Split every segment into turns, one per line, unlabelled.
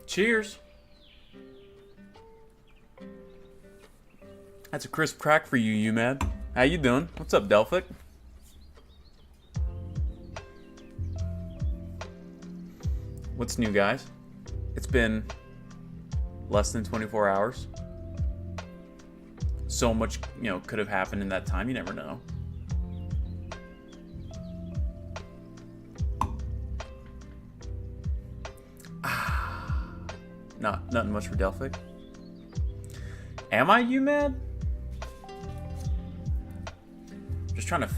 Cheers. That's a crisp crack for you, UMAD. How you doing? What's up, Delphic? What's new, guys? It's been less than 24 hours. So much, could have happened in that time. You never know. Nothing much for Delphic. Am I UMAD? Just trying to,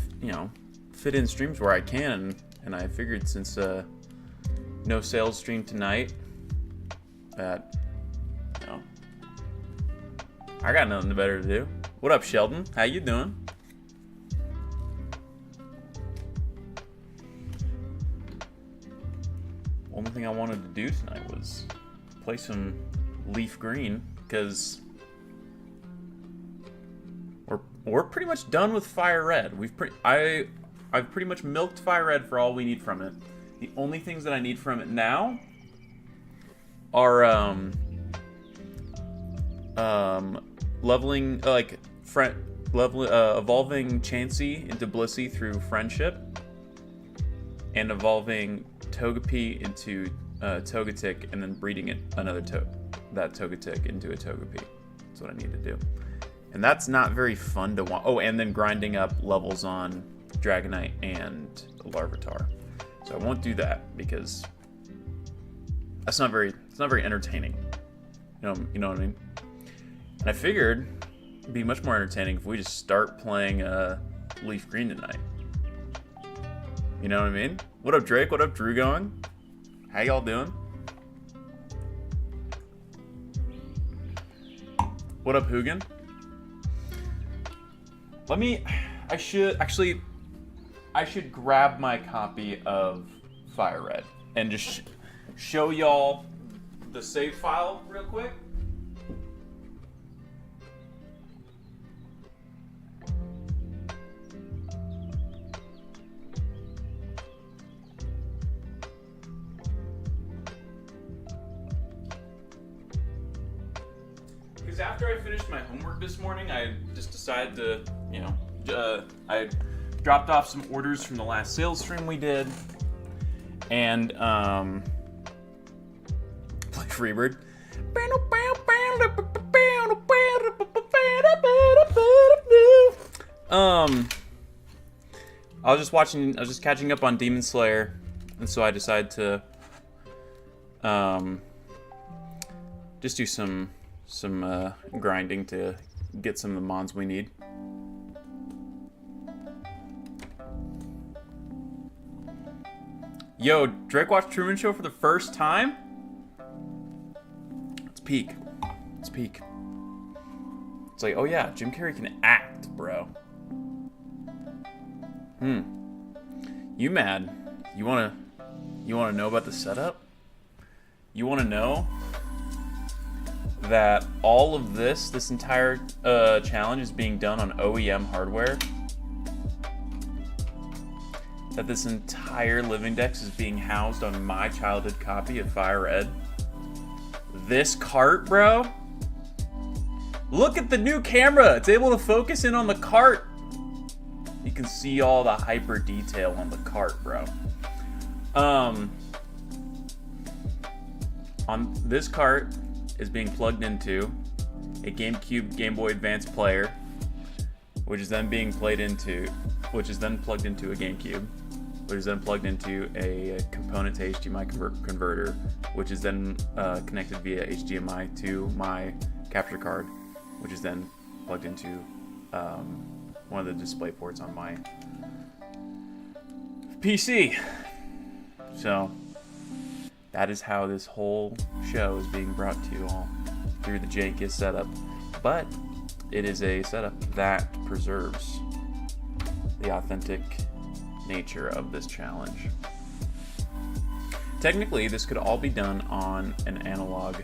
fit in streams where I can, and I figured since no sales stream tonight, that I got nothing better to do. What up, Sheldon? How you doing? Only thing I wanted to do tonight was play some Leaf Green, because we're pretty much done with Fire Red. I've pretty much milked Fire Red for all we need from it. The only things that I need from it now are leveling evolving Chansey into Blissey through friendship, and evolving Togepi into Togetic, and then breeding that Togetic into a Togepi. That's what I need to do. And that's not very fun to watch. Oh, and then grinding up levels on Dragonite and Larvitar. So I won't do that because it's not very entertaining. You know what I mean? And I figured it'd be much more entertaining if we just start playing Leaf Green tonight. You know what I mean? What up, Drake? What up, Drew going? How y'all doing? What up, Hugin? I should grab my copy of Fire Red and just show y'all the save file real quick. Because after I finished my homework this morning, I just decided to, I dropped off some orders from the last sales stream we did, and play Freebird. I was just catching up on Demon Slayer, and so I decided to just do some grinding to get some of the mons we need. Yo, Drake watched Truman Show for the first time? It's peak. It's peak. It's like, oh yeah, Jim Carrey can act, bro. You mad? You wanna know about the setup? You wanna know that all of this entire challenge is being done on OEM hardware? That this entire living dex is being housed on my childhood copy of Fire Red? This cart, bro? Look at the new camera! It's able to focus in on the cart! You can see all the hyper detail on the cart, bro. On this cart is being plugged into a GameCube Game Boy Advance player, which is then plugged into a GameCube, which is then plugged into a component to HDMI converter, which is then connected via HDMI to my capture card, which is then plugged into one of the display ports on my PC. So that is how this whole show is being brought to you all through the jankiest setup. But it is a setup that preserves the authentic nature of this challenge. Technically, this could all be done on an analog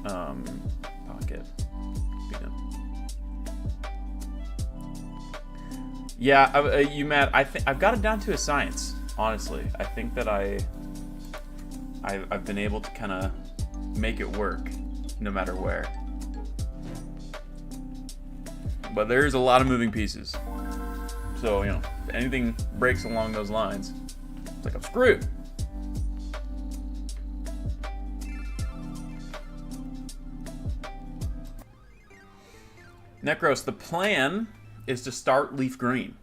pocket. Yeah, you Matt. I've got it down to a science. Honestly, I think that I've been able to kind of make it work, no matter where. But there's a lot of moving pieces. So, you know, if anything breaks along those lines, it's like I'm screwed. Necros, the plan is to start Leaf Green.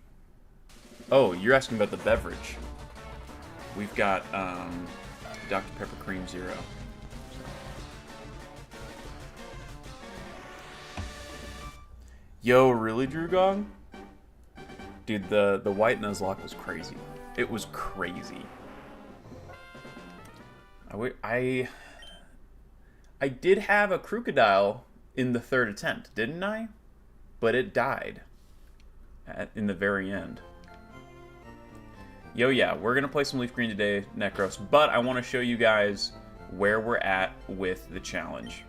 Oh, you're asking about the beverage. We've got Dr. Pepper Cream Zero. Yo, really, Drugong? Dude, the white Nuzlocke was crazy. It was crazy. I did have a crocodile in the third attempt, didn't I? But it died in the very end. Yo, yeah, we're going to play some Leaf Green today, Necros, but I want to show you guys where we're at with the challenge.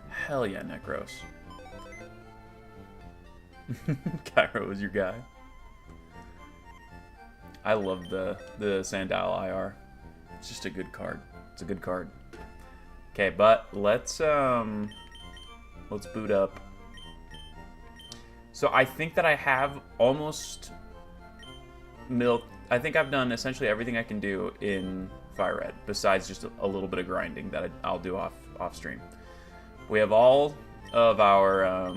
Hell yeah, Necros. Cairo was your guy. I love the Sandile IR. It's just a good card. It's a good card. Okay, but let's boot up. So I think that I have almost milk. I think I've done essentially everything I can do in Fire Red, besides just a little bit of grinding that I'll do off stream. We have all of our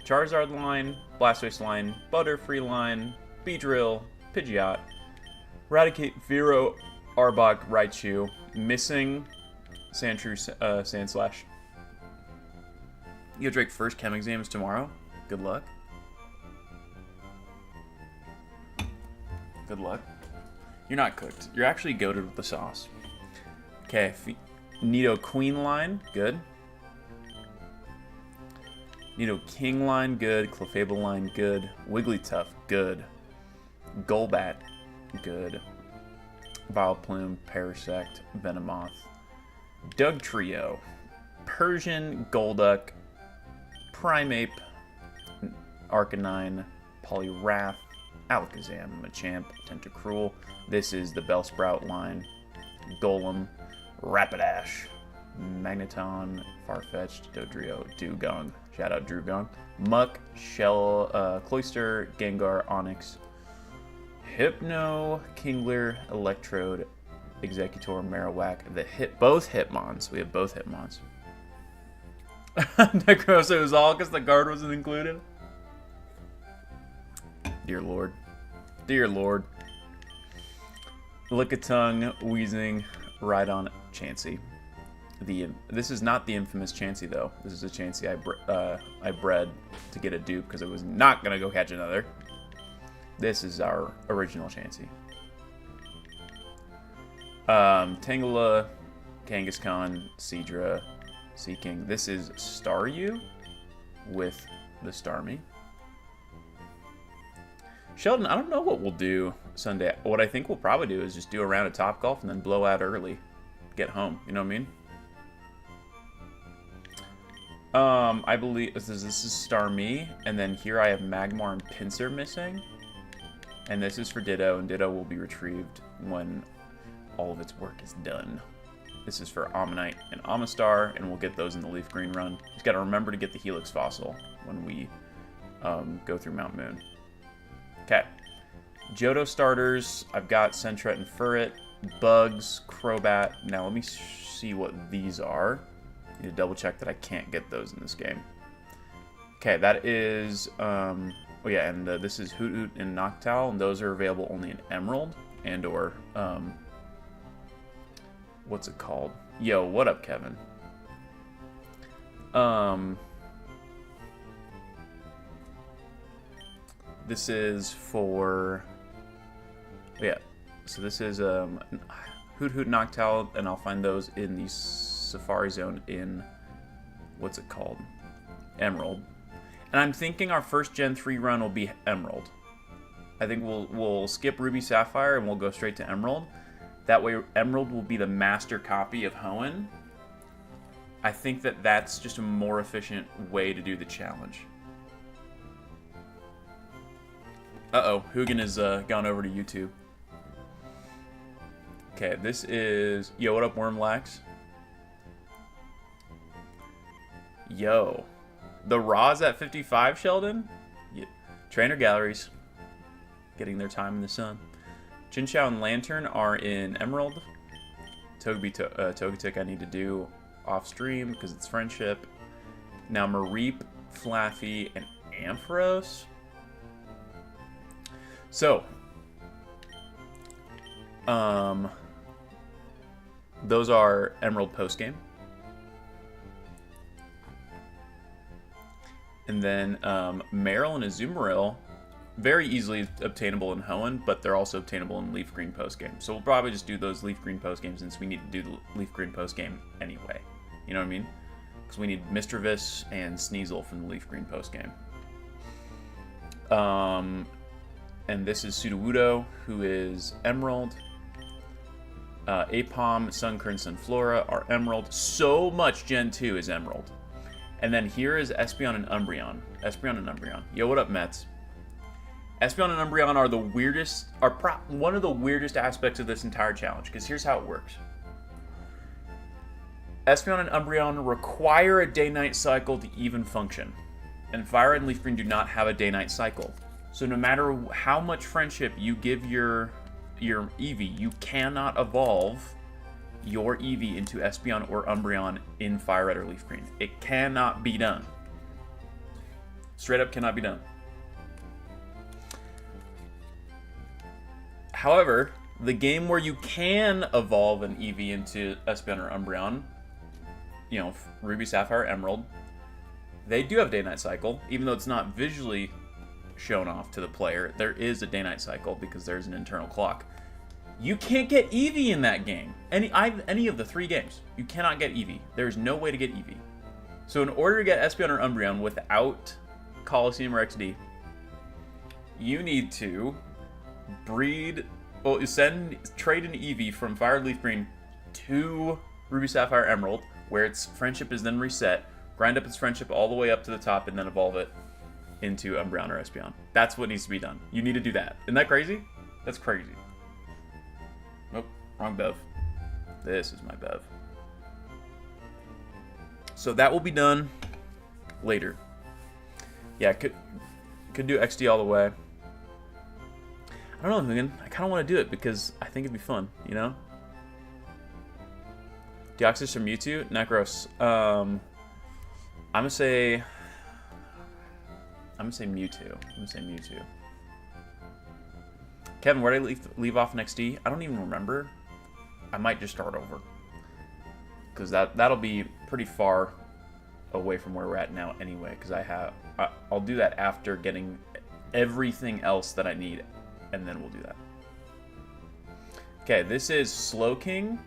Charizard line, Blastoise line, Butterfree line, Beedrill, Pidgeot, Raticate, Vero, Arbok, Raichu, missing Sandshrew, Sandslash. Yo, Drake, first chem exams tomorrow. Good luck. Good luck. You're not cooked. You're actually goated with the sauce. Okay, Nido Queen line, good. Nido King line, good. Clefable line, good. Wigglytuff, good. Golbat, good. Vileplume, Parasect, Venomoth. Dugtrio, Persian, Golduck, Primeape, Arcanine, Poliwrath, Alakazam, Machamp, Tentacruel. This is the Bellsprout line. Golem, Rapidash, Magneton, Farfetch'd, Dodrio, Dewgong. Shout out Drugong. Muck, Shell, Cloyster, Gengar, Onix, Hypno, Kingler, Electrode, Executor, Marowak. Both Hitmons. We have both Hitmons. Necros, it was all because the guard wasn't included. Dear Lord. Dear Lord. Lickitung, Weezing, Rhydon, Chansey. This is not the infamous Chansey, though. This is a Chansey I bred to get a dupe because I was not going to go catch another. This is our original Chansey. Tangela, Kangaskhan, Seadra, Seaking. This is Staryu with the Starmie. Sheldon, I don't know what we'll do Sunday. What I think we'll probably do is just do a round of Topgolf and then blow out early. Get home. You know what I mean? I believe this is Starmie, and then here I have Magmar and Pinsir missing. And this is for Ditto, and Ditto will be retrieved when all of its work is done. This is for Ammonite and Amistar, and we'll get those in the Leaf Green run. Just got to remember to get the Helix Fossil when we go through Mount Moon. Okay. Johto starters. I've got Sentret and Furret, Bugs, Crobat. Now let me see what these are. I need to double check that I can't get those in this game. Okay, that is... oh yeah, and this is Hoot Hoot and Noctowl, and those are available only in Emerald and or... what's it called? Yo, what up, Kevin? This is for... yeah, so this is Hoot Hoot Noctowl, and I'll find those in the Safari Zone in... what's it called? Emerald. And I'm thinking our first Gen 3 run will be Emerald. I think we'll skip Ruby Sapphire and we'll go straight to Emerald. That way Emerald will be the master copy of Hoenn. I think that that's just a more efficient way to do the challenge. Uh-oh, Hugin has gone over to YouTube. Okay, this is... Yo, what up, Wormlax? Yo. The Raw's at 55, Sheldon? Yeah. Trainer Galleries. Getting their time in the sun. Chinchou and Lantern are in Emerald. Togetic I need to do off stream because it's friendship. Now Mareep, Flaffy, and Ampharos. So, those are Emerald postgame. And then Marill and Azumarill, very easily obtainable in Hoenn, but they're also obtainable in Leaf Green postgame. So we'll probably just do those Leaf Green postgames since we need to do the Leaf Green postgame anyway. You know what I mean? Because we need Misdreavus and Sneasel from the Leaf Green postgame. And this is Sudowoodo, who is Emerald. Apom, Sunkern, Sunflora are Emerald. So much Gen 2 is Emerald. And then here is Espeon and Umbreon. Yo, what up, Mets? Espeon and Umbreon are the weirdest, one of the weirdest aspects of this entire challenge, because here's how it works. Espeon and Umbreon require a day-night cycle to even function. And Fire Red and Leaf Green do not have a day-night cycle. So no matter how much friendship you give your Eevee, you cannot evolve your Eevee into Espeon or Umbreon in Fire Red or Leaf Green. It cannot be done. Straight up cannot be done. However, the game where you can evolve an Eevee into Espeon or Umbreon, you know, Ruby, Sapphire, Emerald, they do have day-night cycle, even though it's not visually shown off to the player. There is a day-night cycle because there's an internal clock. You can't get Eevee in that game. Any of the 3 games, you cannot get Eevee. There's no way to get Eevee. So in order to get Espeon or Umbreon without Coliseum or XD, you need to trade an Eevee from Fire Red Leaf Green to Ruby, Sapphire, Emerald, where its friendship is then reset, grind up its friendship all the way up to the top, and then evolve it into Umbreon or Espeon. That's what needs to be done. You need to do that. Isn't that crazy? That's crazy. Nope, wrong Bev. This is my Bev. So that will be done later. Yeah, could do XD all the way. I don't know, Hugin. I kind of want to do it because I think it'd be fun, you know? Deoxys or Mewtwo? Necros. I'm gonna say Mewtwo. Kevin, where did I leave off in XD? I don't even remember. I might just start over. Because that'll be pretty far away from where we're at now anyway. Because I'll do that after getting everything else that I need. And then we'll do that. Okay, this is Slowking.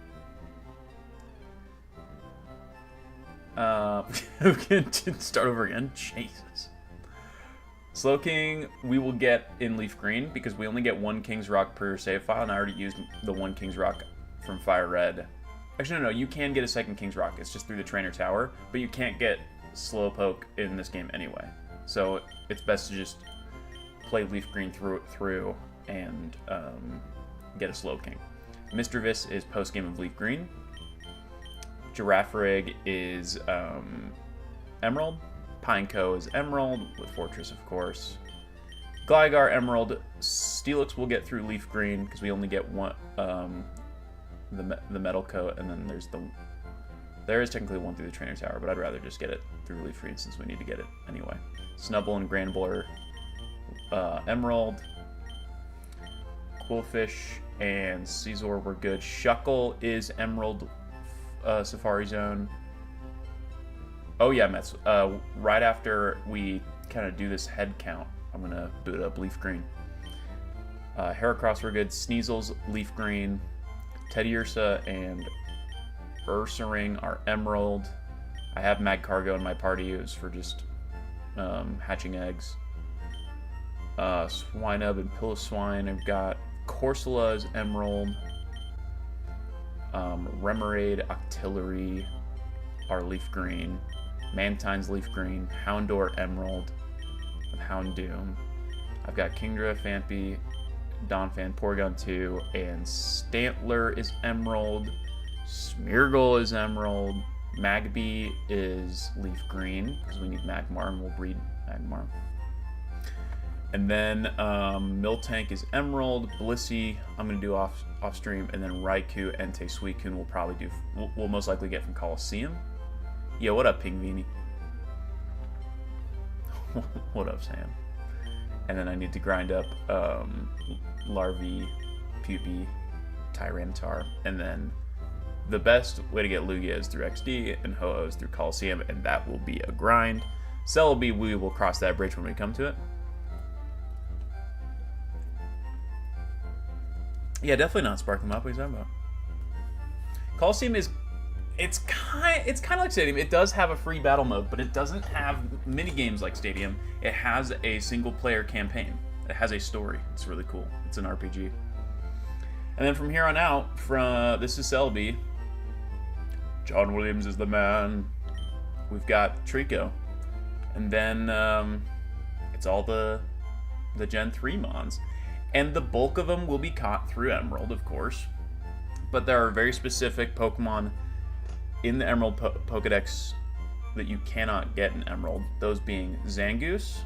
We can start over again. Jesus. Slowking we will get in Leaf Green because we only get 1 King's Rock per save file, and I already used the 1 King's Rock from Fire Red. Actually, no, you can get a 2nd King's Rock. It's just through the Trainer Tower, but you can't get Slowpoke in this game anyway. So it's best to just play Leaf Green through and get a Slowking. Misdreavus is post-game of Leaf Green. Girafarig is Emerald. Pineco is Emerald, with Fortress, of course. Gligar, Emerald. Steelix will get through Leaf Green, because we only get one, the Metal Coat, and then there is technically one through the Trainer Tower, but I'd rather just get it through Leaf Green, since we need to get it anyway. Snubbull and Granbull are Emerald. Quillfish and Caesar were good. Shuckle is Emerald Safari Zone. Oh yeah, Mets. Right after we kind of do this head count, I'm going to boot up Leaf Green. Heracross were good. Sneasel's Leaf Green. Teddiursa and Ursaring are Emerald. I have Magcargo in my party. It was for just hatching eggs. Swinub and Piloswine. I've got Corsola is Emerald. Remoraid, Octillery are Leaf Green. Mantine's Leaf Green. Houndour, Emerald. Houndoom. I've got Kingdra, Phanpy, Donphan, Porygon 2, and Stantler is Emerald. Smeargle is Emerald. Magby is Leaf Green, because we need Magmar, and we'll breed Magmar. And then Miltank is Emerald. Blissey, I'm going to do off stream, and then Raikou, Entei, Suicune will probably do. We'll most likely get from Coliseum. Yo, what up, Pingvini? What up, Sam? And then I need to grind up Larvae, Puppy, Tyranitar, and then the best way to get Lugia is through XD, and Ho-Oh is through Coliseum, and that will be a grind. Celebi, we will cross that bridge when we come to it. Yeah, definitely not Sparkling Mop. What are you talking about? Coliseum is... It's kind of like Stadium. It does have a free battle mode, but it doesn't have mini games like Stadium. It has a single-player campaign. It has a story. It's really cool. It's an RPG. And then from here on out, this is Celebi. John Williams is the man. We've got Trico. And then it's all the Gen 3 Mons. And the bulk of them will be caught through Emerald, of course. But there are very specific Pokemon in the Emerald Pokedex that you cannot get in Emerald. Those being Zangoose.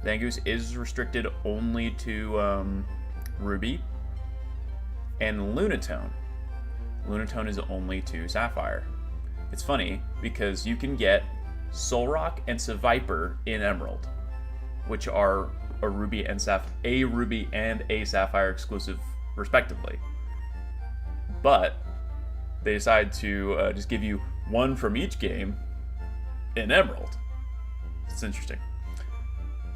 Zangoose is restricted only to Ruby. And Lunatone. Lunatone is only to Sapphire. It's funny because you can get Solrock and Seviper in Emerald, which are a Ruby and a Sapphire exclusive, respectively. But they decide to just give you one from each game in Emerald. It's interesting.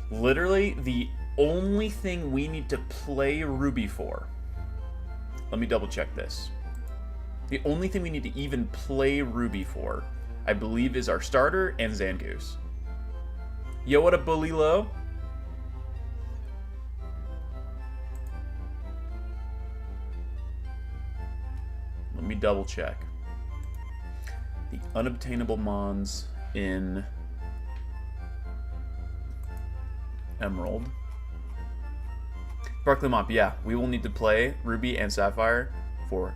Literally, the only thing we need to play Ruby for. Let me double check this. The only thing we need to even play Ruby for, I believe, is our starter and Zangoose. Yo, what up, Bolilo? Let me double check. The unobtainable Mons in Emerald. Sparkling Mop, yeah, we will need to play Ruby and Sapphire for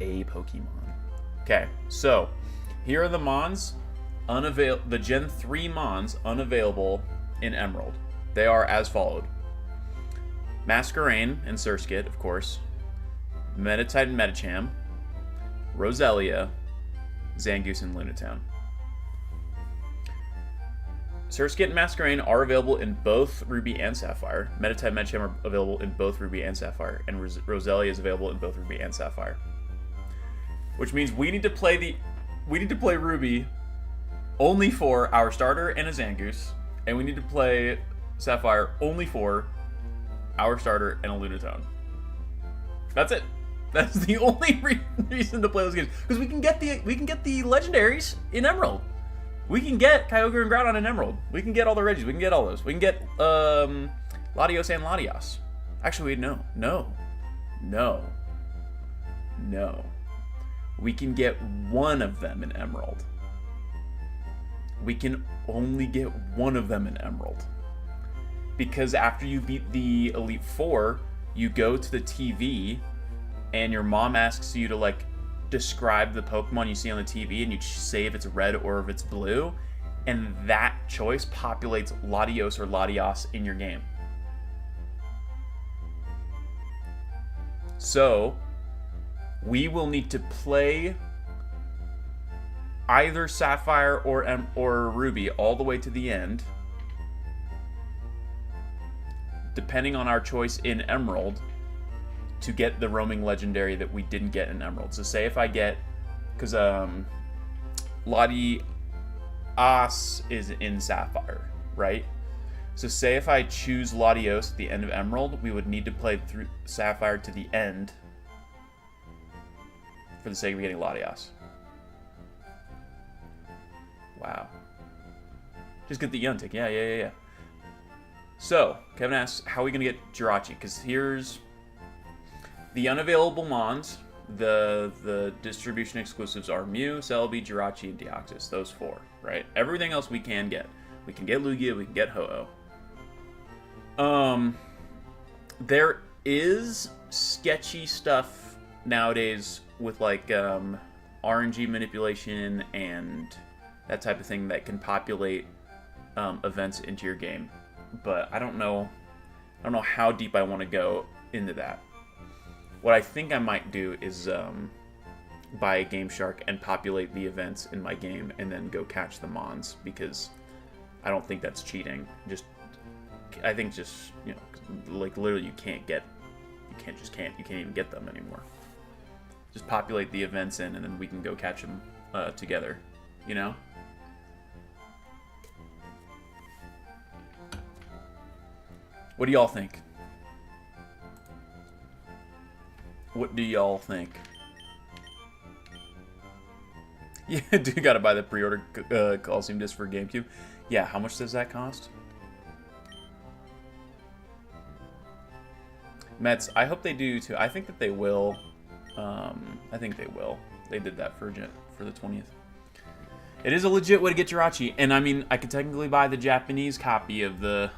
a Pokemon. Okay, so here are the Mons, the Gen 3 Mons unavailable in Emerald. They are as followed. Masquerain and Surskit, of course. Meditite and Medicham. Roselia, Zangoose, and Lunatone. Surskit and Masquerain are available in both Ruby and Sapphire. Meditite and Medicham are available in both Ruby and Sapphire. And Roselia is available in both Ruby and Sapphire. Which means we need to play Ruby only for our starter and a Zangoose. And we need to play Sapphire only for our starter and a Lunatone. That's it. That's the only reason to play those games, because we can get the legendaries in Emerald. We can get Kyogre and Groudon in Emerald. We can get all the Regis. We can get all those. We can get Latios and Latias. Actually, wait, no. We can get one of them in Emerald. We can only get one of them in Emerald, because after you beat the Elite Four, you go to the TV. And your mom asks you to, like, describe the Pokemon you see on the TV, and you say if it's red or if it's blue, and that choice populates Latios or Latias in your game. So, we will need to play either Sapphire or Ruby all the way to the end, depending on our choice in Emerald, to get the roaming legendary that we didn't get in Emerald. So say if I get, because Latias is in Sapphire, right? So say if I choose Latios at the end of Emerald, we would need to play through Sapphire to the end for the sake of getting Latias. Wow. Just get the Yuntic. Yeah. So, Kevin asks, how are we going to get Jirachi? Because here's the unavailable Mons. The distribution exclusives are Mew, Celebi, Jirachi, and Deoxys. Those four, right? Everything else we can get. We can get Lugia, we can get Ho-Oh. is sketchy stuff nowadays with like RNG manipulation and that type of thing that can populate events into your game, but I don't know how deep I want to go into that. What I think I might do is buy a Game Shark and populate the events in my game and then go catch the mons, because I don't think that's cheating. I think like literally you can't even get them anymore. Just populate the events in and then we can go catch them together, you know? What do y'all think? What do y'all think? Yeah, dude, gotta buy the pre-order Coliseum disc for GameCube. Yeah, how much does that cost? Mets, I hope they do too. I think that they will. I think they will. They did that for the 20th. It is a legit way to get Jirachi, and I mean, I could technically buy the Japanese copy of the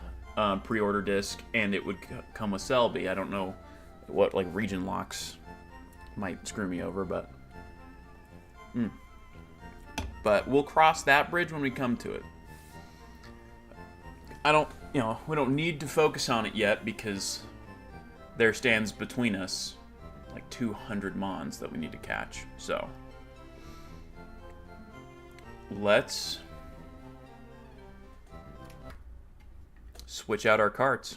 pre-order disc, and it would come with Selby. I don't know what like region locks might screw me over, but we'll cross that bridge when we come to it. We don't need to focus on it yet because there stands between us like 200 mons that we need to catch. So let's switch out our carts.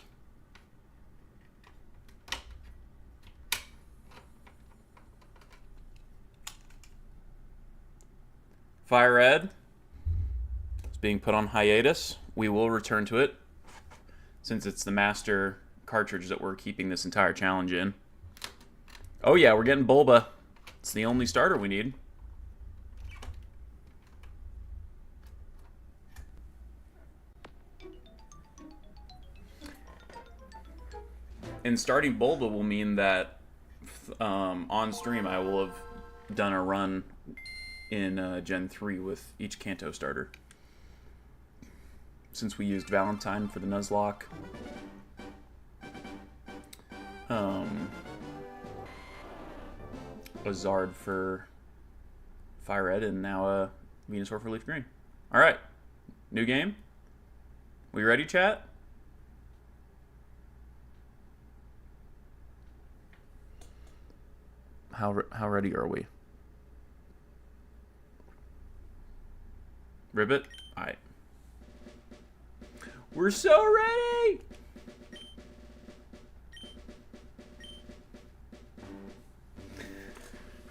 Fire Red is being put on hiatus. We will return to it since it's the master cartridge that we're keeping this entire challenge in. Oh yeah, we're getting Bulba. It's the only starter we need. And starting Bulba will mean that on stream I will have done a run in Gen 3 with each Kanto starter. Since we used Valentine for the Nuzlocke. A Zard for Fire Red, and now a Venusaur for Leaf Green. Alright. New game? We ready, chat? How ready are we? Ribbit? Alright. We're so ready!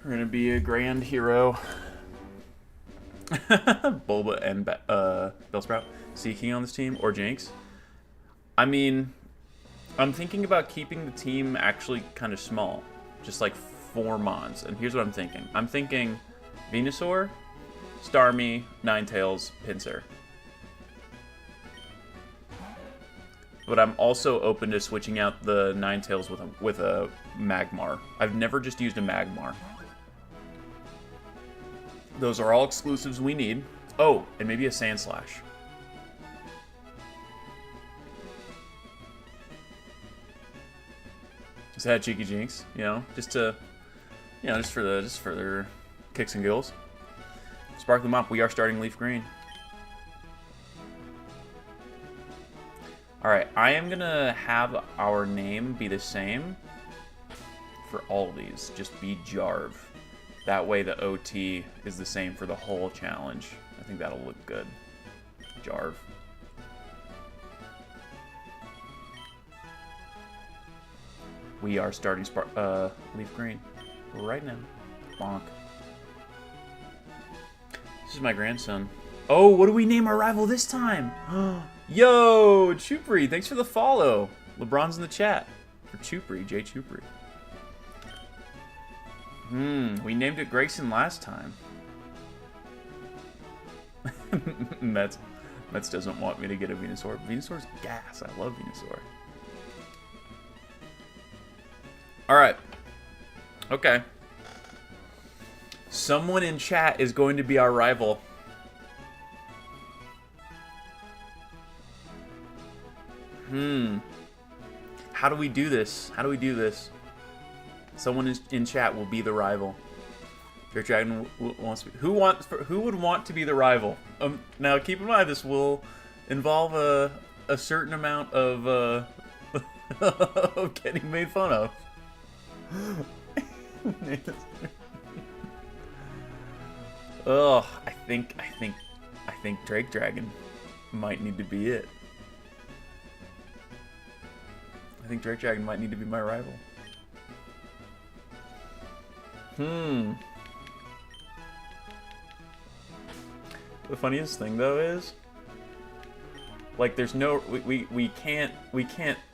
We're gonna be a grand hero. Bulba and Bellsprout. Seeking on this team, or Jinx. I mean, I'm thinking about keeping the team actually kind of small. Just like 4 mons. And here's what I'm thinking. I'm thinking Venusaur, Starmie, Ninetales, Pinsir. But I'm also open to switching out the Ninetales with a Magmar. I've never just used a Magmar. Those are all exclusives we need. Oh, and maybe a Sandslash. Just had Cheeky Jinx, you know, just for their kicks and giggles. Spark them up. We are starting Leaf Green. Alright, I am gonna have our name be the same for all of these. Just be Jarv. That way the OT is the same for the whole challenge. I think that'll look good. Jarv. We are starting Leaf Green right now. Bonk. This is my grandson. Oh, what do we name our rival this time? Yo, Chupri, thanks for the follow. LeBron's in the chat for Chupri, Jay Chupri. We named it Grayson last time. Mets doesn't want me to get a Venusaur. Venusaur's gas. I love Venusaur. Alright. Okay. Someone in chat is going to be our rival. How do we do this? How do we do this? Someone in chat will be the rival. Drake Dragon wants to be, who would want to be the rival? Now keep in mind this will involve a certain amount of of getting made fun of. Ugh, I think Drake Dragon might need to be it. I think Drake Dragon might need to be my rival. The funniest thing though is, like, there's no we can't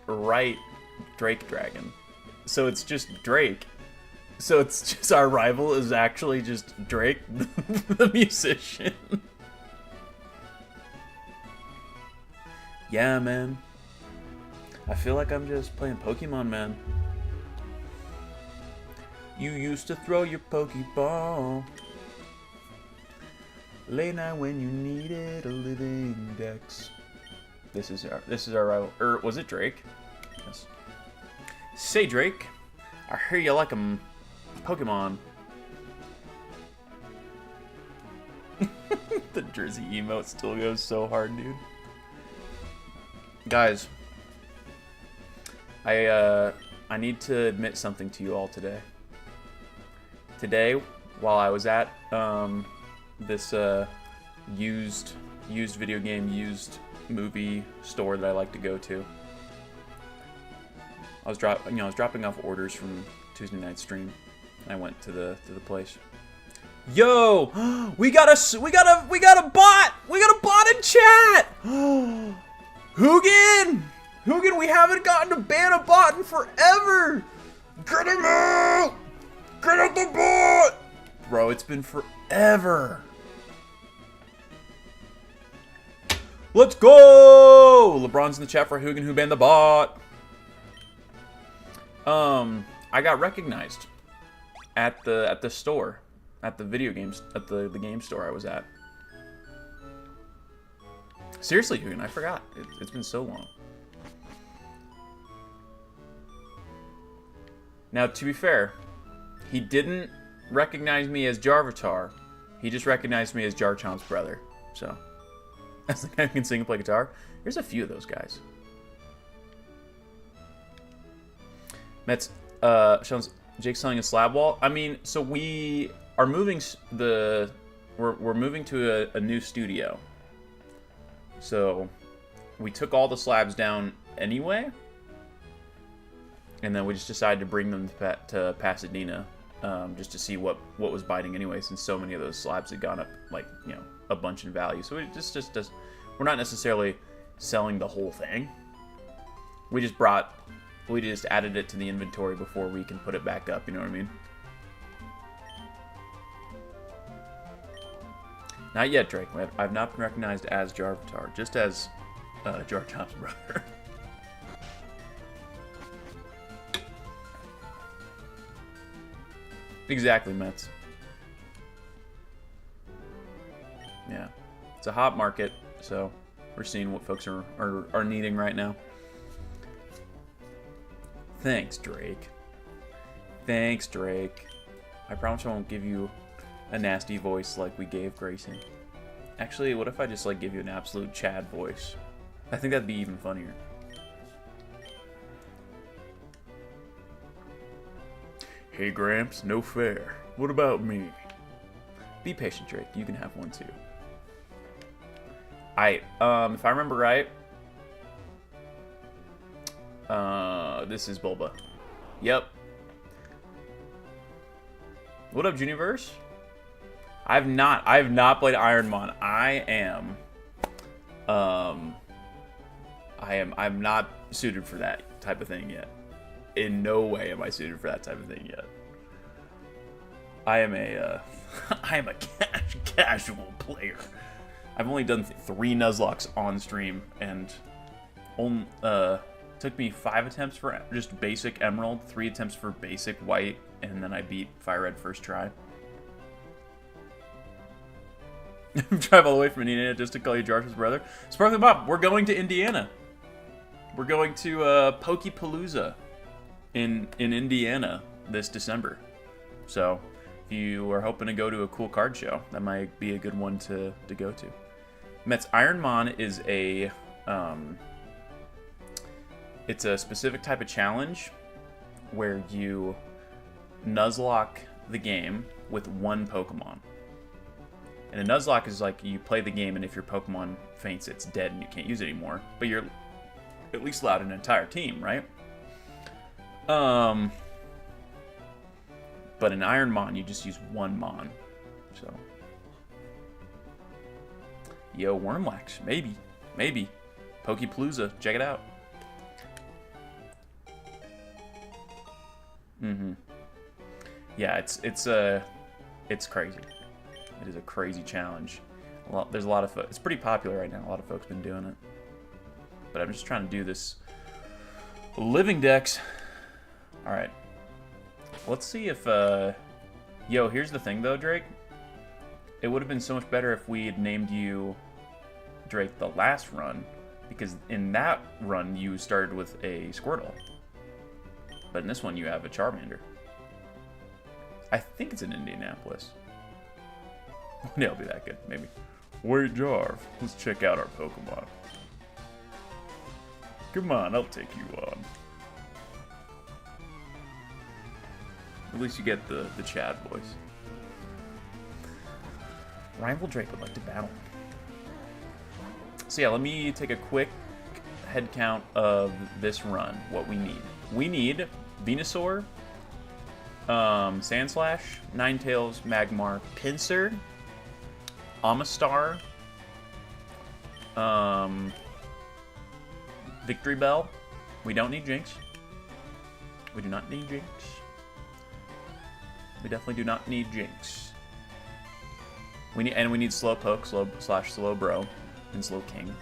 write Drake Dragon, so it's just Drake. So it's just our rival is actually just Drake, the musician. Yeah, man. I feel like I'm just playing Pokemon, man. You used to throw your Pokeball late night when you needed a living dex. This is our rival. Or was it Drake? Yes. Say Drake, I hear you like Pokemon. The Jersey emote still goes so hard, dude. Guys, I need to admit something to you all today. Today, while I was at this used video game, used movie store that I like to go to, I was dropping off orders from Tuesday night stream. I went to the place. Yo, we got a bot in chat. Hugin, we haven't gotten to ban a bot in forever. Get him out! Get out the bot! Bro, it's been forever. Let's go! LeBron's in the chat for Hugin who banned the bot. I got recognized at the store, at the video games, at the game store I was at. Seriously, Hugin, I forgot. It's been so long. Now, to be fair, he didn't recognize me as Jarvatar. He just recognized me as Jarchomp's brother. So, as the guy who can sing and play guitar. There's a few of those guys. Mets, Jake's selling a slab wall. I mean, so we are moving we're moving to a new studio. So we took all the slabs down anyway, and then we just decided to bring them to Pasadena, just to see what was biting anyway, since so many of those slabs had gone up, like, you know, a bunch in value. So we just we're not necessarily selling the whole thing. We just added it to the inventory before we can put it back up. You know what I mean? Not yet, Drake. I've not been recognized as Jarvatar, just as Jarchomp's brother. Exactly, Mets. Yeah. It's a hot market, so we're seeing what folks are needing right now. Thanks, Drake. Thanks, Drake. I promise I won't give you a nasty voice like we gave Grayson. Actually, what if I just, like, give you an absolute Chad voice? I think that'd be even funnier. Hey, Gramps, no fair. What about me? Be patient, Drake. You can have one, too. If I remember right, this is Bulba. Yep. What up, Juniverse? I've not played Ironmon. I'm not suited for that type of thing yet. In no way am I suited for that type of thing yet. I am a casual player. I've only done 3 Nuzlocks on stream, and took me 5 attempts for just basic Emerald, 3 attempts for basic White, and then I beat Fire Red first try. Drive all the way from Indiana just to call you Jarsh's brother. Sparkling Bob, we're going to Indiana. We're going to Pokepalooza in Indiana this December. So if you are hoping to go to a cool card show, that might be a good one to go to. Mets Ironmon is it's a specific type of challenge where you Nuzlocke the game with one Pokemon. And a Nuzlocke is like you play the game, and if your Pokemon faints, it's dead and you can't use it anymore. But you're at least allowed an entire team, right? But in Ironmon, you just use one Mon. So, yo, Wormwax, maybe. Pokepalooza, check it out. Yeah, it's crazy. It is a crazy challenge. There's a lot of it's pretty popular right now. A lot of folks been doing it. But I'm just trying to do this living dex. All right. Let's see if yo, here's the thing though, Drake. It would have been so much better if we had named you Drake the last run, because in that run you started with a Squirtle. But in this one you have a Charmander. I think it's in Indianapolis. Maybe it'll be that good, maybe. Wait, Jarv, let's check out our Pokemon. Come on, I'll take you on. At least you get the Chad voice. Rival Drake would like to battle. So yeah, let me take a quick head count of this run, what we need. We need Venusaur, Sandslash, Ninetales, Magmar, Pinsir, Amistar, Victory Bell. We don't need Jinx. We do not need Jinx. We definitely do not need Jinx. We need Slowpoke, Slowbro, and Slowking.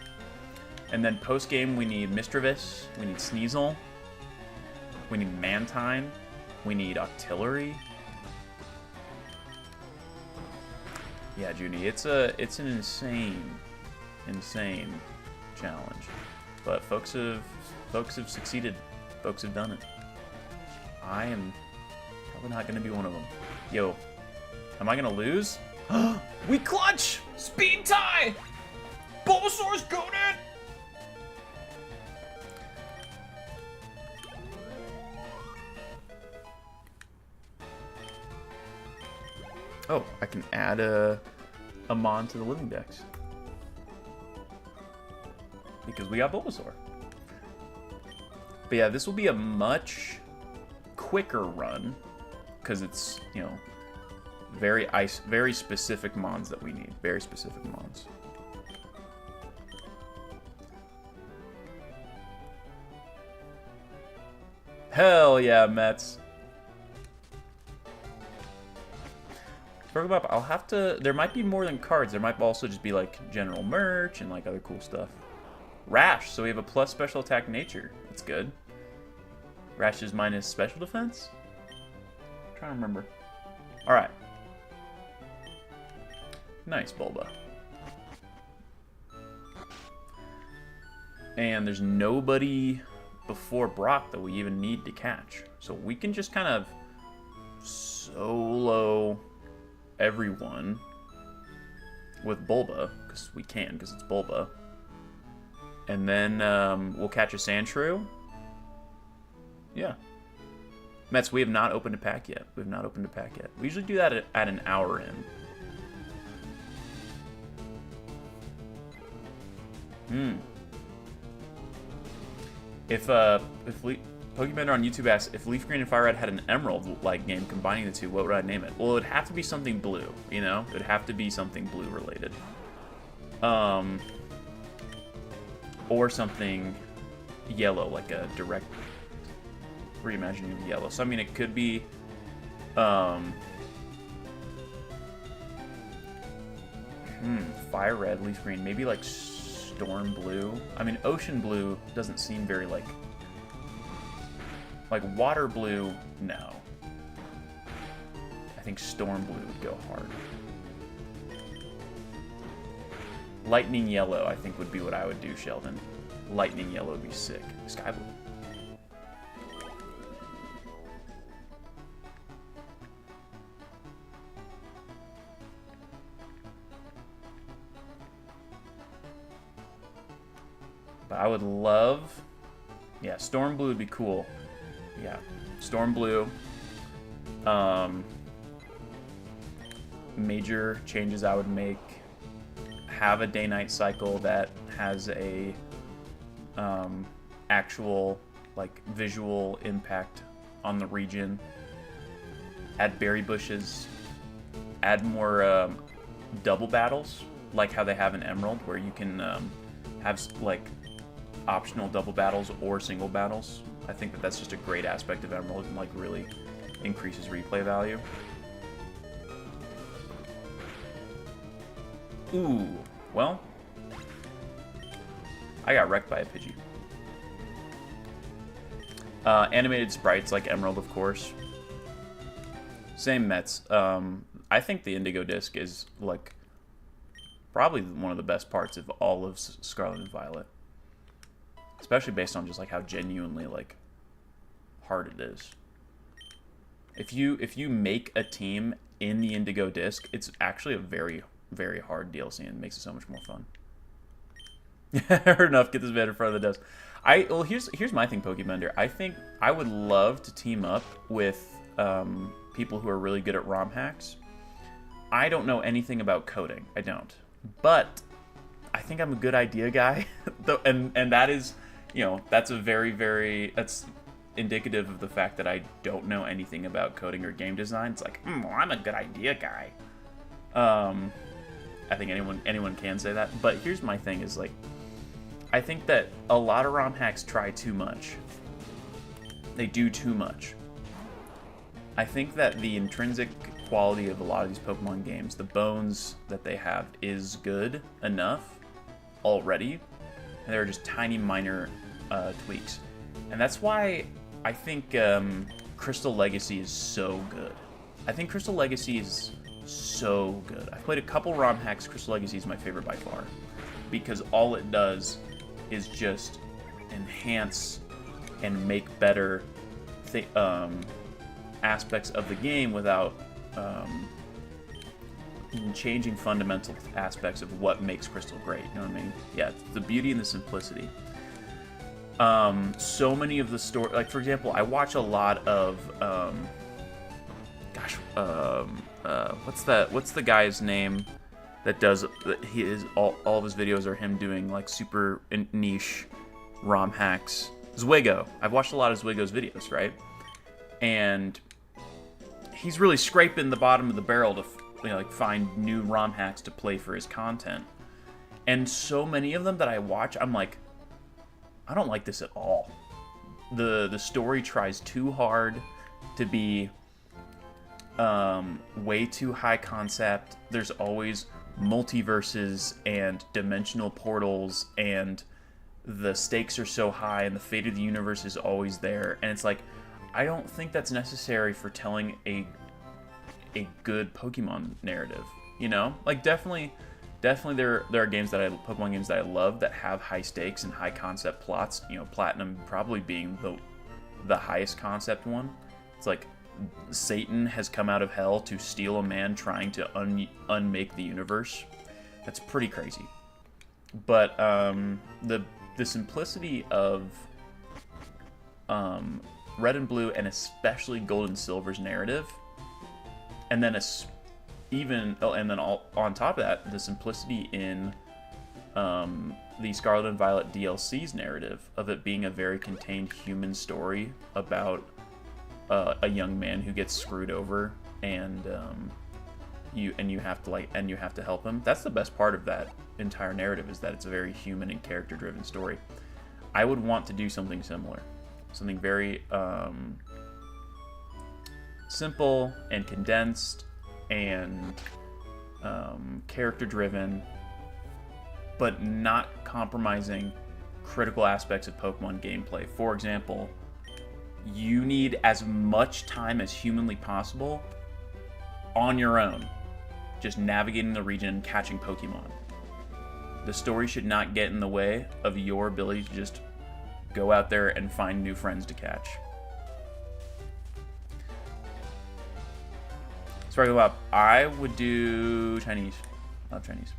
And then post game we need Misdreavus, we need Sneasel, we need Mantine, we need Octillery. Yeah, Junie, it's an insane challenge, but folks have succeeded. Folks have done it. I am probably not going to be one of them. Yo, am I going to lose? We clutch! Speed tie! Bulbasaur's goated! Oh, I can add a Mon to the living dex. Because we got Bulbasaur. But yeah, this will be a much quicker run. Because it's, you know, very specific Mons that we need. Very specific Mons. Hell yeah, Mets. Up, I'll have to. There might be more than cards. There might also just be like general merch and like other cool stuff. Rash, so we have a plus special attack nature. That's good. Rash is minus special defense? I'm trying to remember. Alright. Nice, Bulba. And there's nobody before Brock that we even need to catch. So we can just kind of solo everyone with Bulba, because we can, because it's Bulba. And then we'll catch a Sandshrew. Yeah. Mets, we have not opened a pack yet. We have not opened a pack yet. We usually do that at an hour in. If Pokemon on YouTube asks if Leaf Green and Fire Red had an Emerald-like game combining the two, what would I name it? Well, it would have to be something blue, you know? It would have to be something blue related. Or something yellow, like a direct reimagining of yellow. So, I mean, it could be, Fire Red, Leaf Green, maybe like Storm Blue. I mean, Ocean Blue doesn't seem very, like Water Blue, no. I think Storm Blue would go hard. Lightning Yellow, I think, would be what I would do, Sheldon. lightning yellow would be sick. Sky blue. But I would love... Yeah, Storm Blue would be cool. Yeah, Storm Blue. Major changes I would make. Have a day-night cycle that has a actual, like, visual impact on the region. Add berry bushes. Add more double battles, like how they have in Emerald, where you can have, like, optional double battles or single battles. I think that that's just a great aspect of Emerald and like really increases replay value. Ooh, well, I got wrecked by a Pidgey. Animated sprites like Emerald, of course. Same Mets. I think the Indigo Disc is like probably one of the best parts of all of Scarlet and Violet. Especially based on just like how genuinely like hard it is. If you make a team in the Indigo Disc, it's actually a very, very hard DLC and it makes it so much more fun. Heard enough, get this bed in front of the desk. Well here's my thing, Pokebender. I think I would love to team up with people who are really good at ROM hacks. I don't know anything about coding. I don't. But I think I'm a good idea guy. and that is, you know, that's a that's indicative of the fact that I don't know anything about coding or game design. It's like, well, I'm a good idea guy. I think anyone can say that. But here's my thing is like, I think that a lot of ROM hacks try too much. They do too much. I think that the intrinsic quality of a lot of these Pokemon games, the bones that they have, is good enough already. And there are just tiny minor tweaks. And that's why I think Crystal Legacy is so good. I think Crystal Legacy is so good. I've played a couple ROM hacks. Crystal Legacy is my favorite by far. Because all it does is just enhance and make better aspects of the game without changing fundamental aspects of what makes Crystal great. You know what I mean? Yeah, it's the beauty and the simplicity. So many of the story, like for example, I watch a lot of what's the guy's name that does all of his videos are him doing like super niche ROM hacks. Zwigo. I've watched a lot of Zwigo's videos, right? And he's really scraping the bottom of the barrel to like find new ROM hacks to play for his content. And so many of them that I watch, I'm like, I don't like this at all. The story tries too hard to be way too high concept. There's always multiverses and dimensional portals, and the stakes are so high, and the fate of the universe is always there. And it's like, I don't think that's necessary for telling a good Pokemon narrative. You know, like definitely there are Pokemon games that I love that have high stakes and high concept plots. You know, Platinum probably being the highest concept one. It's like Satan has come out of hell to steal a man trying to unmake the universe. That's pretty crazy. But the simplicity of Red and Blue, and especially Gold and Silver's narrative, and then on top of that, the simplicity in the Scarlet and Violet DLC's narrative of it being a very contained human story about a young man who gets screwed over, and you have to help him. That's the best part of that entire narrative, is that it's a very human and character driven story. I would want to do something similar, something very simple and condensed and character driven, but not compromising critical aspects of Pokemon gameplay. For example, you need as much time as humanly possible on your own, just navigating the region and catching Pokemon. The story should not get in the way of your ability to just go out there and find new friends to catch. Sparkling Bob, I would do Chinese. I love Chinese.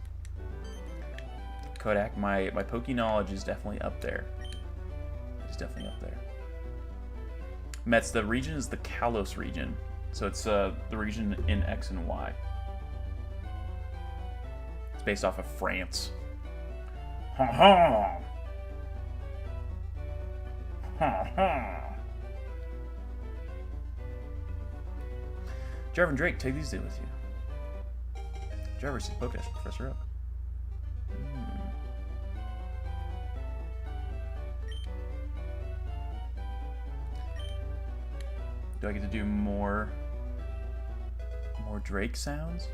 Kodak, my Poke knowledge is definitely up there. It's definitely up there. Mets, the region is the Kalos region. So it's the region in X and Y. It's based off of France. Ha ha! Ha ha! Jarvan Drake, take these in with you. Jarvan, see Pokedex, Professor up. Do I get to do more Drake sounds?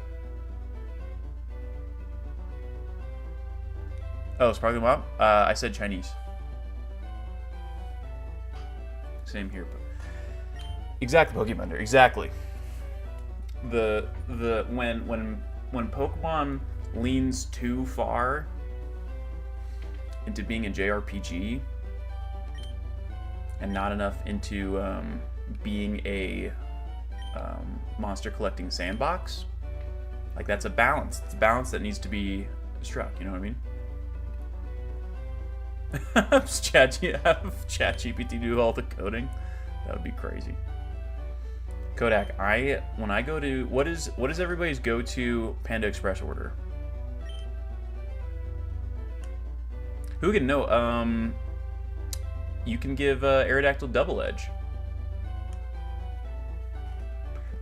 Oh, Sparkling Bob? I said Chinese. Same here. Exactly, Pokemon. Exactly. When Pokemon leans too far into being a JRPG and not enough into being a monster collecting sandbox, like that's a balance. It's a balance that needs to be struck. You know what I mean? Have ChatGPT do all the coding. That would be crazy. Kodak, when I go to what is everybody's go-to Panda Express order? Who can know? You can give Aerodactyl Double Edge.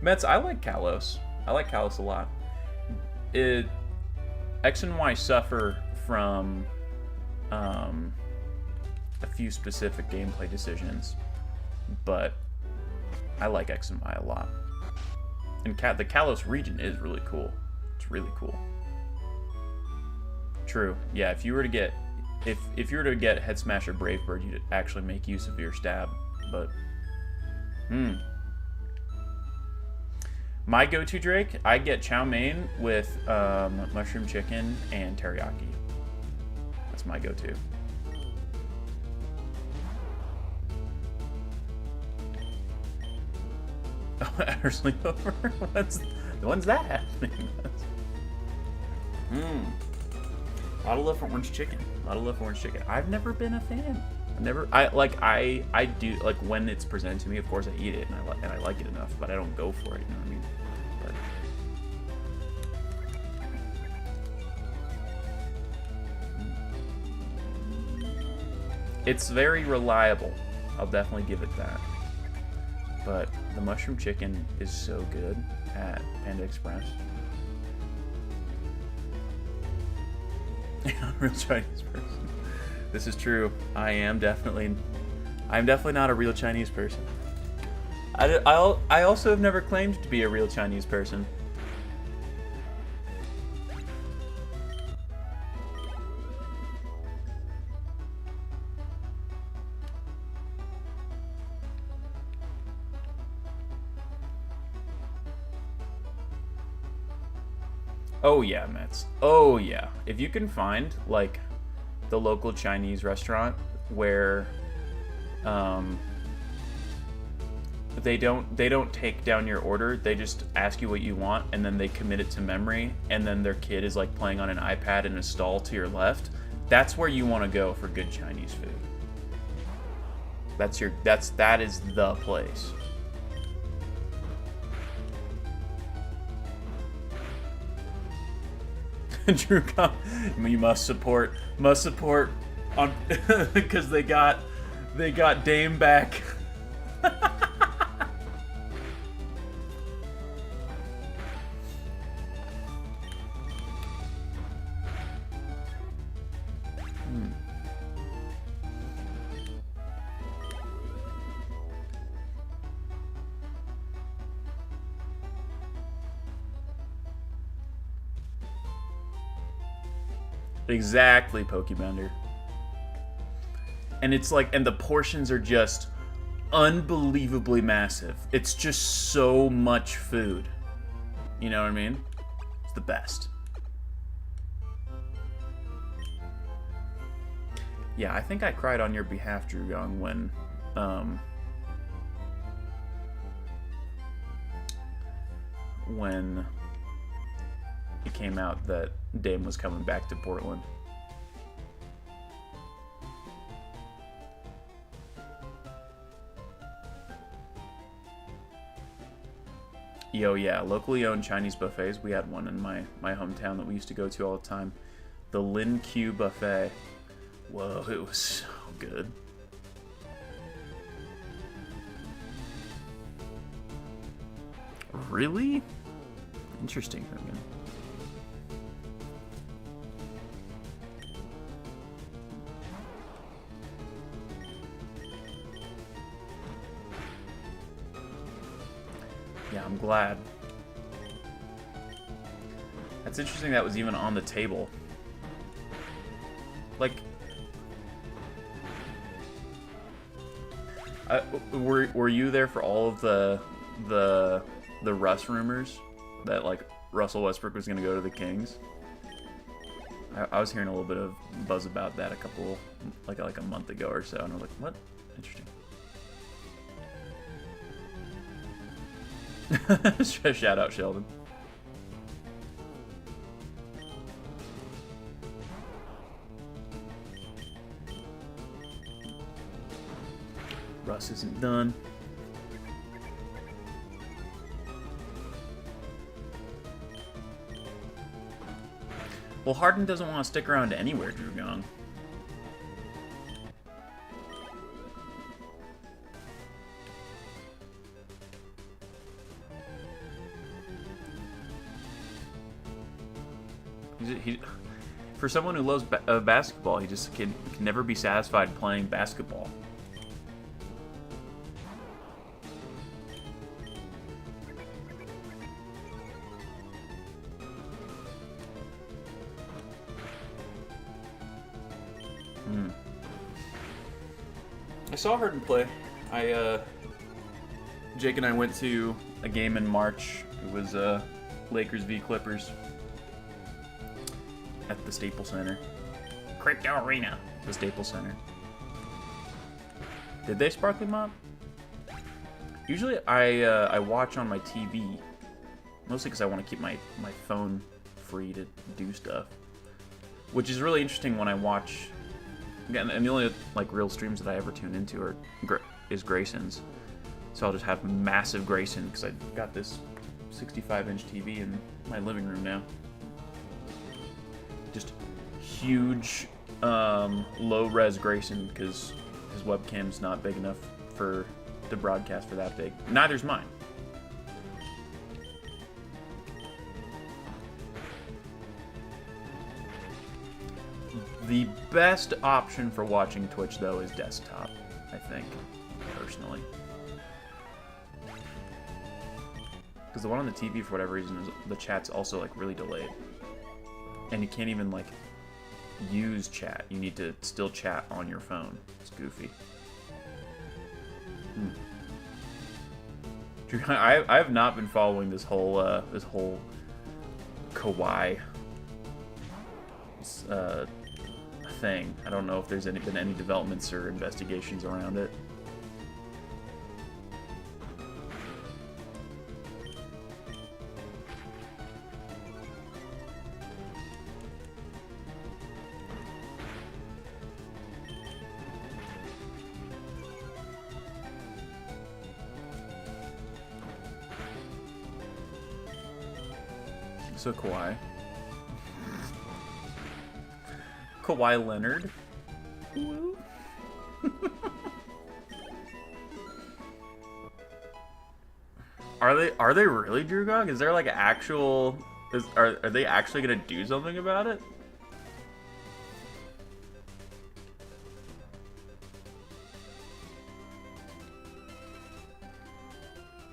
Mets, I like Kalos. I like Kalos a lot. X and Y suffer from a few specific gameplay decisions, but I like X and Y a lot. And the Kalos region is really cool. It's really cool. True. Yeah, if you were to get Head Smash or Brave Bird, you'd actually make use of your stab. But my go-to Drake, I get chow mein with mushroom chicken and teriyaki. That's my go-to. Oh, Adder sleepover? When's that happening? A lot of love for orange chicken. I've never been a fan. I do, like, when it's presented to me, of course I eat it, and I like it enough, but I don't go for it, you know what I mean? But it's very reliable. I'll definitely give it that. But the mushroom chicken is so good at Panda Express. I'm a real Chinese person. This is true. I'm definitely not a real Chinese person. I also have never claimed to be a real Chinese person. Oh yeah, Mets. Oh yeah. If you can find like the local Chinese restaurant where they don't take down your order, they just ask you what you want and then they commit it to memory, and then their kid is like playing on an iPad in a stall to your left, that's where you want to go for good Chinese food. That is the place. Drew, you must support on because they got Dame back. Exactly, Pokebender. And it's like, and the portions are just unbelievably massive. It's just so much food. You know what I mean? It's the best. Yeah, I think I cried on your behalf, Drugong, when it came out that Dame was coming back to Portland. Yo, yeah, locally owned Chinese buffets. We had one in my hometown that we used to go to all the time. The Lin Q buffet. Whoa, it was so good. Really? Interesting, Hogan. Yeah, I'm glad. That's interesting that was even on the table. Like, were you there for all of the Russ rumors that like Russell Westbrook was going to go to the Kings? I was hearing a little bit of buzz about that like a month ago or so, and I was like, what? Interesting. Shout out Sheldon. Russ isn't done. Well, Harden doesn't want to stick around anywhere, Drew Gong. For someone who loves basketball, he just can never be satisfied playing basketball. I saw Harden play. Jake and I went to a game in March. It was Lakers v Clippers at the Staples Center. Crypto Arena. The Staples Center. Did they sparkly mop? Usually I watch on my TV. Mostly because I want to keep my phone free to do stuff. Which is really interesting when I watch... Again, and the only like real streams that I ever tune into is Grayson's. So I'll just have massive Grayson because I got this 65-inch TV in my living room now. Just huge low-res Grayson because his webcam's not big enough to broadcast for that big. Neither's mine. The best option for watching Twitch, though, is desktop, I think, personally. Because the one on the TV, for whatever reason, the chat's also, like, really delayed. And you can't even, like, use chat. You need to still chat on your phone. It's goofy. I have not been following this whole Kawhi thing. I don't know if there's been any developments or investigations around it. So Kawhi. Kawhi Leonard. Are they really, Drew Gog? Is there like actual... Are they actually gonna do something about it?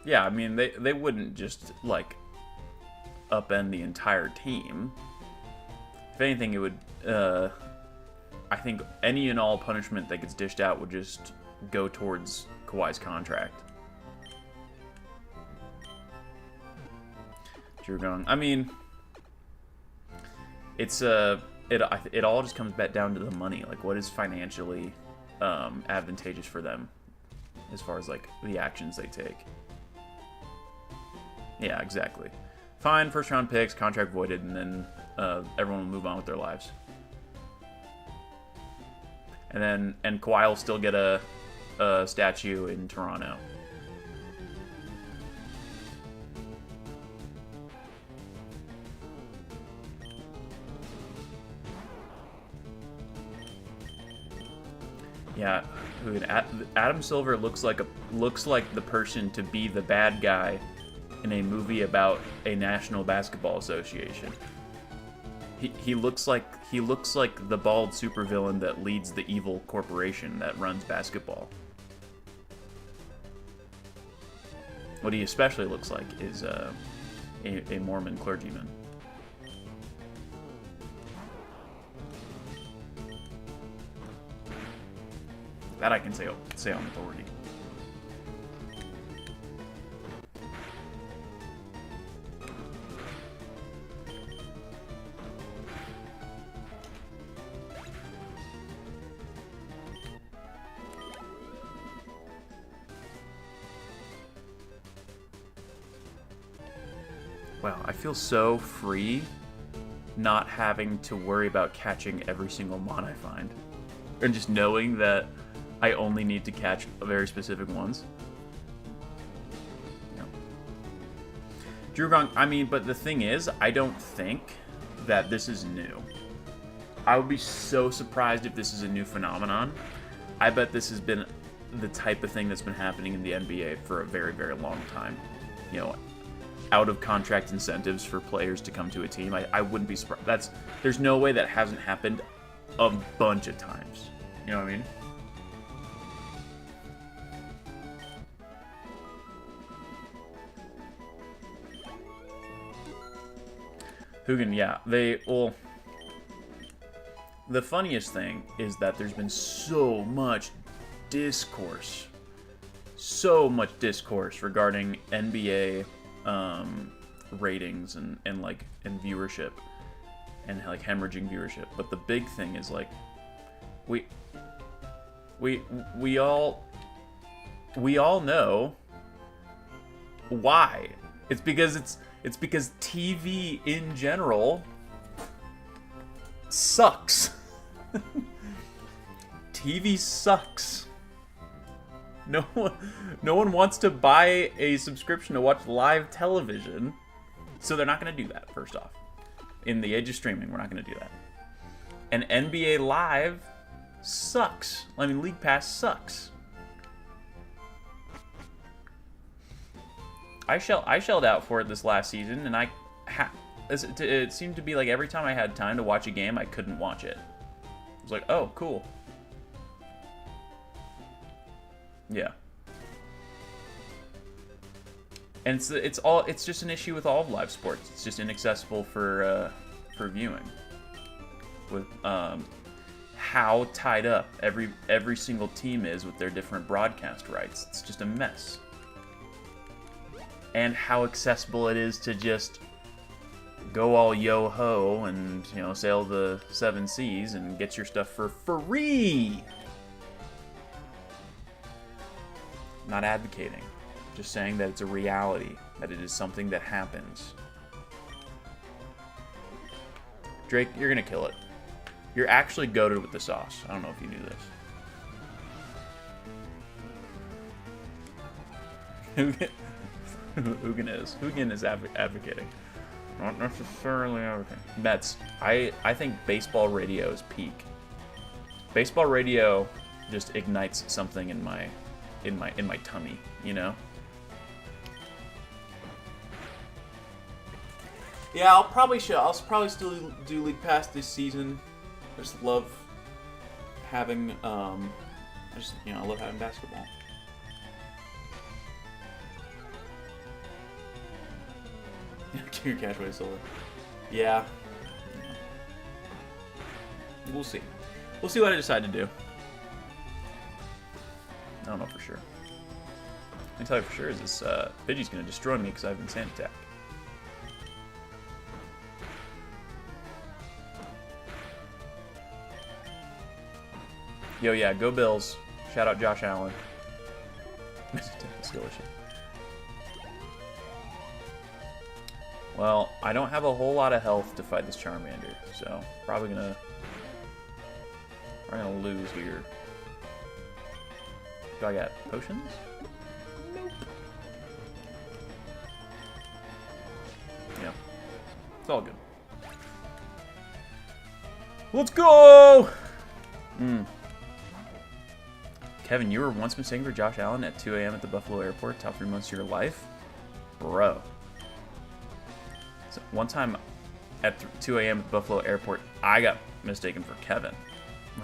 Yeah, I mean, they wouldn't just, like, upend the entire team. If anything, it would... I think any and all punishment that gets dished out would just go towards Kawhi's contract. Drew Gong. I mean, it's it all just comes back down to the money. Like, what is financially advantageous for them as far as like the actions they take. Yeah, exactly. Fine, first round picks, contract voided, and then everyone will move on with their lives. And Kawhi will still get a statue in Toronto. Yeah, Adam Silver looks like the person to be the bad guy in a movie about a National Basketball Association. He looks like the bald supervillain that leads the evil corporation that runs basketball. What he especially looks like is a Mormon clergyman. That I can say on authority. Wow, I feel so free not having to worry about catching every single mon I find. And just knowing that I only need to catch very specific ones. Yeah. Drew Gronk, I mean, but the thing is, I don't think that this is new. I would be so surprised if this is a new phenomenon. I bet this has been the type of thing that's been happening in the NBA for a very, very long time. You know, out of contract incentives for players to come to a team. I wouldn't be surprised. There's no way that hasn't happened a bunch of times. You know what I mean? Hugin, yeah. The funniest thing is that there's been so much discourse regarding NBA ratings and viewership and like hemorrhaging viewership. But the big thing is like we all know why. It's because TV in general sucks. TV sucks. No one wants to buy a subscription to watch live television, so they're not going to do that, first off. In the age of streaming, we're not going to do that. And NBA Live sucks. I mean, League Pass sucks. I shelled out for it this last season, and it seemed to be like every time I had time to watch a game, I couldn't watch it. I was like, oh, cool. Yeah. And it's just an issue with all of live sports. It's just inaccessible for viewing. With how tied up every single team is with their different broadcast rights. It's just a mess. And how accessible it is to just go all yo-ho and, you know, sail the 7 seas and get your stuff for free. Not advocating, just saying that it's a reality, that it is something that happens. Drake, you're gonna kill it. You're actually goated with the sauce. I don't know if you knew this. Hugin is advocating. Not necessarily advocating. Mets. I think baseball radio is peak. Baseball radio just ignites something in my tummy, you know? Yeah, I'll probably still do League Pass this season. I just love having I love having basketball. Your Cashway Silver. Yeah. We'll see. We'll see what I decide to do. I don't know for sure. I can tell you for sure is this Pidgey's going to destroy me because I have Insane Attack. Yo, yeah, go Bills. Shout out Josh Allen. It's delicious. Well, I don't have a whole lot of health to fight this Charmander, so probably gonna lose here. Do I got potions? Nope. Yeah, it's all good. Let's go! Kevin, you were once mistaken for Josh Allen at 2 a.m. at the Buffalo airport, top 3 months of your life? Bro. So one time at 2 a.m. at the Buffalo airport, I got mistaken for Kevin.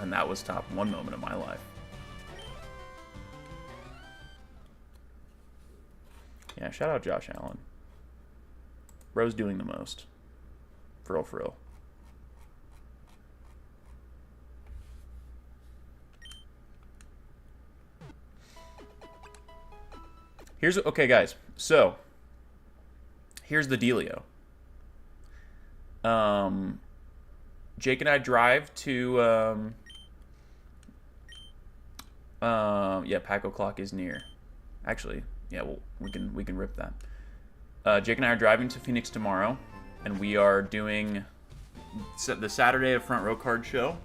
And that was top 1 moment of my life. Yeah, shout out Josh Allen. Bro's doing the most. For real, for real. Okay, guys. So, here's the dealio. Jake and I drive to, yeah, Pack O'Clock is near. Actually, yeah, well, we can rip that. Jake and I are driving to Phoenix tomorrow, and we are doing the Saturday of Front Row Card Show.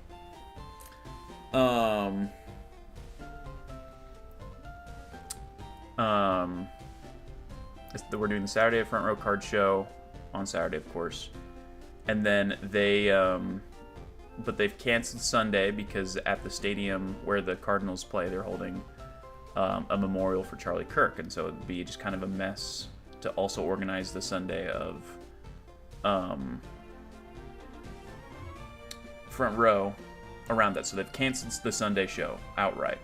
We're doing the Saturday of Front Row Card Show on Saturday, of course, and then but they've canceled Sunday because at the stadium where the Cardinals play, they're holding a memorial for Charlie Kirk, and so it'd be just kind of a mess to also organize the Sunday of Front Row around that. So they've canceled the Sunday show outright.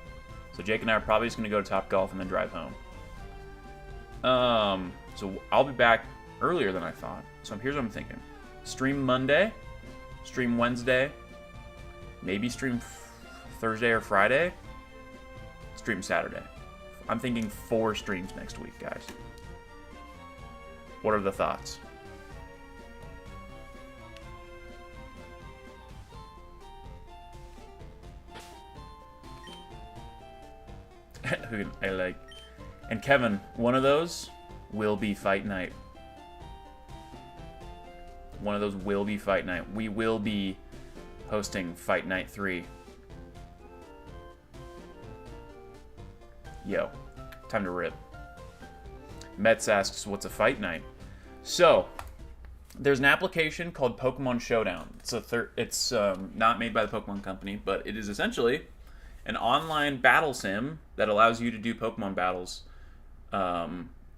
So Jake and I are probably just going to go to Topgolf and then drive home. So I'll be back earlier than I thought. So here's what I'm thinking. Stream Monday, stream Wednesday, maybe stream Thursday or Friday, stream Saturday. I'm thinking 4 streams next week, guys. What are the thoughts? I like. And Kevin, one of those will be fight night. One of those will be fight night. We will be hosting Fight Night 3. Yo, time to rip. Metz asks, what's a fight night? So, there's an application called Pokemon Showdown. It's not made by the Pokemon Company, but it is essentially an online battle sim that allows you to do Pokemon battles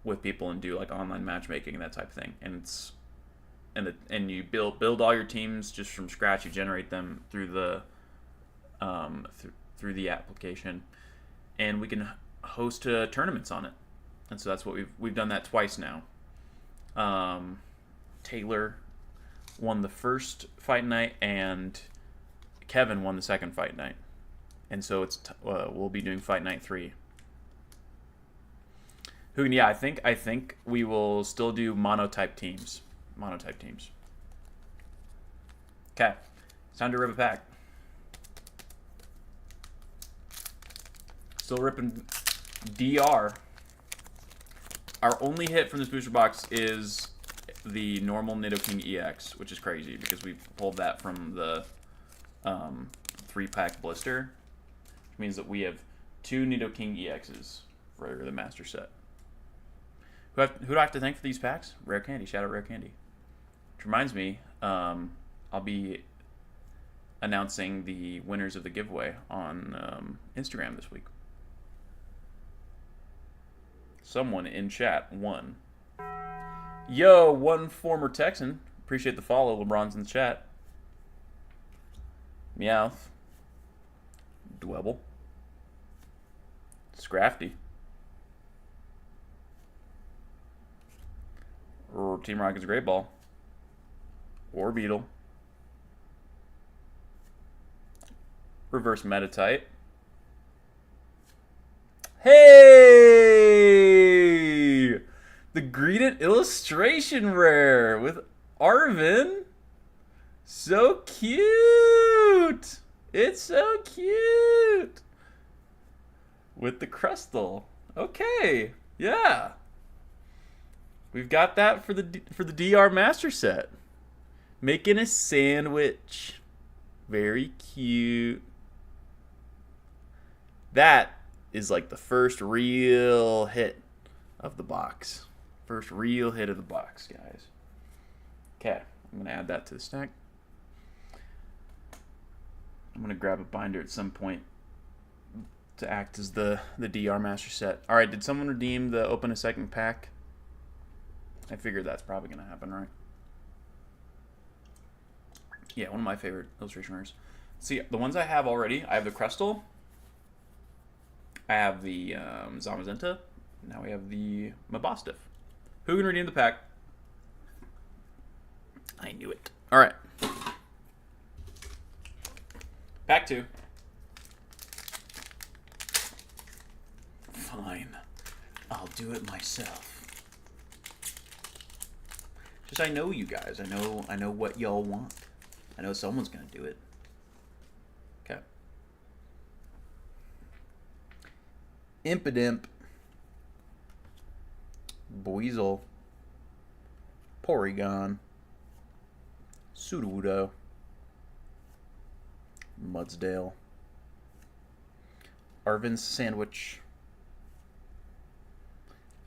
with people and do like online matchmaking and that type of thing. And you build all your teams just from scratch. You generate them through the through the application, and we can host tournaments on it. And so that's what we've done that twice now. Taylor won the first fight night, and Kevin won the second fight night. And so we'll be doing Fight Night 3. Hugin, yeah, I think we will still do monotype teams. Okay, it's time to rip a pack. Still ripping DR. Our only hit from this booster box is the normal Nidoking EX, which is crazy because we pulled that from the 3-pack blister, which means that we have 2 Nidoking EXs for the master set. Who do I have to thank for these packs? Rare Candy. Shout out Rare Candy. Which reminds me, I'll be announcing the winners of the giveaway on Instagram this week. Someone in chat won. Yo, one former Texan. Appreciate the follow. LeBron's in the chat. Meowth. Dwebble. Scrafty. Or Team Rocket's Great Ball. Or Beetle. Reverse Metatite. Hey! The Greeted Illustration Rare with Arvin. So cute! It's so cute. With the crystal. Okay. Yeah. We've got that for the DR Master Set. Making a sandwich. Very cute. That is like the first real hit of the box. First real hit of the box, guys. Okay, I'm going to add that to the stack. I'm going to grab a binder at some point to act as the DR Master Set. All right, did someone redeem the open a second pack? I figured that's probably going to happen, right? Yeah, one of my favorite illustration rares. See, the ones I have already, I have the Crystal. I have the Zamazenta. Now we have the Mabostiff. Who can redeem the pack? I knew it. All right. Pack 2. Fine. I'll do it myself. Just I know you guys. I know what y'all want. I know someone's gonna do it. Okay. Impidimp. Buizel. Porygon. Sudowoodo. Mudsdale. Arvin's Sandwich.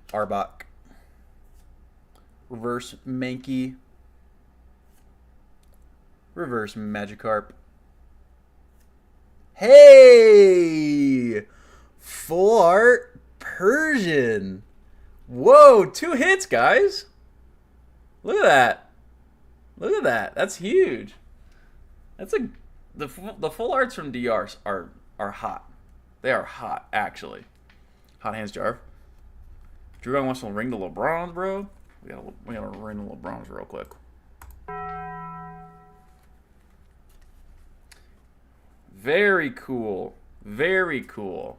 Arbok. Reverse Mankey. Reverse Magikarp. Hey! Full art Persian. Whoa, 2 hits, guys. Look at that. Look at that. That's huge. That's the full arts from DRs are hot. They are hot, actually. Hot hands, Jarv. Drew wants to ring the LeBrons, bro. We gotta ring the LeBrons real quick. Very cool. Very cool.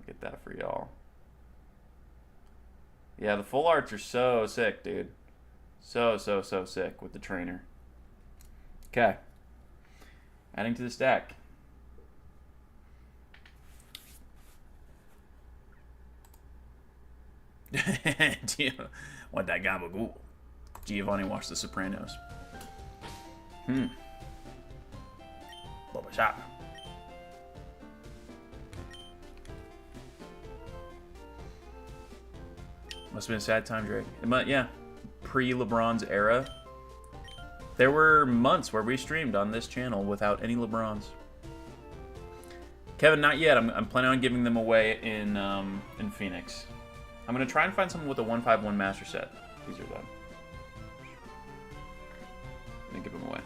Get that for y'all. Yeah, the full arts are so sick, dude. So sick with the trainer. Okay. Adding to the stack. Want that gabagool? Giovanni watched The Sopranos. Bubba shot. Must have been a sad time, Drake. Yeah, pre-LeBron's era. There were months where we streamed on this channel without any LeBrons. Kevin, not yet. I'm planning on giving them away in Phoenix. I'm gonna try and find someone with a 151 Master Set. These are them. I'm gonna give them away.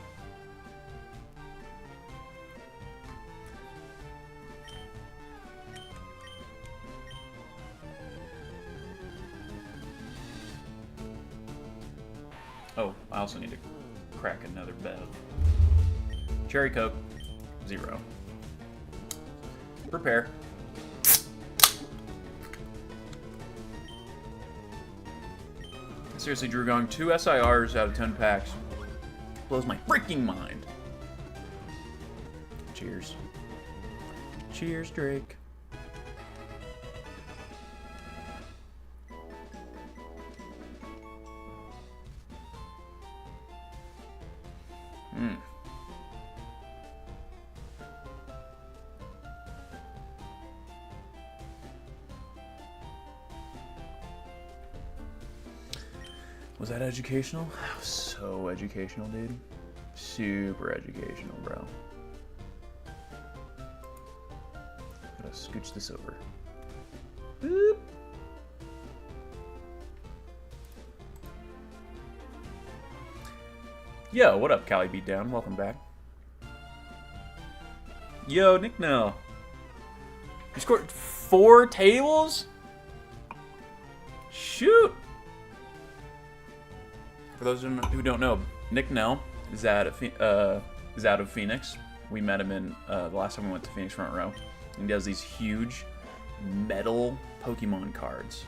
Oh, I also need to crack another bev. Cherry Coke, 0. Prepare. Seriously, Drew, going 2 SIRs out of 10 packs blows my freaking mind. Cheers. Cheers, Drake. Was that educational? That was so educational, dude. Super educational, bro. Gotta scooch this over. Boop. Yo, what up, Cali Beatdown? Welcome back. Yo, Nick Nell. You scored 4 tables? Shoot! For those who don't know, Nick Nell is out of Phoenix. We met him in the last time we went to Phoenix Front Row. And he does these huge metal Pokemon cards.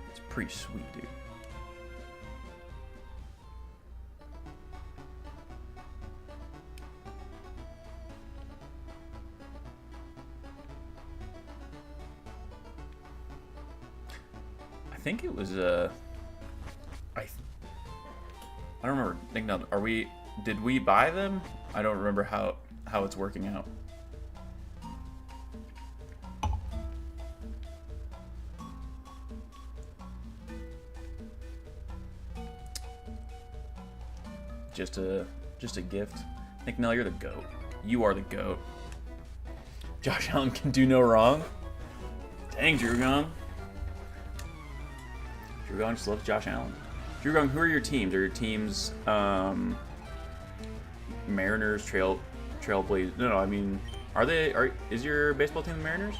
It's pretty sweet, dude. think it was I don't remember. Nick, no, did we buy them? I don't remember how it's working out. Just a gift. Nick Nell, you're the GOAT. You are the GOAT. Josh Allen can do no wrong. Dang, Drew Gong. Drew Gong just loves Josh Allen. Drew Gong, who are your teams? Are your teams Mariners, Trailblazers? No, I mean, is your baseball team the Mariners?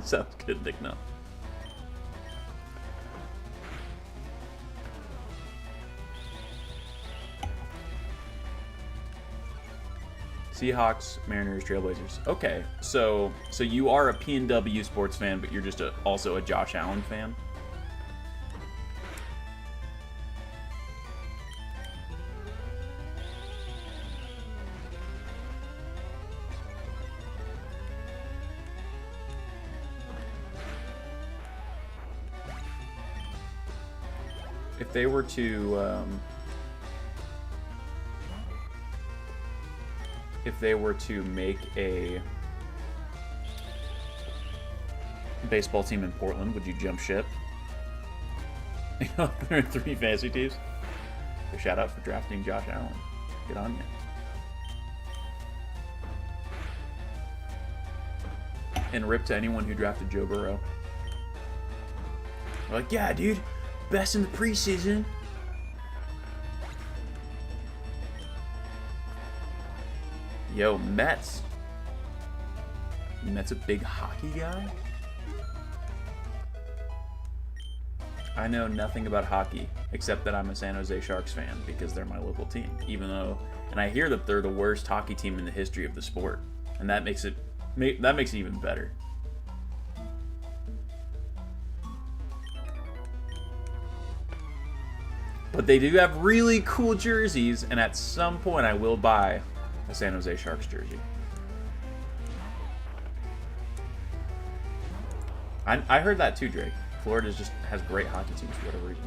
Sounds good, Nick Nell. Seahawks, Mariners, Trailblazers. Okay, so you are a PNW sports fan, but you're just also a Josh Allen fan. If they were to make a baseball team in Portland, would you jump ship? There are 3 fantasy teams. A shout out for drafting Josh Allen. Good on you. And rip to anyone who drafted Joe Burrow. They're like, yeah, dude, best in the preseason. Yo, Mets. Mets a big hockey guy? I know nothing about hockey, except that I'm a San Jose Sharks fan because they're my local team. And I hear that they're the worst hockey team in the history of the sport, and that makes it even better. But they do have really cool jerseys, and at some point I will buy a San Jose Sharks jersey. I heard that too, Drake. Florida just has great hockey teams for whatever reason.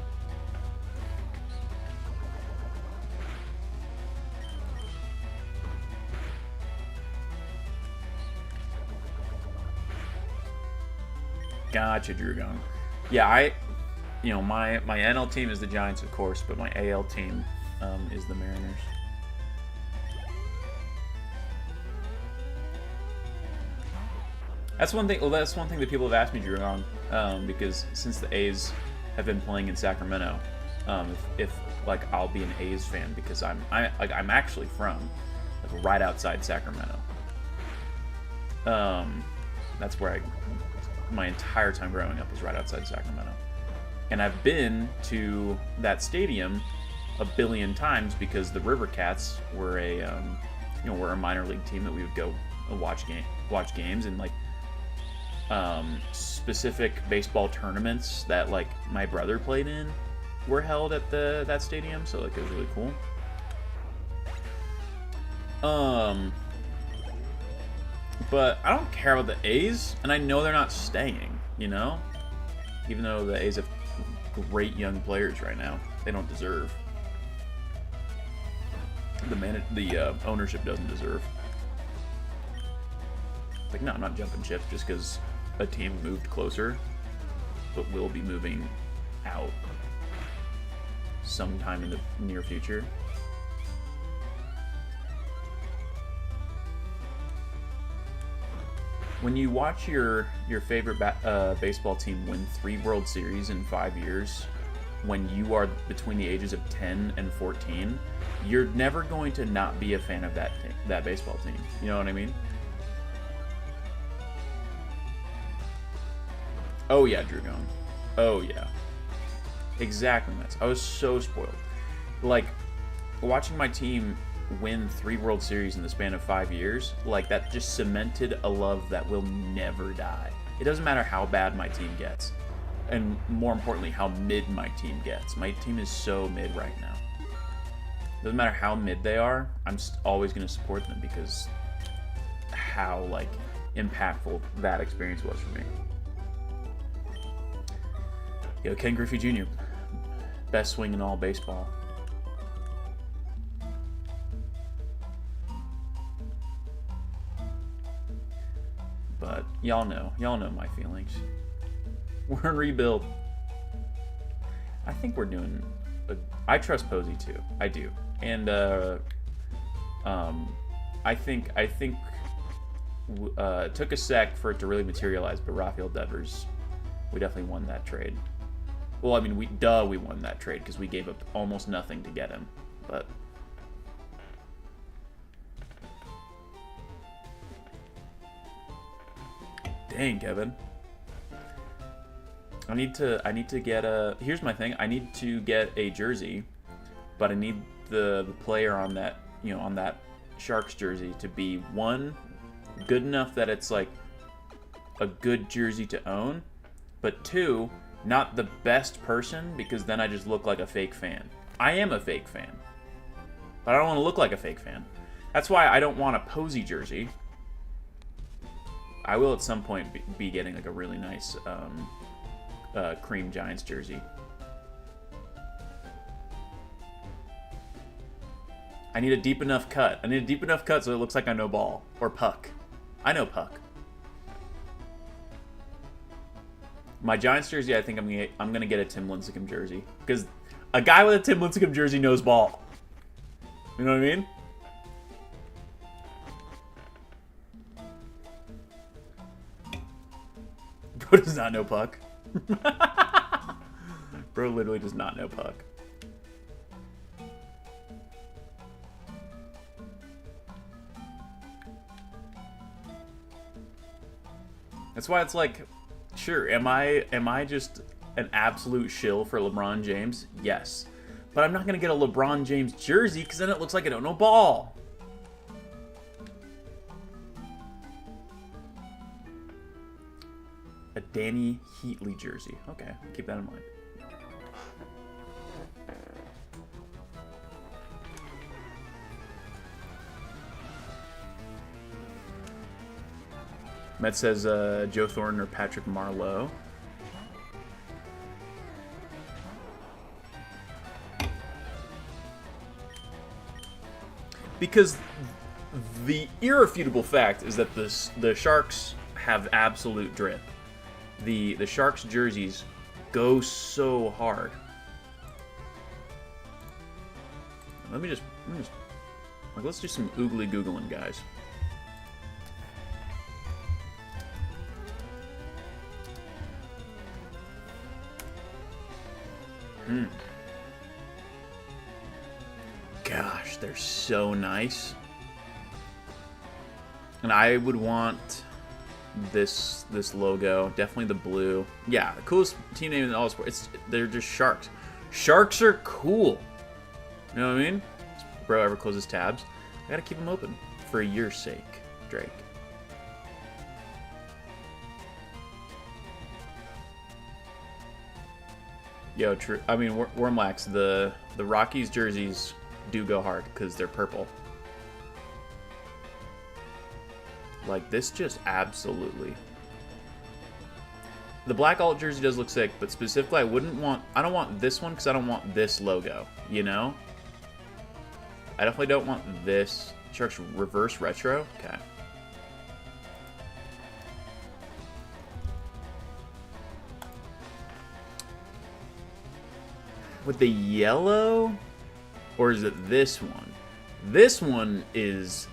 Gotcha, Drew Gong. Yeah, my NL team is the Giants, of course, but my AL team is the Mariners. That's one thing. Well, that's one thing that people have asked me, Drew, on because since the A's have been playing in Sacramento, if like I'll be an A's fan because I'm actually from like right outside Sacramento. That's where my entire time growing up was right outside Sacramento, and I've been to that stadium a billion times because the River Cats were were a minor league team that we would go watch games and like. Specific baseball tournaments that like my brother played in were held at that stadium, so like it was really cool. But I don't care about the A's, and I know they're not staying, even though the A's have great young players right now. They don't deserve. The ownership doesn't deserve. Like, no, I'm not jumping ship just because a team moved closer, but will be moving out sometime in the near future. When you watch your favorite baseball team win 3 World Series in 5 years, when you are between the ages of 10 and 14, you're never going to not be a fan of that baseball team. You know what I mean? Oh yeah, Drew Gong. Oh yeah. Exactly, Mets. I was so spoiled. Like, watching my team win 3 World Series in the span of 5 years, like, that just cemented a love that will never die. It doesn't matter how bad my team gets. And more importantly, how mid my team gets. My team is so mid right now. Doesn't matter how mid they are, I'm always going to support them because how, like, impactful that experience was for me. Yo, Ken Griffey Jr., best swing in all baseball. But y'all know my feelings. We're in rebuild. I think we're doing. I trust Posey too. I do, and I think it took a sec for it to really materialize, but Rafael Devers, we definitely won that trade. Well, I mean, we won that trade because we gave up almost nothing to get him, but. Dang, Kevin. I need to get a. Here's my thing. I need to get a jersey, but I need the player on that on that Sharks jersey to be one, good enough that it's like a good jersey to own, but two, not the best person because then I just look like a fake fan. I am a fake fan, but I don't want to look like a fake fan. That's why I don't want a Posey jersey. I will at some point be getting like a really nice cream Giants jersey. I need a deep enough cut. I need a deep enough cut so it looks like I know ball or puck. I know puck. My Giants jersey, I think I'm gonna get a Tim Lincecum jersey because a guy with a Tim Lincecum jersey knows ball. You know what I mean? Bro does not know puck. Bro literally does not know puck. That's why it's like, sure, am I just an absolute shill for LeBron James? Yes. But I'm not going to get a LeBron James jersey because then it looks like I don't know ball. A Danny Heatley jersey. Okay, keep that in mind. Met says Joe Thornton or Patrick Marleau. Because the irrefutable fact is that the Sharks have absolute drip. The Sharks jerseys go so hard. Let's do some oogly googling, guys. Gosh, they're so nice. And I would want this logo, definitely the blue. Yeah, the coolest team name in all sports. They're just Sharks. Sharks are cool. You know what I mean? Bro ever closes tabs? I gotta keep them open for your sake, Drake. Yo, true. I mean, Wormlax, the Rockies jerseys do go hard because they're purple. Like, this just absolutely... The black alt jersey does look sick, but specifically I don't want this one because I don't want this logo, you know? I definitely don't want this. Sharks reverse retro? Okay. With the yellow? Or is it this one? This one is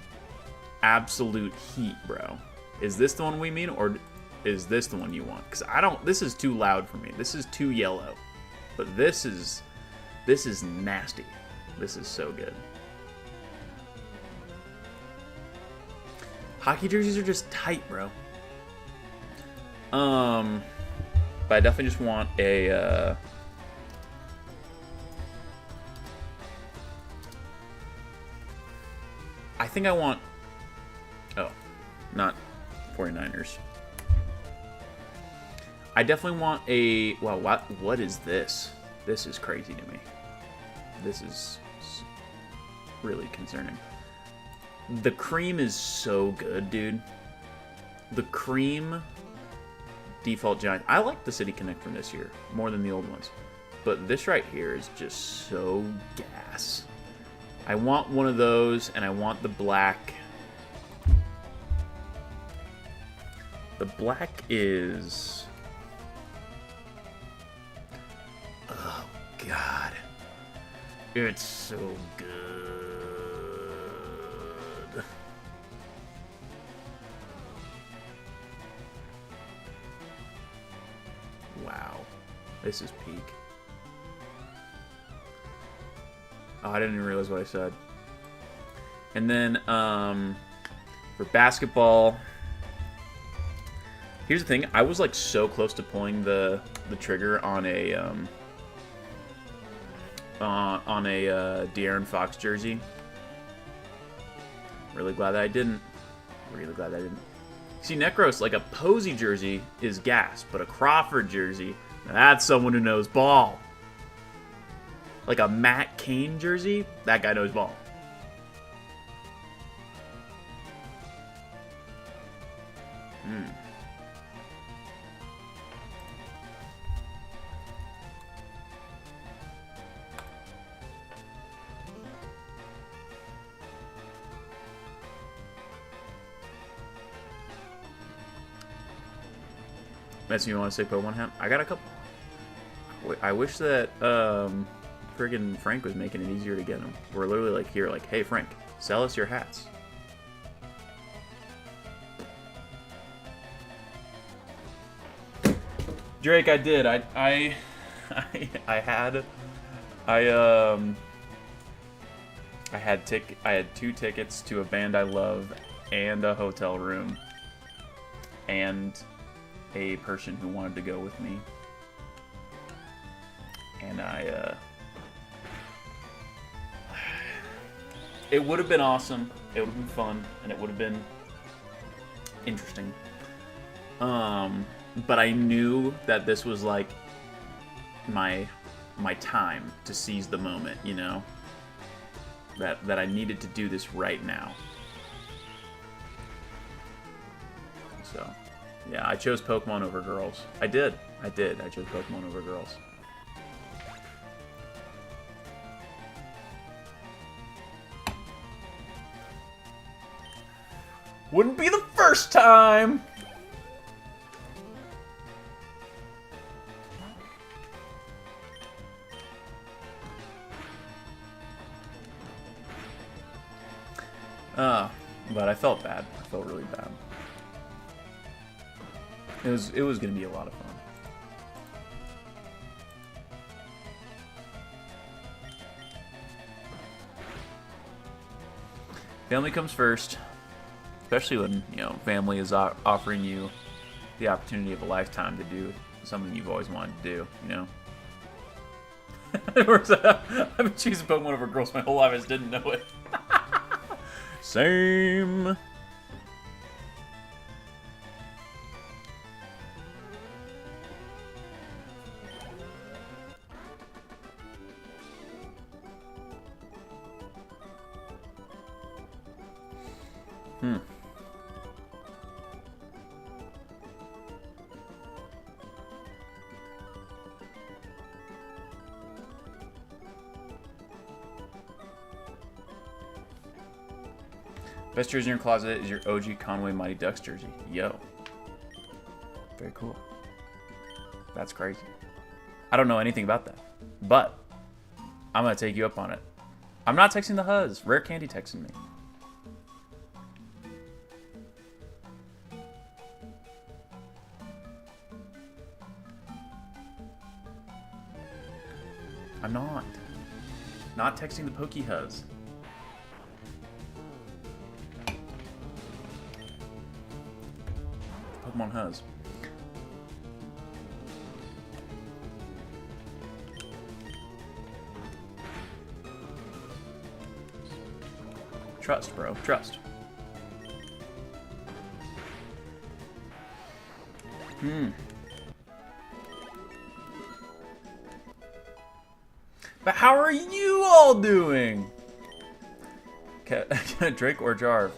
absolute heat, bro. Is this the one we mean, or is this the one you want? Because this is too loud for me. This is too yellow. But this is nasty. This is so good. Hockey jerseys are just tight, bro. But I definitely just want a I think I want... Oh, not 49ers. I definitely want a... Well, what is this? This is crazy to me. This is really concerning. The cream is so good, dude. The cream default giant. I like the City Connect from this year more than the old ones. But this right here is just so gas. I want one of those, and I want the black. The black is... Oh, God. It's so good. Wow. This is peak. Oh, I didn't even realize what I said. And then, for basketball... Here's the thing. I was, like, so close to pulling the trigger on a De'Aaron Fox jersey. Really glad that I didn't. Really glad that I didn't. See, Necros, like a Posey jersey is gas, but a Crawford jersey, that's someone who knows ball. Like a Matt Cain jersey, that guy knows ball. Makes me want to say Pokemon hat. I got a couple. I wish that friggin' Frank was making it easier to get them. We're literally like here, like, hey Frank, sell us your hats. Drake, I did. I had 2 tickets to a band I love and a hotel room and a person who wanted to go with me. And it would have been awesome. It would have been fun, and it would have been interesting. But I knew that this was like my time to seize the moment, you know? That I needed to do this right now. So, yeah, I chose Pokemon over girls. I did. I chose Pokemon over girls. Wouldn't be the first time! But I felt bad. I felt really bad. It was gonna be a lot of fun. Family comes first, especially when, you know, family is offering you the opportunity of a lifetime to do something you've always wanted to do, you know? I've been choosing Pokemon over girls my whole life, I just didn't know it. Same. Best jersey in your closet is your OG Conway Mighty Ducks jersey. Yo. Very cool. That's crazy. I don't know anything about that. But I'm going to take you up on it. I'm not texting the Huz. Rare Candy texting me. I'm not. Not texting the Poke-Huz. Pokemon Huz. Trust, bro. Trust. But how are you all doing? Drake or Jarv?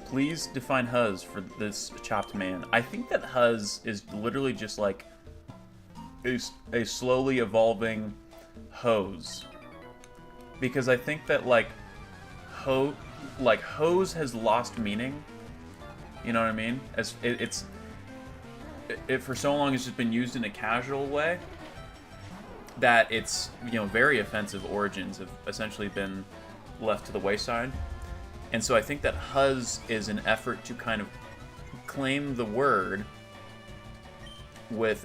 Please define Huzz for this chopped man. I think that Huzz is literally just like a slowly evolving hose. Because I think that like hose has lost meaning. You know what I mean? As it for so long it's just been used in a casual way that its, you know, very offensive origins have essentially been left to the wayside. And so I think that Huzz is an effort to kind of claim the word with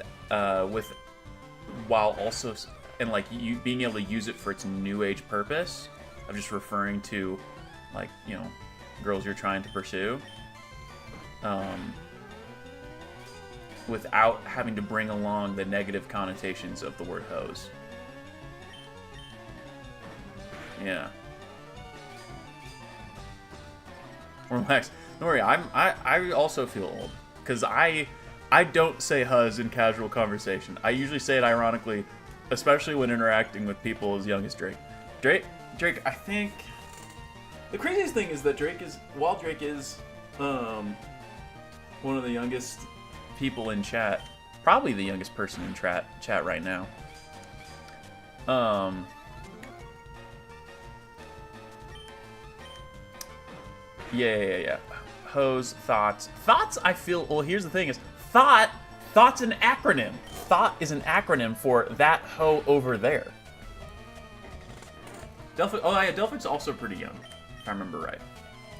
while also, and like you being able to use it for its new age purpose of just referring to, like, you know, girls you're trying to pursue, without having to bring along the negative connotations of the word hose. Yeah. Relax. Don't worry. I also feel old because I don't say Huzz in casual conversation. I usually say it ironically, especially when interacting with people as young as Drake. Drake. I think the craziest thing is that while Drake is one of the youngest people in chat, probably the youngest person in chat right now. Yeah. Hose, thoughts. Thoughts, I feel, well, here's the thing is, thought's an acronym. Thought is an acronym for that hoe over there. Delphic, oh yeah, Delphic's also pretty young, if I remember right.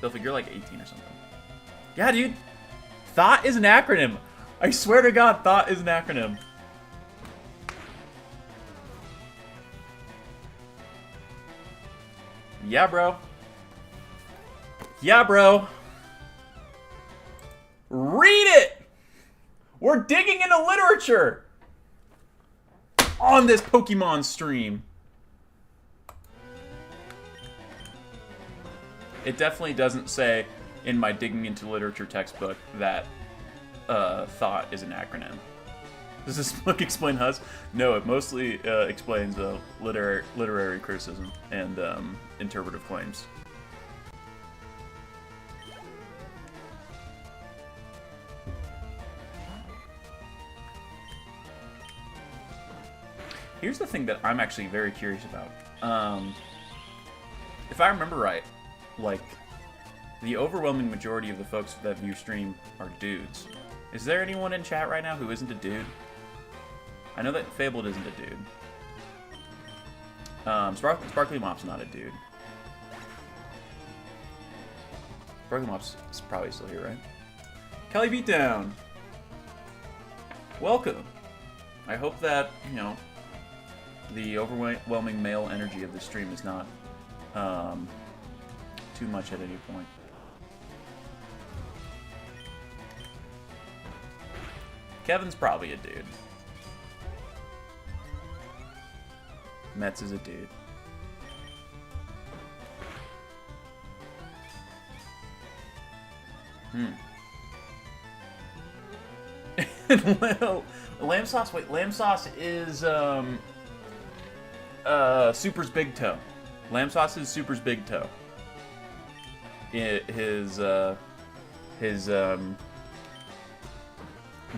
Delphic, you're like 18 or something. Yeah, dude. Thought is an acronym. I swear to God, thought is an acronym. Yeah, bro. Yeah, bro. Read it! We're digging into literature on this Pokemon stream. It definitely doesn't say in my digging into literature textbook that thought is an acronym. Does this book explain Huzz? No, it mostly explains literary criticism and interpretive claims. Here's the thing that I'm actually very curious about. If I remember right, like, the overwhelming majority of the folks that view stream are dudes. Is there anyone in chat right now who isn't a dude? I know that Fabled isn't a dude. Sparkly Mop's not a dude. Sparkly Mop's is probably still here, right? Kelly Beatdown! Welcome! I hope that, you know, the overwhelming male energy of the stream is not too much at any point. Kevin's probably a dude. Metz is a dude. Lamb sauce. Wait, lamb sauce is Super's big toe. Lamb sauce is Super's big toe. His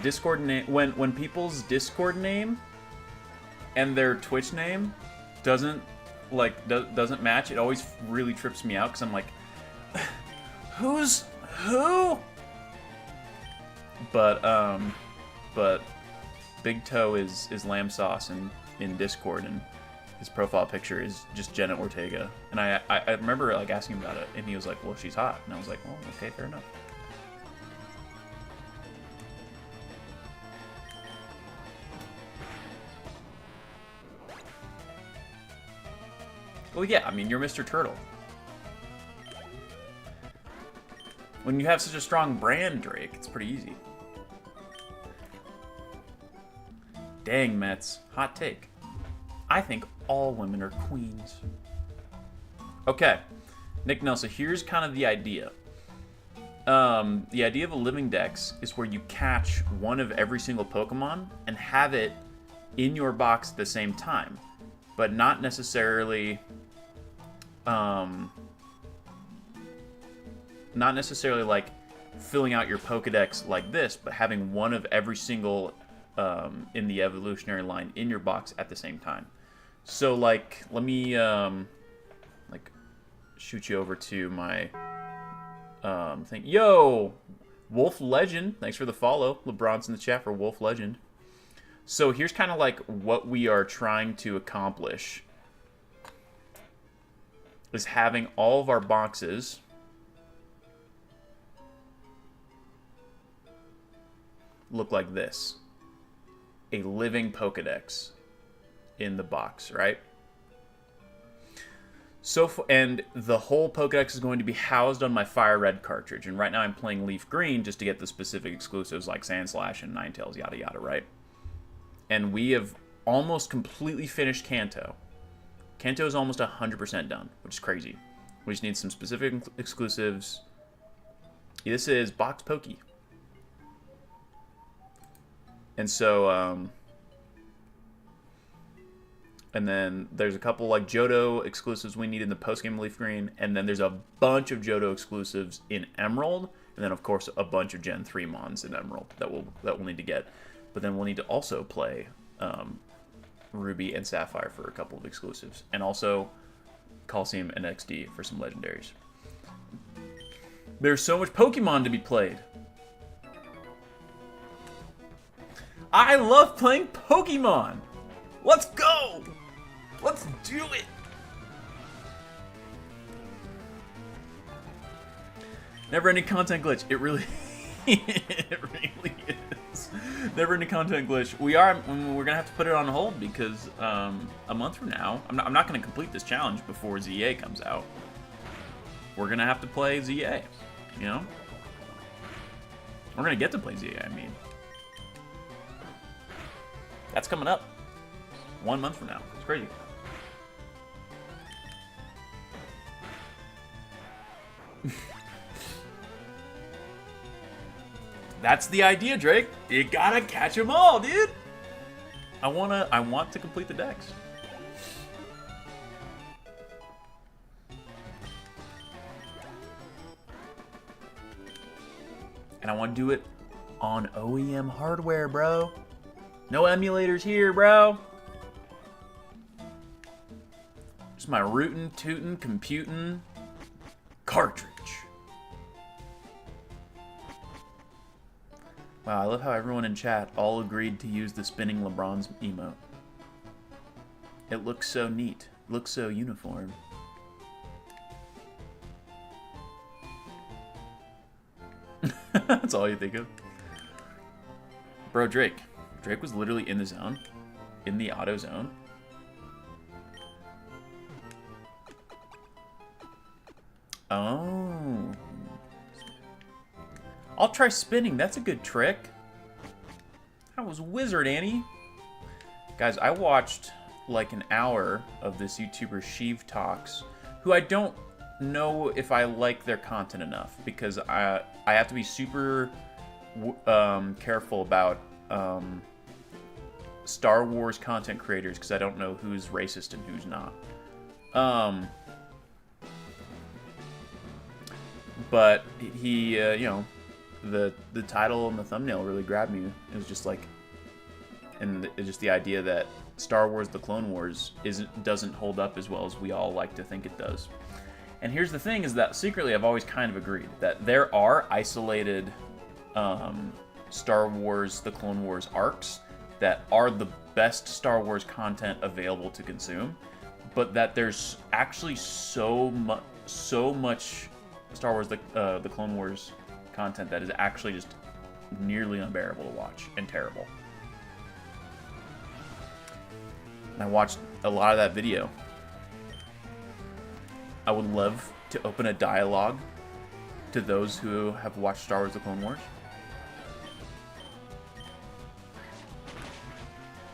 Discord name, when people's Discord name and their Twitch name doesn't match, it always really trips me out because I'm like, who? But Big Toe is lamb sauce in Discord, and his profile picture is just Jenna Ortega. And I remember like asking him about it, and he was like, well, she's hot. And I was like, well, okay, fair enough. Well, yeah, I mean, you're Mr. Turtle. When you have such a strong brand, Drake, it's pretty easy. Dang, Mets. Hot take. I think all women are queens. Okay. Nick Nelson, here's kind of the idea. The idea of a living dex is where you catch one of every single Pokemon and have it in your box at the same time, but not necessarily not necessarily like filling out your Pokedex like this, but having one of every single in the evolutionary line in your box at the same time. So like, let me like shoot you over to my thing. Yo, Wolf Legend, thanks for the follow. LeBron's in the chat for Wolf Legend. So here's kind of like what we are trying to accomplish is having all of our boxes look like this. A living Pokedex in the box, right? So, and the whole Pokedex is going to be housed on my Fire Red cartridge. And right now I'm playing Leaf Green just to get the specific exclusives like Sandslash and Ninetales, yada yada, right? And we have almost completely finished Kanto. Kanto is almost 100% done, which is crazy. We just need some specific exclusives. This is Box Pokey. And so, and then there's a couple like Johto exclusives we need in the post-game Leaf Green, and then there's a bunch of Johto exclusives in Emerald, and then of course a bunch of Gen 3 Mons in Emerald that we'll need to get. But then we'll need to also play Ruby and Sapphire for a couple of exclusives, and also Coliseum and XD for some legendaries. There's so much Pokemon to be played. I love playing Pokemon. Let's go. Let's do it. Never-ending content glitch. It really, it really is. Never-ending content glitch. We're gonna have to put it on hold because a month from now, I'm not gonna complete this challenge before ZA comes out. We're gonna have to play ZA. You know, we're gonna get to play ZA. I mean, that's coming up 1 month from now. It's crazy. That's the idea, Drake. You gotta catch them all, dude. I want to complete the decks. And I want to do it on OEM hardware, bro. No emulators here, bro. Just my rootin', tootin', computin' cartridge. Wow, I love how everyone in chat all agreed to use the spinning LeBron's emote. It looks so neat. It looks so uniform. That's all you think of? Bro, Drake. Drake was literally in the zone. In the auto zone. Oh. I'll try spinning. That's a good trick. That was wizard, Annie. Guys, I watched like an hour of this YouTuber Sheev Talks, who I don't know if I like their content enough because I have to be super careful about Star Wars content creators because I don't know who's racist and who's not. But he, you know, the title and the thumbnail really grabbed me. It was just like, and it's just the idea that Star Wars: The Clone Wars doesn't hold up as well as we all like to think it does. And here's the thing: is that secretly I've always kind of agreed that there are isolated Star Wars: The Clone Wars arcs that are the best Star Wars content available to consume, but that there's actually so much Star Wars: The Clone Wars content that is actually just nearly unbearable to watch and terrible. And I watched a lot of that video. I would love to open a dialogue to those who have watched Star Wars: The Clone Wars.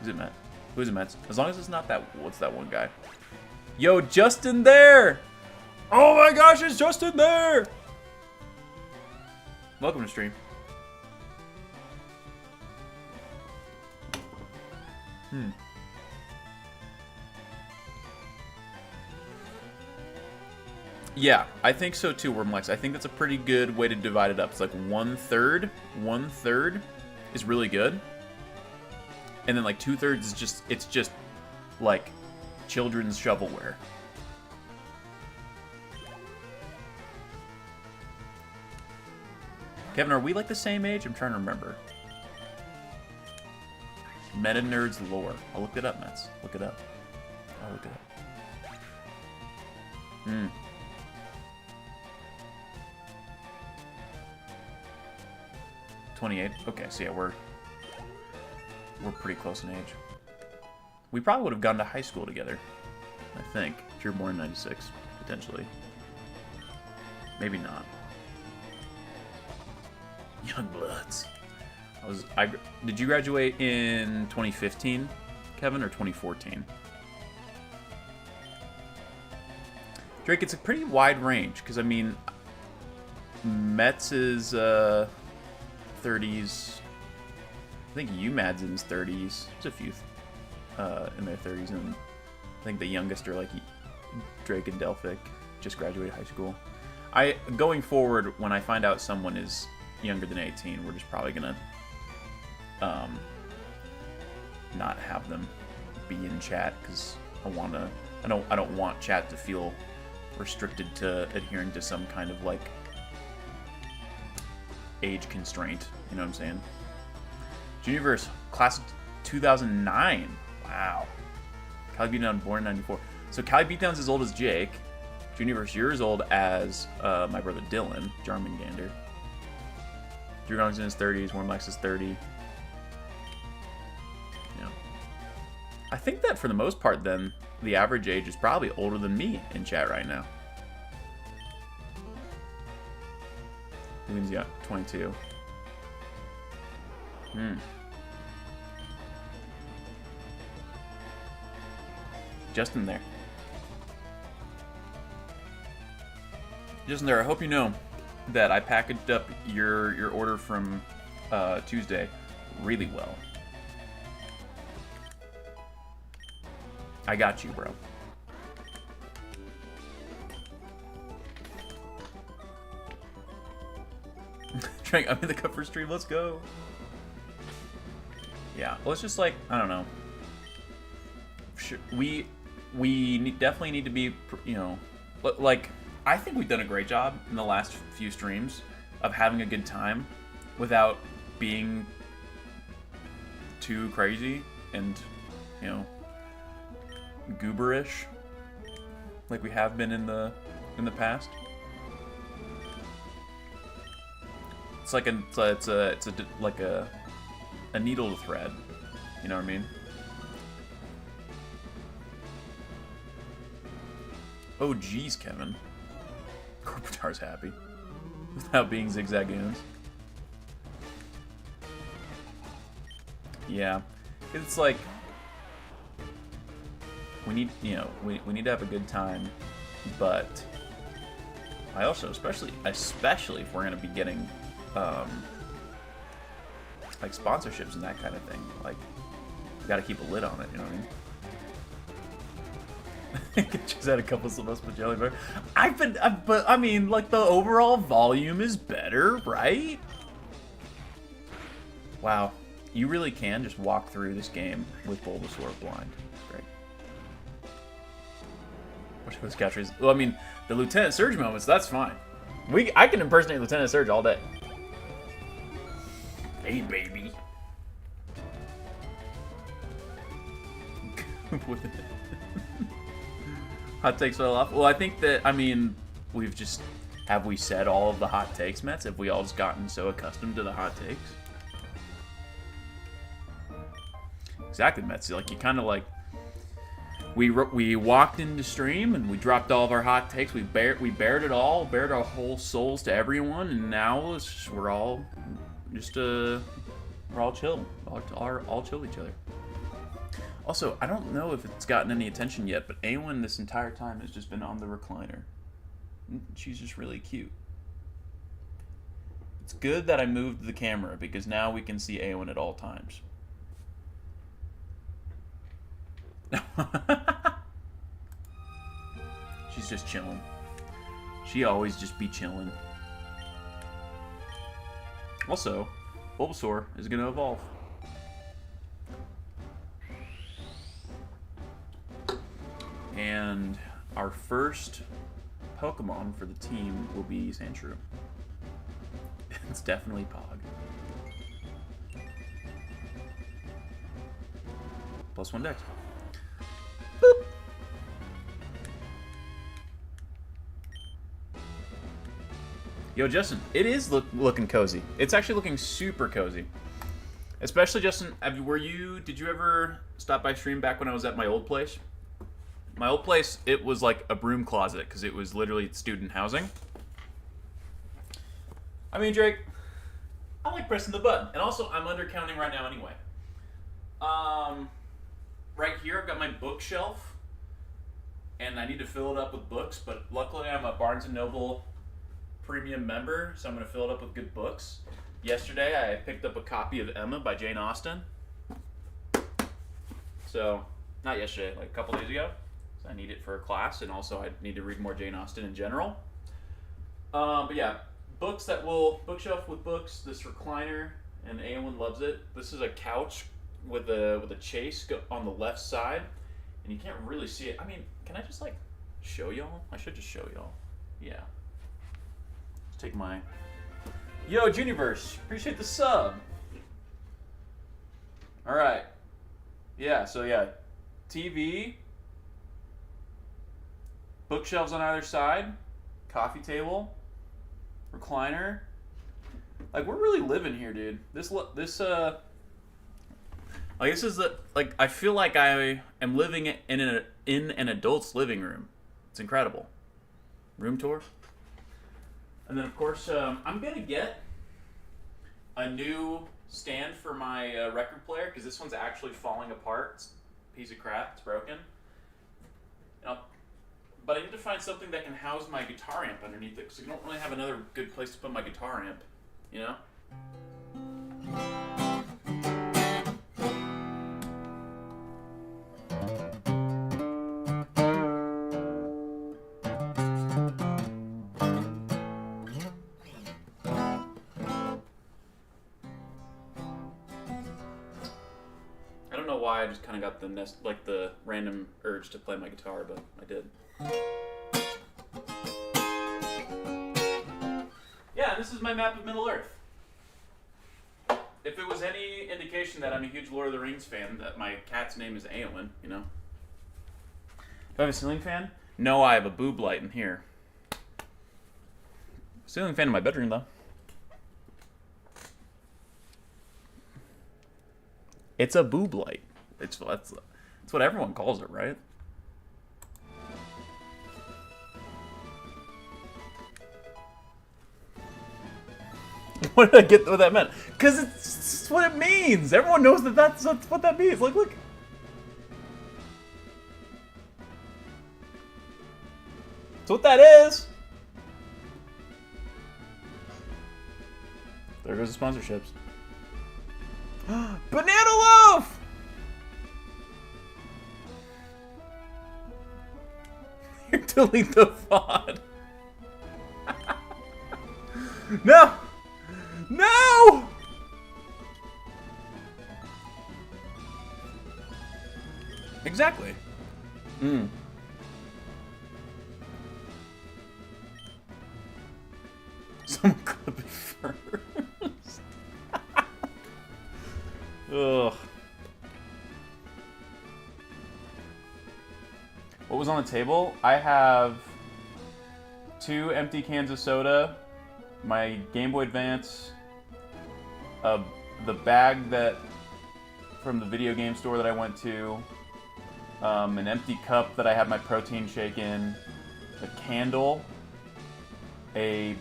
Who's it, Matt? Who's it, Matt? As long as it's not that, what's that one guy? Yo, Justin there! Oh my gosh, it's Justin there! Welcome to stream. Yeah, I think so too, Wormlex. I think that's a pretty good way to divide it up. It's like one third is really good, and then like 2/3 is just like children's shovelware. Kevin, are we like the same age? I'm trying to remember. Meta Nerds lore. I'll look it up, Mets. Look it up. I'll look it up. Hmm. 28. Okay, so yeah, we're pretty close in age. We probably would have gone to high school together, I think. If you're born in 96, potentially. Maybe not. Young Bloods. Did you graduate in 2015, Kevin, or 2014? Drake, it's a pretty wide range, because, I mean, Mets is 30s. I think UMAD's in his 30s. There's a few in their 30s, and I think the youngest are like Drake and Delphic, just graduated high school. Going forward, when I find out someone is younger than 18, we're just probably gonna not have them be in chat, because I don't want chat to feel restricted to adhering to some kind of like age constraint. You know what I'm saying? Juniverse, class of 2009. Wow. Cali Beatdown, born in 94. So Cali Beatdown's as old as Jake. Juniverse, you're as old as my brother Dylan, Jarmangander. Drew Gong's in his 30s. Wormlex is 30. Yeah. I think that for the most part, then, the average age is probably older than me in chat right now. William's got 22. Justin there. Justin there, I hope you know that I packaged up your order from Tuesday really well. I got you, bro. I'm in the cover stream. Let's go. Yeah, well, it's just like, I don't know. Sure, we definitely need to be, you know, like, I think we've done a great job in the last few streams of having a good time without being too crazy and, you know, gooberish like we have been in the past. It's like like a needle to thread. You know what I mean? Oh geez, Kevin. Corporatar's happy without being zigzagoons. Yeah, it's like we need, you know, we need to have a good time, but I also, especially if we're gonna be getting like sponsorships and that kind of thing, like, you gotta keep a lid on it, you know what I mean? Just had a couple of Celeste jelly bear. But I mean, like, the overall volume is better, right? Wow, you really can just walk through this game with Bulbasaur blind. Great. Which was catchphrase? Well, I mean, the Lieutenant Surge moments, that's fine. I can impersonate Lieutenant Surge all day. Hey, baby. Hot takes fell off. Well, I think that, I mean, have we said all of the hot takes, Mets? Have we all just gotten so accustomed to the hot takes? Exactly, Mets. Like, you kind of like, we walked into stream and we dropped all of our hot takes. We bared it all, bared our whole souls to everyone, and now we're all chill. All chill with each other. Also, I don't know if it's gotten any attention yet, but Awen this entire time has just been on the recliner. She's just really cute. It's good that I moved the camera, because now we can see Awen at all times. She's just chilling. She always just be chilling. Also, Bulbasaur is going to evolve. And our first Pokemon for the team will be Sandshrew. It's definitely Pog. +1 dex. Boop. Yo, Justin, it is looking cozy. It's actually looking super cozy. Especially, Justin, did you ever stop by stream back when I was at my old place? My old place, it was like a broom closet because it was literally student housing. I mean, Drake, I like pressing the button. And also, I'm undercounting right now anyway. Right here, I've got my bookshelf. And I need to fill it up with books. But luckily, I'm a Barnes & Noble premium member, so I'm going to fill it up with good books. Yesterday, I picked up a copy of Emma by Jane Austen. So, not yesterday, like a couple days ago. So I need it for a class, and also I need to read more Jane Austen in general. But yeah, bookshelf with books, this recliner, and Aowen loves it. This is a couch with a chase on the left side, and you can't really see it. I mean, can I just like show y'all? I should just show y'all. Yeah. Let's take my... Yo, Juniverse, appreciate the sub. All right. Yeah, so yeah, TV, bookshelves on either side, coffee table, recliner. Like, we're really living here, dude. Like, this is the, like, I feel like I am living in an adult's living room. It's incredible. Room tour. And then, of course, I'm going to get a new stand for my record player, because this one's actually falling apart. It's a piece of crap. It's broken. But I need to find something that can house my guitar amp underneath it, because I don't really have another good place to put my guitar amp, you know? I just kind of got the random urge to play my guitar, but I did. Yeah, this is my map of Middle Earth. If it was any indication that I'm a huge Lord of the Rings fan, that my cat's name is Aowen, you know. Do I have a ceiling fan? No, I have a boob light in here. Ceiling fan in my bedroom, though. It's a boob light. That's what everyone calls it, right? What did I get what that meant? Because it's what it means. Everyone knows that's what that means. Like, look. That's what that is. There goes the sponsorships. Banana loaf! Delete the VOD. No! No! Exactly. Someone clip it first. Ugh. What was on the table? I have 2 empty cans of soda, my Game Boy Advance, the bag from the video game store that I went to, an empty cup that I had my protein shake in, a candle, a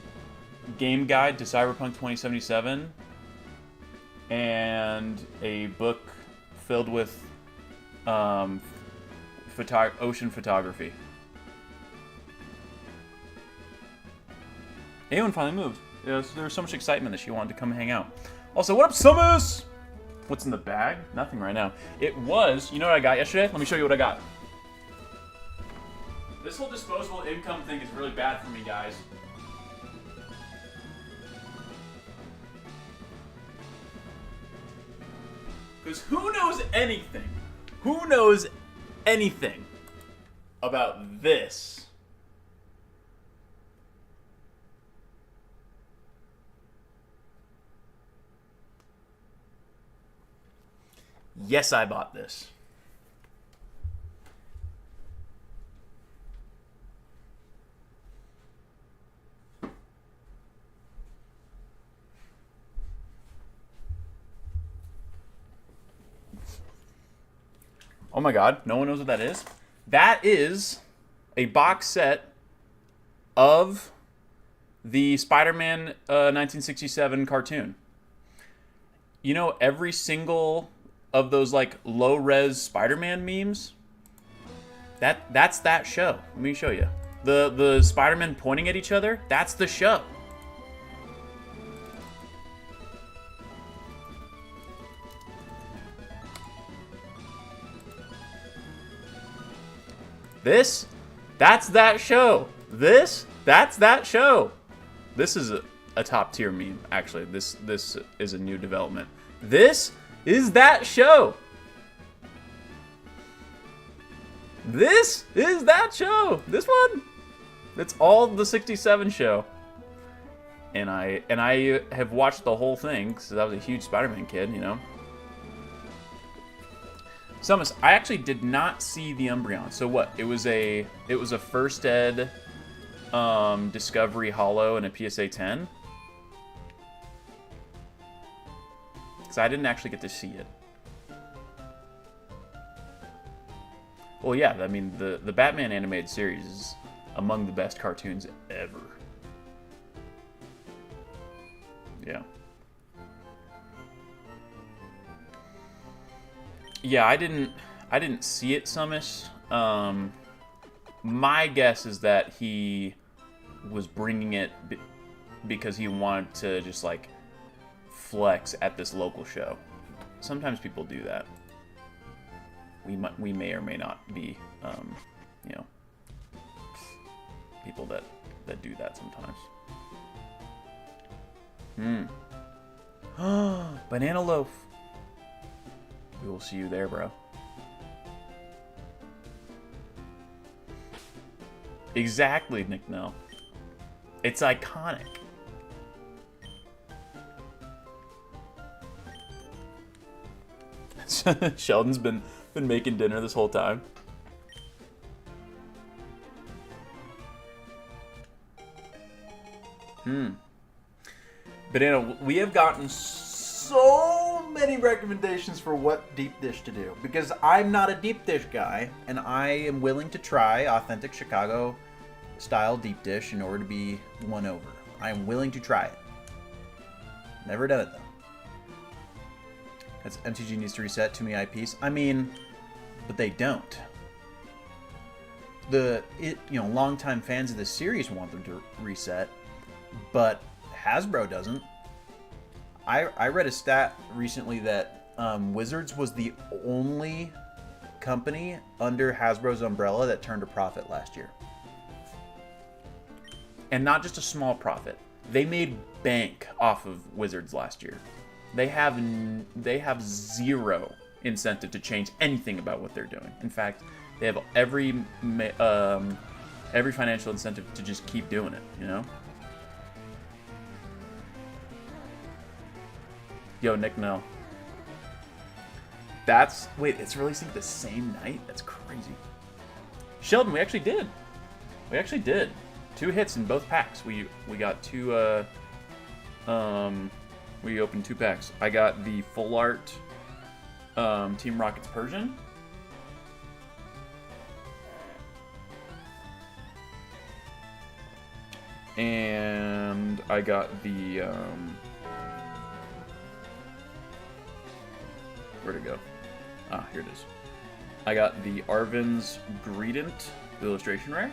game guide to Cyberpunk 2077, and a book filled with ocean photography. Aowen finally moved. There was so much excitement that she wanted to come hang out. Also, what up, Summers? What's in the bag? Nothing right now. It was, you know what I got yesterday? Let me show you what I got. This whole disposable income thing is really bad for me, guys. Because who knows anything? Who knows anything about this? Yes, I bought this. Oh my god, no one knows what that is? That is a box set of the Spider-Man 1967 cartoon. You know, every single of those like low-res Spider-Man memes, that's that show. Let me show you. The Spider-Man pointing at each other, that's the show. That's that show. That's that show. This is a top tier meme, actually. This is a new development. This is that show. This is that show. This one. It's all the 67 show. And I have watched the whole thing because I was a huge Spider-Man kid, you know. Sumus, I actually did not see the Umbreon. So what? It was a first ed Discovery Holo and a PSA 10. Because I didn't actually get to see it. Well, yeah, I mean, the Batman animated series is among the best cartoons ever. Yeah. Yeah, I didn't see it, Sumus. My guess is that he was bringing it because he wanted to just, like, flex at this local show. Sometimes people do that. We may or may not be, you know, people that do that sometimes. Banana loaf. We will see you there, bro. Exactly, Nick Nell. It's iconic. Sheldon's been making dinner this whole time. Banana, we have gotten so many recommendations for what deep dish to do because I'm not a deep dish guy and I am willing to try authentic Chicago style deep dish in order to be won over. I am willing to try it. Never done it though. That's MTG needs to reset too many IPs. I mean, but they don't. Longtime fans of this series want them to reset, but Hasbro doesn't. I read a stat recently that Wizards was the only company under Hasbro's umbrella that turned a profit last year. And not just a small profit. They made bank off of Wizards last year. They have zero incentive to change anything about what they're doing. In fact, they have every financial incentive to just keep doing it, you know? Yo, Nick, no. Wait, it's releasing the same night? That's crazy. Sheldon, we actually did. We actually did. 2 hits in both packs. We got 2, we opened 2 packs. I got the full art Team Rocket's Persian. And I got the, where'd it go? Ah, here it is. I got the Arvin's Greedent illustration rare.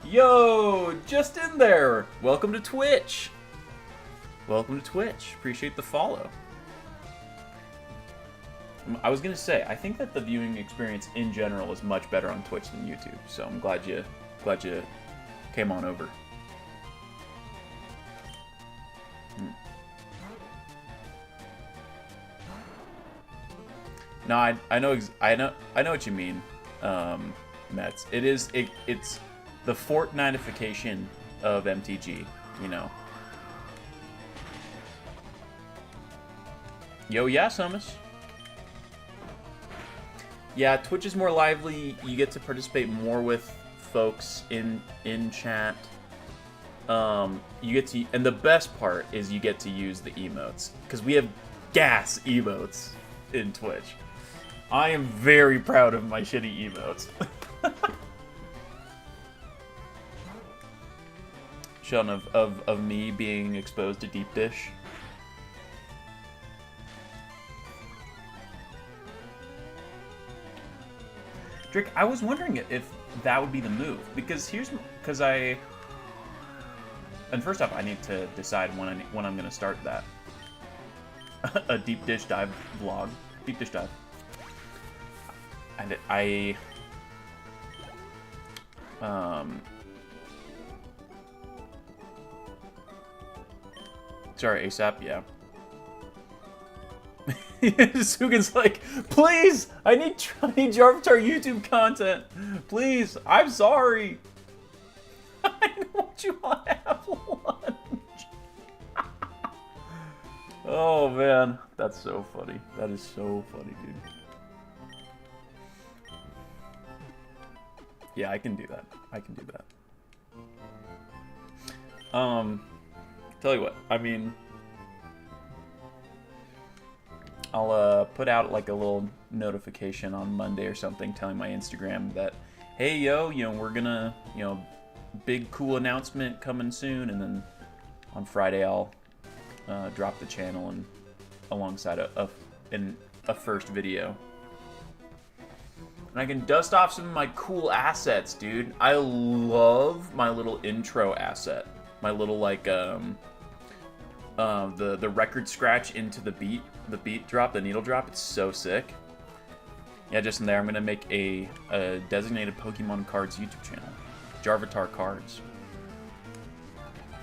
Yo, just in there. Welcome to Twitch. Welcome to Twitch. Appreciate the follow. I was gonna say, I think that the viewing experience in general is much better on Twitch than YouTube. So I'm glad you came on over. No, I know what you mean, Mets. It's the Fortnite-ification of MTG, you know. Yo, yeah, Sumus. Yeah, Twitch is more lively. You get to participate more with folks in chat. You get to, and the best part is you get to use the emotes, because we have gas emotes in Twitch. I am very proud of my shitty emotes. Sheldon, of me being exposed to deep dish. Drake, I was wondering if that would be the move, because and first off, I need to decide when I'm gonna start that. A deep dish dive vlog, deep dish dive, and sorry, ASAP, yeah. Sugan's like, please, I need Jarvatar YouTube content. Please, I'm sorry. I don't you want to have lunch. Oh man, that's so funny. That is so funny, dude. Yeah, I can do that. I can do that. Tell you what, I mean, I'll put out like a little notification on Monday or something telling my Instagram that, hey, yo, you know, we're gonna, you know, big cool announcement coming soon, and then on Friday I'll drop the channel and alongside a first video. And I can dust off some of my cool assets, dude. I love my little intro asset. My little like the record scratch into the beat drop, the needle drop. It's so sick. Yeah, just in there, I'm gonna make a designated Pokemon cards YouTube channel, Jarvatar cards.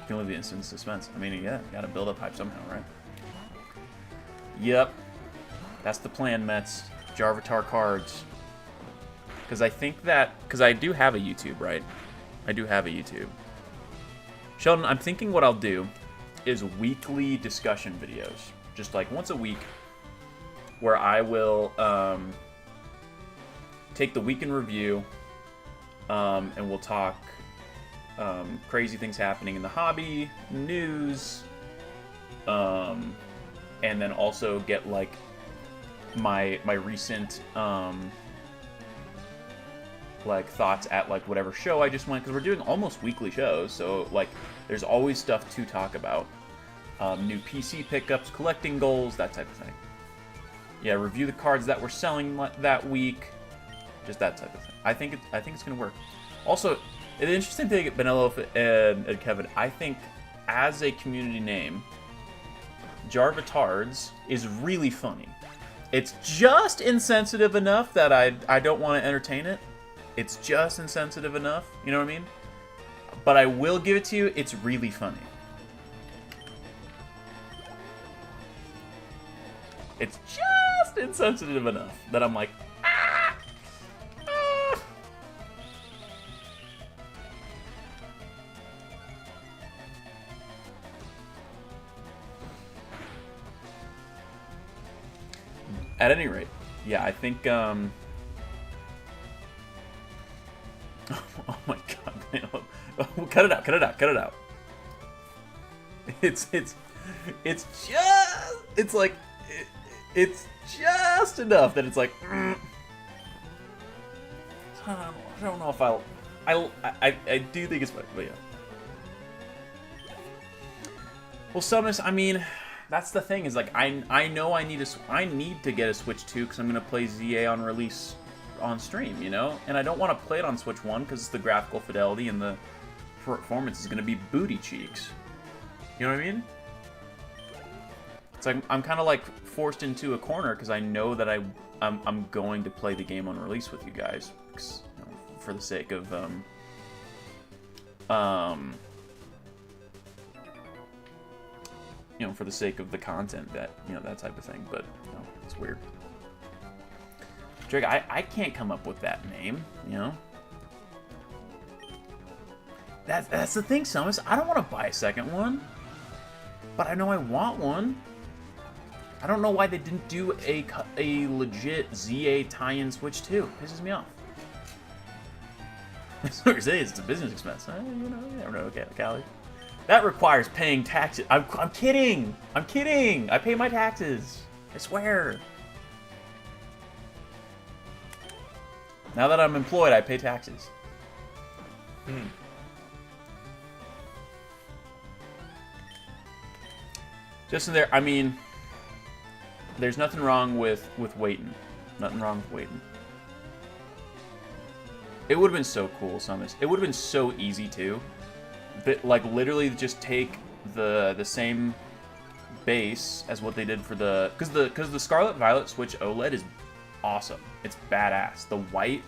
You can leave the instant suspense. I mean, yeah, gotta build up hype somehow, right? Yep, that's the plan, Mets. Jarvatar cards. Because I think that, because I do have a YouTube, right? I do have a YouTube. Sheldon, I'm thinking what I'll do is weekly discussion videos, just like once a week, where I will take the week in review, and we'll talk crazy things happening in the hobby, news, and then also get like my recent like thoughts at like whatever show I just went, because we're doing almost weekly shows, so like there's always stuff to talk about. New PC pickups, collecting goals, that type of thing. Yeah, review the cards that we're selling that week, just that type of thing. I think it's gonna work. Also, the interesting thing, Benello and Kevin, I think as a community name, Jarvatards is really funny. It's just insensitive enough that I don't want to entertain it. It's just insensitive enough, you know what I mean? But I will give it to you, it's really funny. It's just insensitive enough that I'm like, ah! Ah! At any rate, yeah, I think, oh my god, man. Oh, cut it out, cut it out, cut it out. It's just enough that it's like, I don't know if I do think it's funny, but yeah. Well, Sumus, I mean, that's the thing, is like, I know I need to get a Switch 2 because I'm gonna play ZA on release on stream, you know? And I don't want to play it on Switch 1 because the graphical fidelity and the performance is gonna be booty cheeks. You know what I mean? It's like, I'm kind of like forced into a corner because I know that I'm going to play the game on release with you guys, you know, for the sake of you know, for the sake of the content, that, you know, that type of thing. But you know, it's weird. Drake, I can't come up with that name, you know. That's the thing, Summers. I don't want to buy a second one, but I know I want one. I don't know why they didn't do a legit ZA tie-in Switch 2. Pisses me off. It's a business expense. You know, you never know, okay, Callie. That requires paying taxes. I'm kidding. I'm kidding. I pay my taxes. I swear. Now that I'm employed, I pay taxes. Just in there, I mean, there's nothing wrong with waiting. Nothing wrong with waiting. It would have been so cool, Summers. It would have been so easy too. But like literally just take the same base as what they did for the because the Scarlet Violet Switch OLED is awesome. It's badass. The white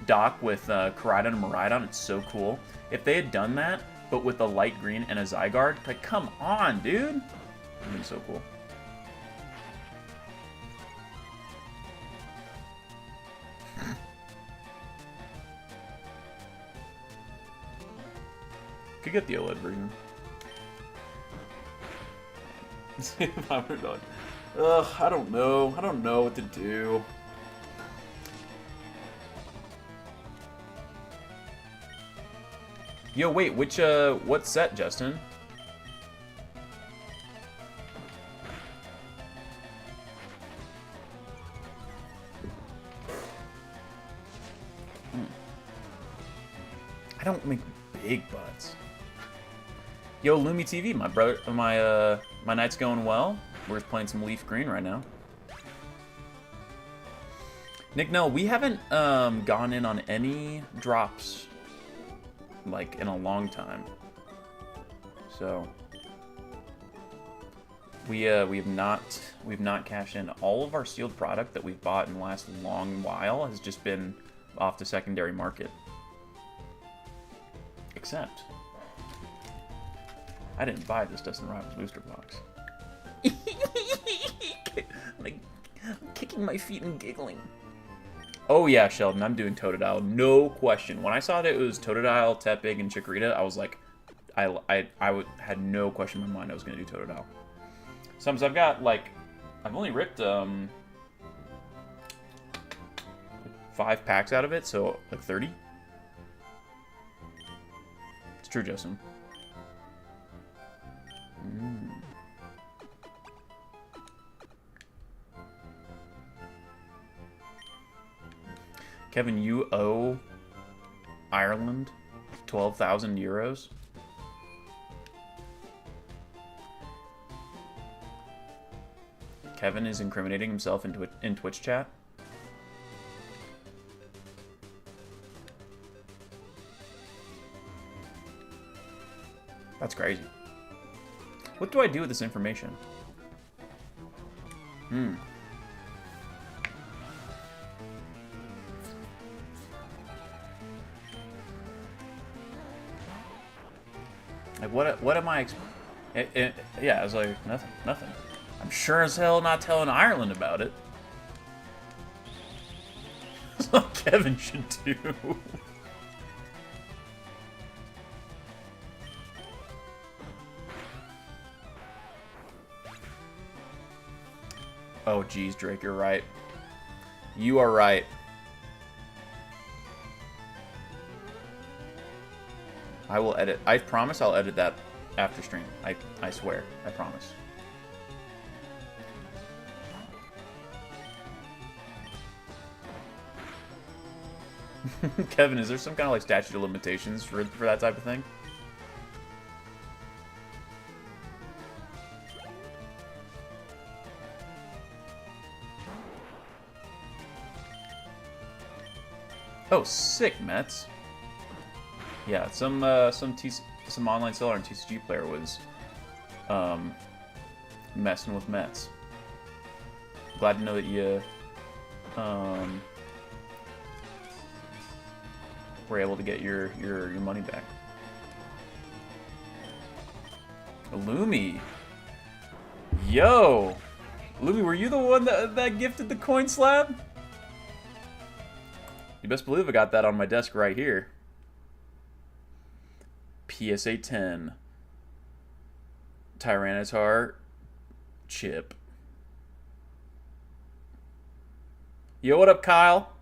dock with Koraidon and Miraidon, it's so cool. If they had done that, but with a light green and a Zygarde, like come on, dude. It would have been so cool. Could get the OLED version. $500. Ugh, I don't know. I don't know what to do. Yo, wait, which what set, Justin? I don't make big butts. Yo, Lumi TV, my brother, my night's going well. We're just playing some Leaf Green right now. Nick, no, we haven't gone in on any drops like in a long time. So we've not cashed in. All of our sealed product that we've bought in the last long while has just been off the secondary market. Except I didn't buy this Dustin Rivals booster box. Like, I'm kicking my feet and giggling. Oh yeah, Sheldon, I'm doing Totodile, no question. When I saw that it was Totodile, Tepig, and Chikorita, I was like, I had no question in my mind I was gonna do Totodile. Sometimes I've got like, I've only ripped 5 packs out of it, so like 30. It's true, Justin. Kevin, you owe Ireland 12,000 euros. Kevin is incriminating himself in Twitch chat. That's crazy. What do I do with this information? Like, what am I... yeah, I was like, nothing. I'm sure as hell not telling Ireland about it. That's what Kevin should do. Oh, geez, Drake, you're right. You are right. I will edit. I promise I'll edit that after stream. I swear. I promise. Kevin, is there some kind of like statute of limitations for that type of thing? Oh, sick, Mets. Yeah, some online seller and TCG player was messing with Mets. Glad to know that you were able to get your money back. Lumi. Yo! Lumi, were you the one that gifted the coin slab? You best believe I got that on my desk right here. PSA 10. Tyranitar chip. Yo, what up, Kyle?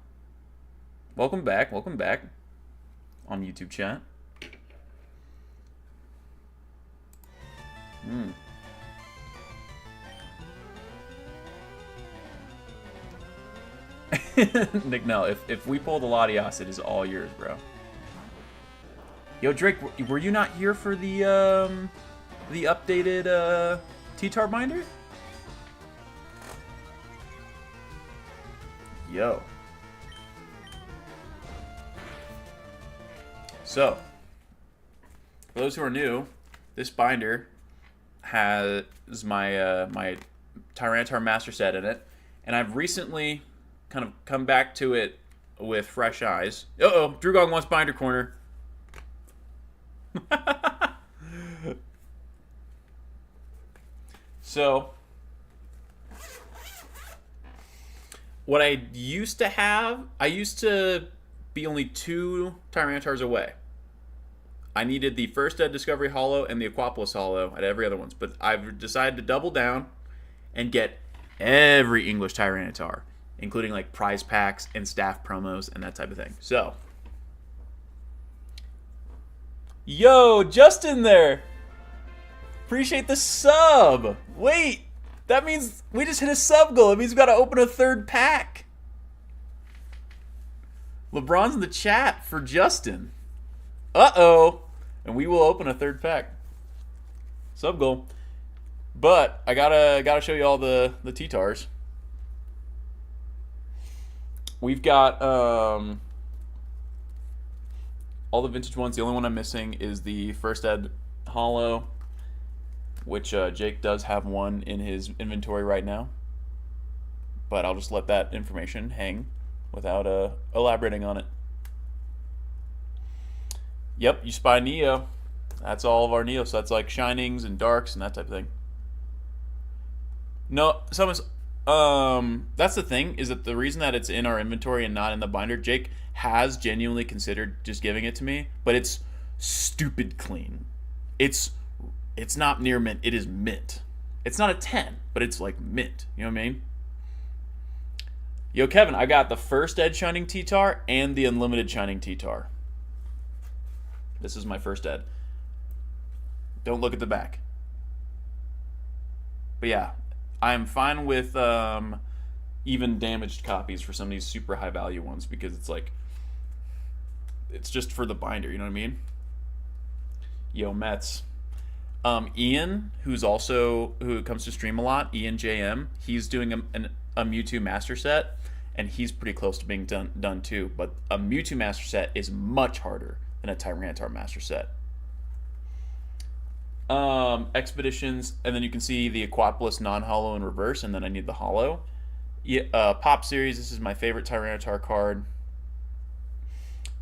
Welcome back on YouTube chat. Nick, no, if we pull the Latias, it is all yours, bro. Yo, Drake, were you not here for the updated T-Tar binder? Yo. So, for those who are new, this binder has my my Tyranitar Master Set in it, and I've recently kind of come back to it with fresh eyes. Uh-oh, Drugong wants binder corner. So, what I used to have, I used to be only 2 Tyranitars away. I needed the first Ed Discovery Holo and the Aquapolis Holo at every other ones, but I've decided to double down and get every English Tyranitar, including like prize packs and staff promos and that type of thing. So, yo, Justin there. Appreciate the sub. Wait, that means we just hit a sub goal. It means we got to open a 3rd pack. LeBron's in the chat for Justin. Uh-oh. And we will open a 3rd pack. Sub goal. But I gotta show you all the T-Tars. We've got all the vintage ones. The only one I'm missing is the first Ed Holo, which Jake does have one in his inventory right now. But I'll just let that information hang without elaborating on it. Yep, you spy Neo. That's all of our Neo sets, like Shinings and Darks and that type of thing. No, that's the thing, is that the reason that it's in our inventory and not in the binder, Jake has genuinely considered just giving it to me, but it's stupid clean. It's not near mint, it is mint. It's not a 10, but it's like mint, you know what I mean? Yo, Kevin, I got the first Ed Shining T-Tar and the Unlimited Shining T-Tar. This is my first Ed. Don't look at the back. But yeah, I'm fine with even damaged copies for some of these super high value ones, because it's like, it's just for the binder, you know what I mean? Yo, Mets. Ian, who comes to stream a lot, Ian JM, he's doing a Mewtwo Master Set, and he's pretty close to being done too. But a Mewtwo Master Set is much harder than a Tyranitar Master Set. Expeditions, and then you can see the Aquapolis non-holo in reverse, and then I need the holo. Yeah, Pop Series, this is my favorite Tyranitar card.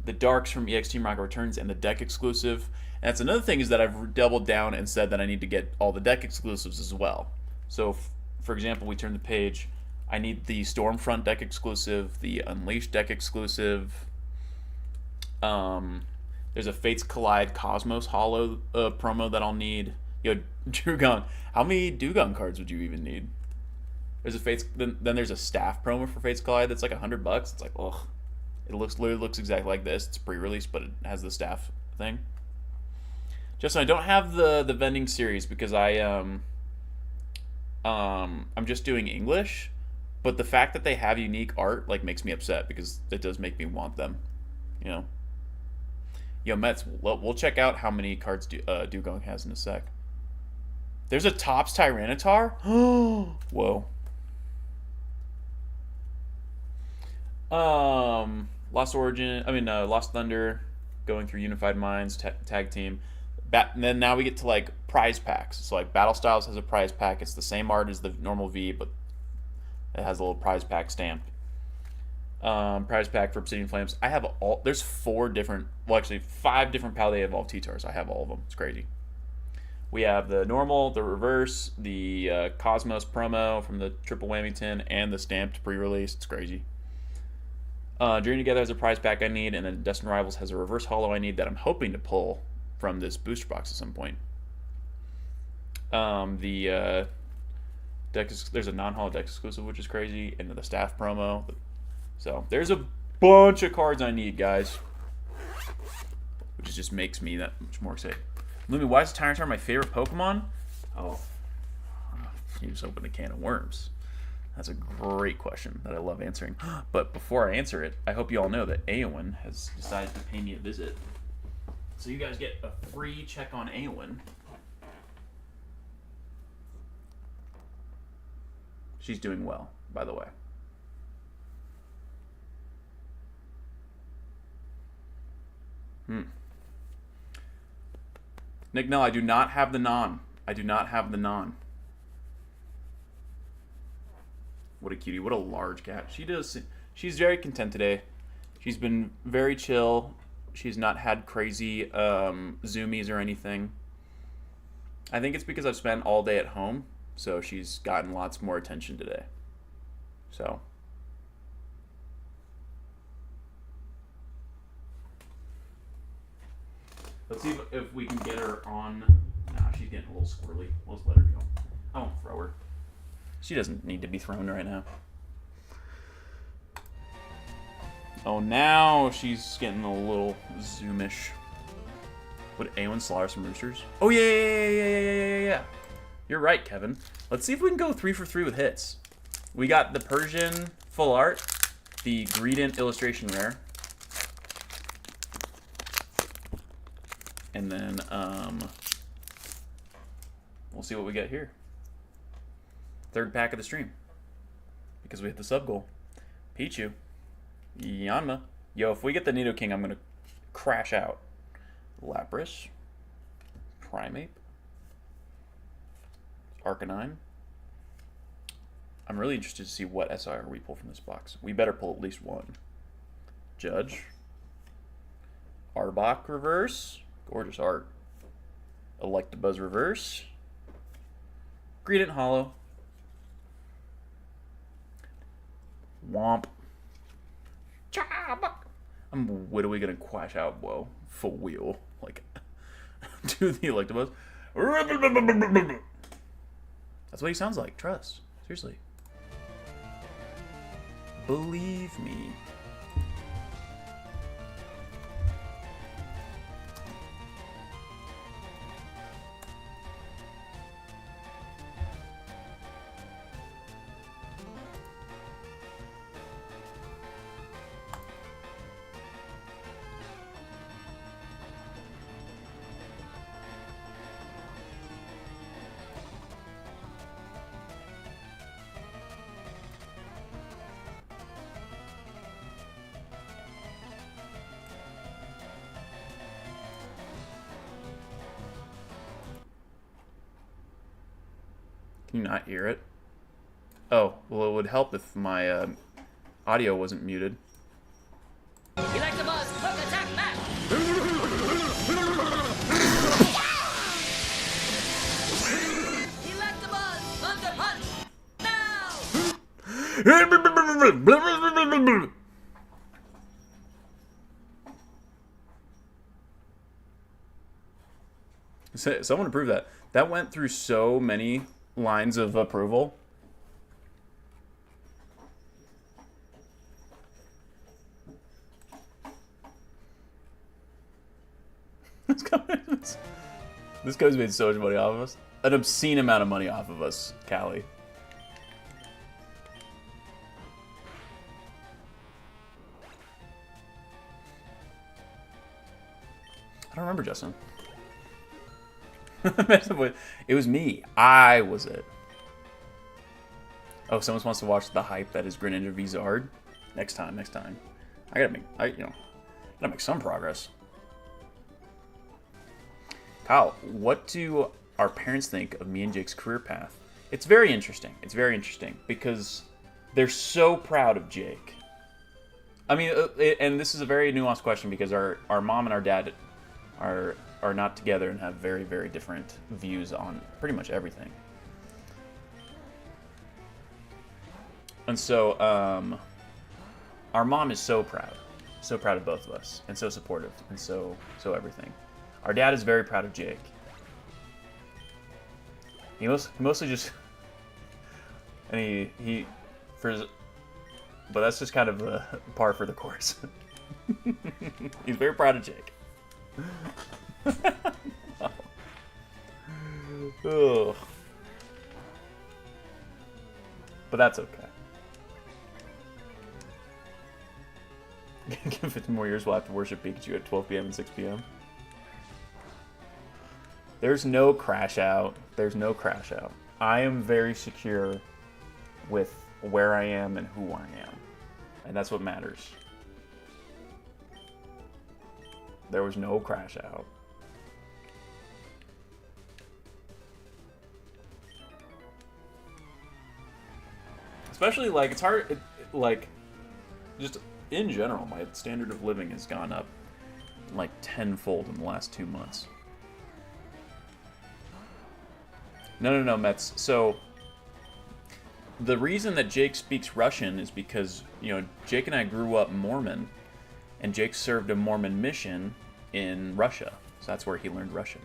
The Darks from EX Team Rocket Returns and the deck exclusive. And that's another thing, is that I've doubled down and said that I need to get all the deck exclusives as well. So, for example, we turn the page. I need the Stormfront deck exclusive, the Unleashed deck exclusive. There's a Fates Collide Cosmos Holo promo that I'll need. Yo, Dugong, how many Dugong cards would you even need? There's a Fates, then there's a staff promo for Fates Collide that's like $100. It's like, ugh. It literally looks exactly like this. It's pre-release, but it has the staff thing. Justin, I don't have the vending series because I'm just doing English, but the fact that they have unique art like makes me upset, because it does make me want them, you know. Yo, Mets, we'll check out how many cards Dugong has in a sec. There's a Topps Tyranitar? Whoa. Lost Thunder, going through Unified Minds, tag team. And then now we get to like prize packs. So like Battle Styles has a prize pack. It's the same art as the normal V, but It has a little prize pack stamp. Prize pack for Obsidian Flames. I have there's 4 different, well actually 5 different Paldea Evolved T-Tars. I have all of them. It's crazy. We have the normal, the reverse, the Cosmos promo from the Triple Whammy tin, and the stamped pre-release. It's crazy. Journey Together has a prize pack I need, and then Destined Rivals has a reverse holo I need that I'm hoping to pull from this booster box at some point. The there's a non-holo deck exclusive, which is crazy, and the staff promo. So there's a bunch of cards I need, guys, which just makes me that much more excited. Lumi, why is Tyranitar my favorite Pokemon? Oh, you just opened a can of worms. That's a great question that I love answering. But before I answer it, I hope you all know that Aowen has decided to pay me a visit. So you guys get a free check on Aowen. She's doing well, by the way. Nick, no, I do not have the non. I do not have the non. What a cutie. What a large cat. She's very content today. She's been very chill. She's not had crazy zoomies or anything. I think it's because I've spent all day at home, so she's gotten lots more attention today. So. Let's see if we can get her on. Nah, she's getting a little squirrely. We'll just let her go. I won't throw her. She doesn't need to be thrown right now. Oh, now she's getting a little zoomish. Would Aowen slaughter some roosters? Oh, yeah. You're right, Kevin. Let's see if we can go 3 for 3 with hits. We got the Persian full art, the Greedent illustration rare, and then we'll see what we get here. 3rd pack of the stream, because we hit the sub goal. Pichu, Yanma. Yo, if we get the Nidoking, I'm gonna crash out. Lapras, Primeape, Arcanine. I'm really interested to see what SIR we pull from this box. We better pull at least one. Judge, Arbok reverse, gorgeous art. Electabuzz reverse, Greedent holo, Womp. What are we gonna quash out? Whoa, full wheel. Like, do the Electabuzz. That's what he sounds like. Trust. Seriously. Believe me. Can you not hear it? Oh, well, it would help if my audio wasn't muted.
Electabuzz, hook attack back! Electabuzz, thunder punch!
Now! Someone approve that. That went through so many lines of approval. This guy's made so much money off of us. An obscene amount of money off of us, Callie. I don't remember, Justin. It was me. I was it. Oh, someone wants to watch the hype that is Greninja v Zard. Next time. I gotta make some progress. Kyle, what do our parents think of me and Jake's career path? It's very interesting. Because They're so proud of Jake. I mean, and this is a very nuanced question because our mom and our dad are not together and have very, very different views on pretty much everything. And so, our mom is so proud of both of us, and so supportive, and so everything. Our dad is very proud of Jake. He mostly just, and but that's just kind of par for the course. He's very proud of Jake. Ugh. But that's okay. Give 15 more years, we'll have to worship Pikachu at 12 p.m. and 6 p.m. There's no crash out. There's no crash out. I am very secure with where I am and who I am. And that's what matters. There was no crash out. Especially, like, it's hard, like, just in general, my standard of living has gone up, like, tenfold in the last 2 months. No, Mets. So, the reason that Jake speaks Russian is because, you know, Jake and I grew up Mormon, and Jake served a Mormon mission in Russia. So that's where he learned Russian.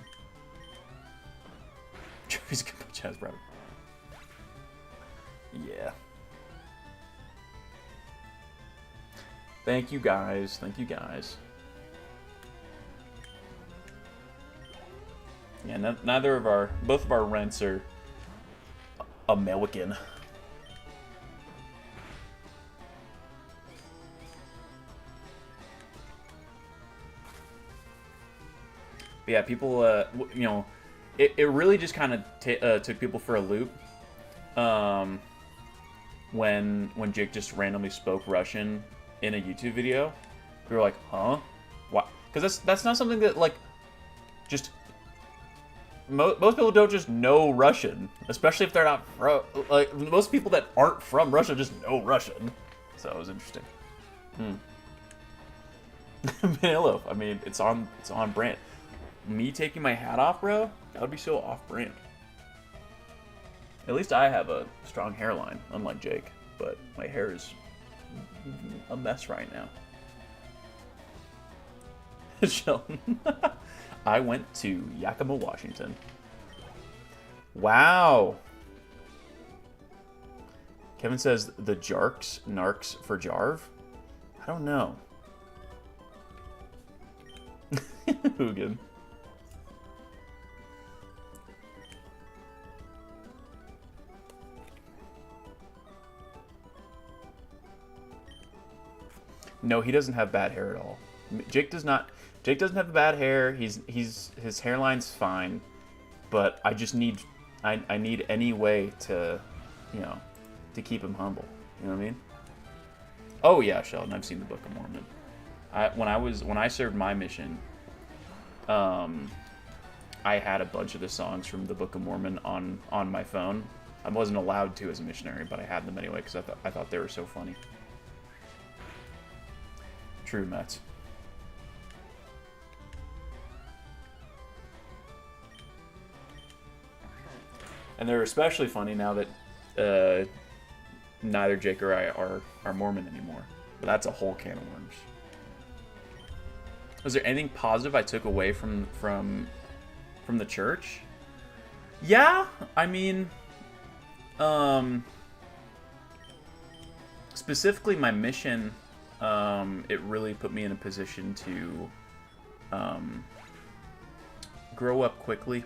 Joey's Jazz brother. Yeah. Thank you guys. Thank you guys. Yeah, both of our rents are American. But yeah, people, you know, it really just kind of took people for a loop. When Jake just randomly spoke Russian in a YouTube video, we were like, huh? Why? Because that's not something that, like, just most people don't just know Russian, especially if they're not from, like, most people that aren't from Russia just know Russian. So it was interesting. Vanilla, I mean, it's on brand. Me taking my hat off, bro, that would be so off-brand. At least I have a strong hairline, unlike Jake, but my hair is a mess right now. Sheldon. I went to Yakima, Washington. Wow. Kevin says the Jarks, Narcs for Jarv. I don't know. Hugin. No, he doesn't have bad hair at all. Jake does not. Jake doesn't have bad hair. His hairline's fine, but I just need I need any way to, you know, to keep him humble. You know what I mean? Oh yeah, Sheldon, I've seen the Book of Mormon. When I served my mission, I had a bunch of the songs from the Book of Mormon on my phone. I wasn't allowed to as a missionary, but I had them anyway because I thought they were so funny. True, Mets. And they're especially funny now that neither Jake or I are Mormon anymore. But that's a whole can of worms. Was there anything positive I took away from the church? Yeah, I mean, specifically my mission. It really put me in a position to grow up quickly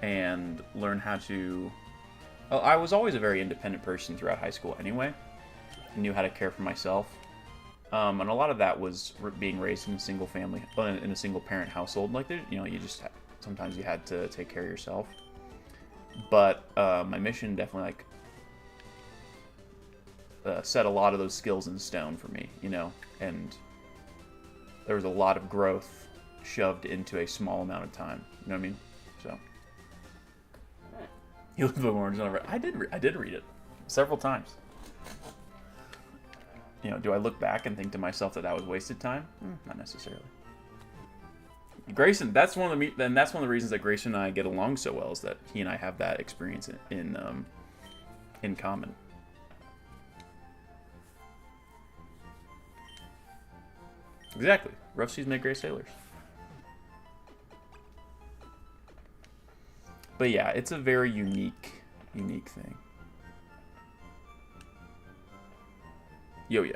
and learn how to... Well, I was always a very independent person throughout high school anyway. I knew how to care for myself. And a lot of that was being raised in a single family, in a single parent household. Like, you know, sometimes you had to take care of yourself. But my mission definitely, like, set a lot of those skills in stone for me, you know, and there was a lot of growth shoved into a small amount of time. You know what I mean? So you look at the orange. I did read it several times. you know, do I look back and think to myself that that was wasted time? Not necessarily. Grayson, that's one of the reasons that Grayson and I get along so well, is that he and I have that experience in common. Exactly. Rough seas make great sailors. But yeah, it's a very unique thing. Yo, yeah.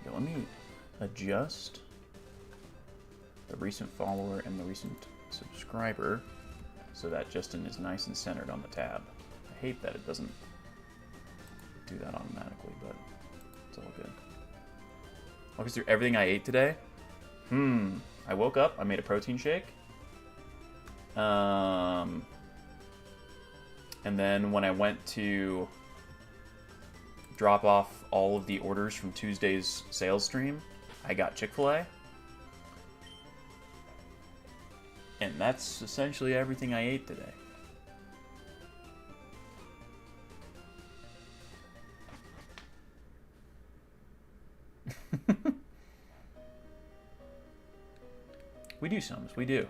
Yeah, let me adjust the recent follower and the recent subscriber so that Justin is nice and centered on the tab. I hate that it doesn't do that automatically, but it's all good. Walk us through everything I ate today. I woke up, I made a protein shake. And then when I went to drop off all of the orders from Tuesday's sales stream, I got Chick-fil-A. And that's essentially everything I ate today. We do, Sums. We do.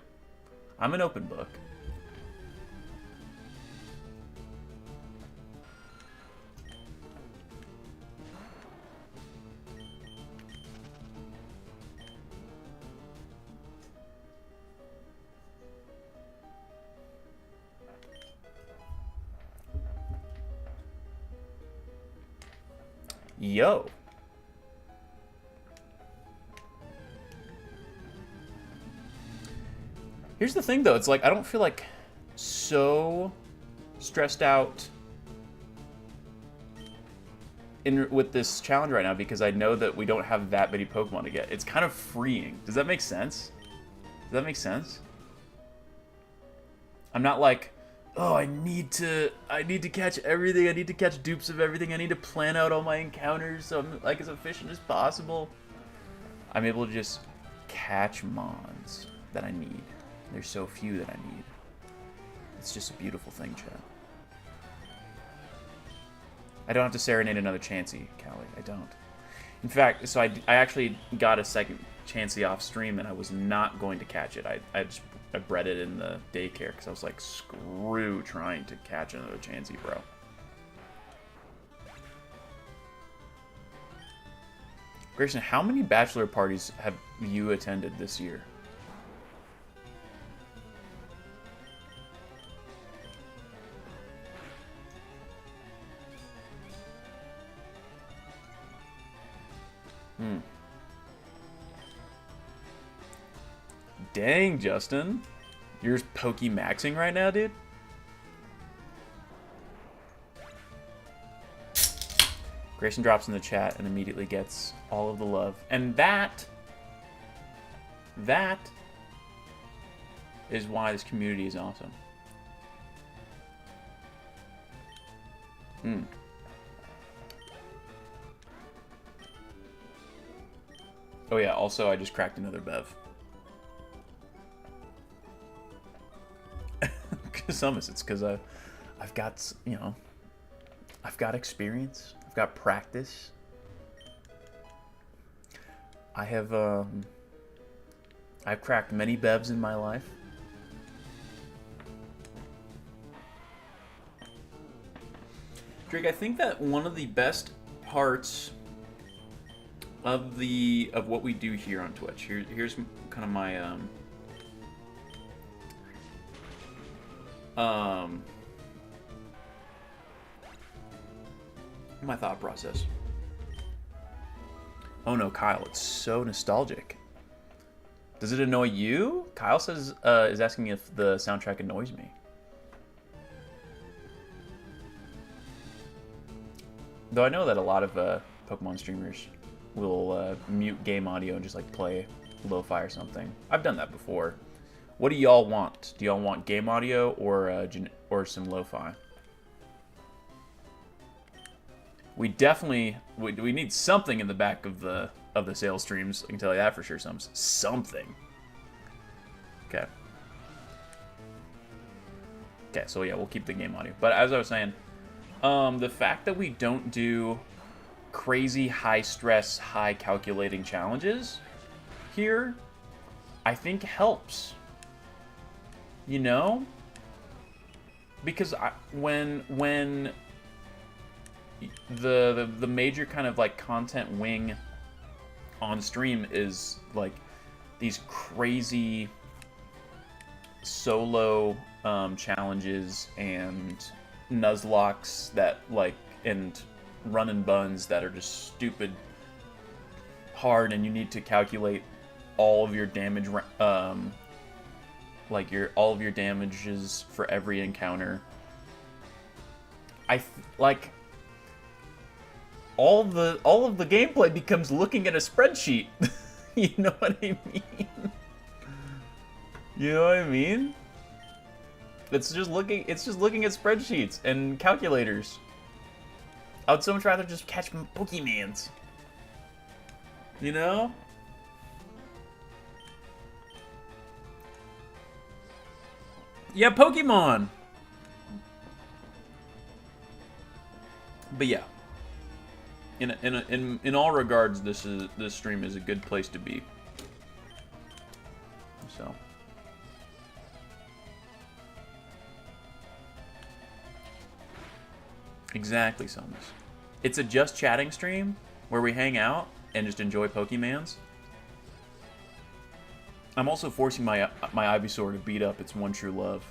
I'm an open book. Yo. Here's the thing, though. It's like I don't feel like so stressed out with this challenge right now because I know that we don't have that many Pokemon to get. It's kind of freeing. Does that make sense? Does that make sense? I'm not like, oh, I need to catch everything. I need to catch dupes of everything. I need to plan out all my encounters so I'm like as efficient as possible. I'm able to just catch mons that I need. There's so few that I need. It's just a beautiful thing, chat. I don't have to serenade another Chansey, Callie. I don't. In fact, so I actually got a second Chansey off stream, and I was not going to catch it. I bred it in the daycare because I was like, screw trying to catch another Chansey, bro. Grayson, how many bachelor parties have you attended this year? Dang, Justin. You're Poke-maxing right now, dude? Grayson drops in the chat and immediately gets all of the love. And that is why this community is awesome. Oh yeah, also I just cracked another bev. It's because I've got, you know, I've got experience, I've got practice. I've cracked many bevs in my life. Drake, I think that one of the best parts of what we do here on Twitch. Here's kind of my thought process. Oh no, Kyle, it's so nostalgic. Does it annoy you? Kyle says is asking if the soundtrack annoys me. Though I know that a lot of Pokemon streamers will mute game audio and just like play lo-fi or something. I've done that before. What do y'all want? Do y'all want game audio or some lo-fi? We definitely we need something in the back of the sales streams. I can tell you that for sure. Something. Okay. Okay, so yeah, we'll keep the game audio. But as I was saying, the fact that we don't do crazy high stress, high calculating challenges here, I think helps. You know? Because when the major kind of like content wing on stream is like these crazy solo challenges and nuzlocks that like and run and buns that are just stupid hard, and you need to calculate all of your damage like all of your damages for every encounter. Like all of the gameplay becomes looking at a spreadsheet. You know what I mean? You know what I mean? It's just looking at spreadsheets and calculators. I would so much rather just catch Pokemons. You know? Yeah, Pokemon. But yeah, in all regards, this stream is a good place to be. So. Exactly, Summers. It's a just chatting stream where we hang out and just enjoy Pokemons. I'm also forcing my Ivysaur to beat up its one true love.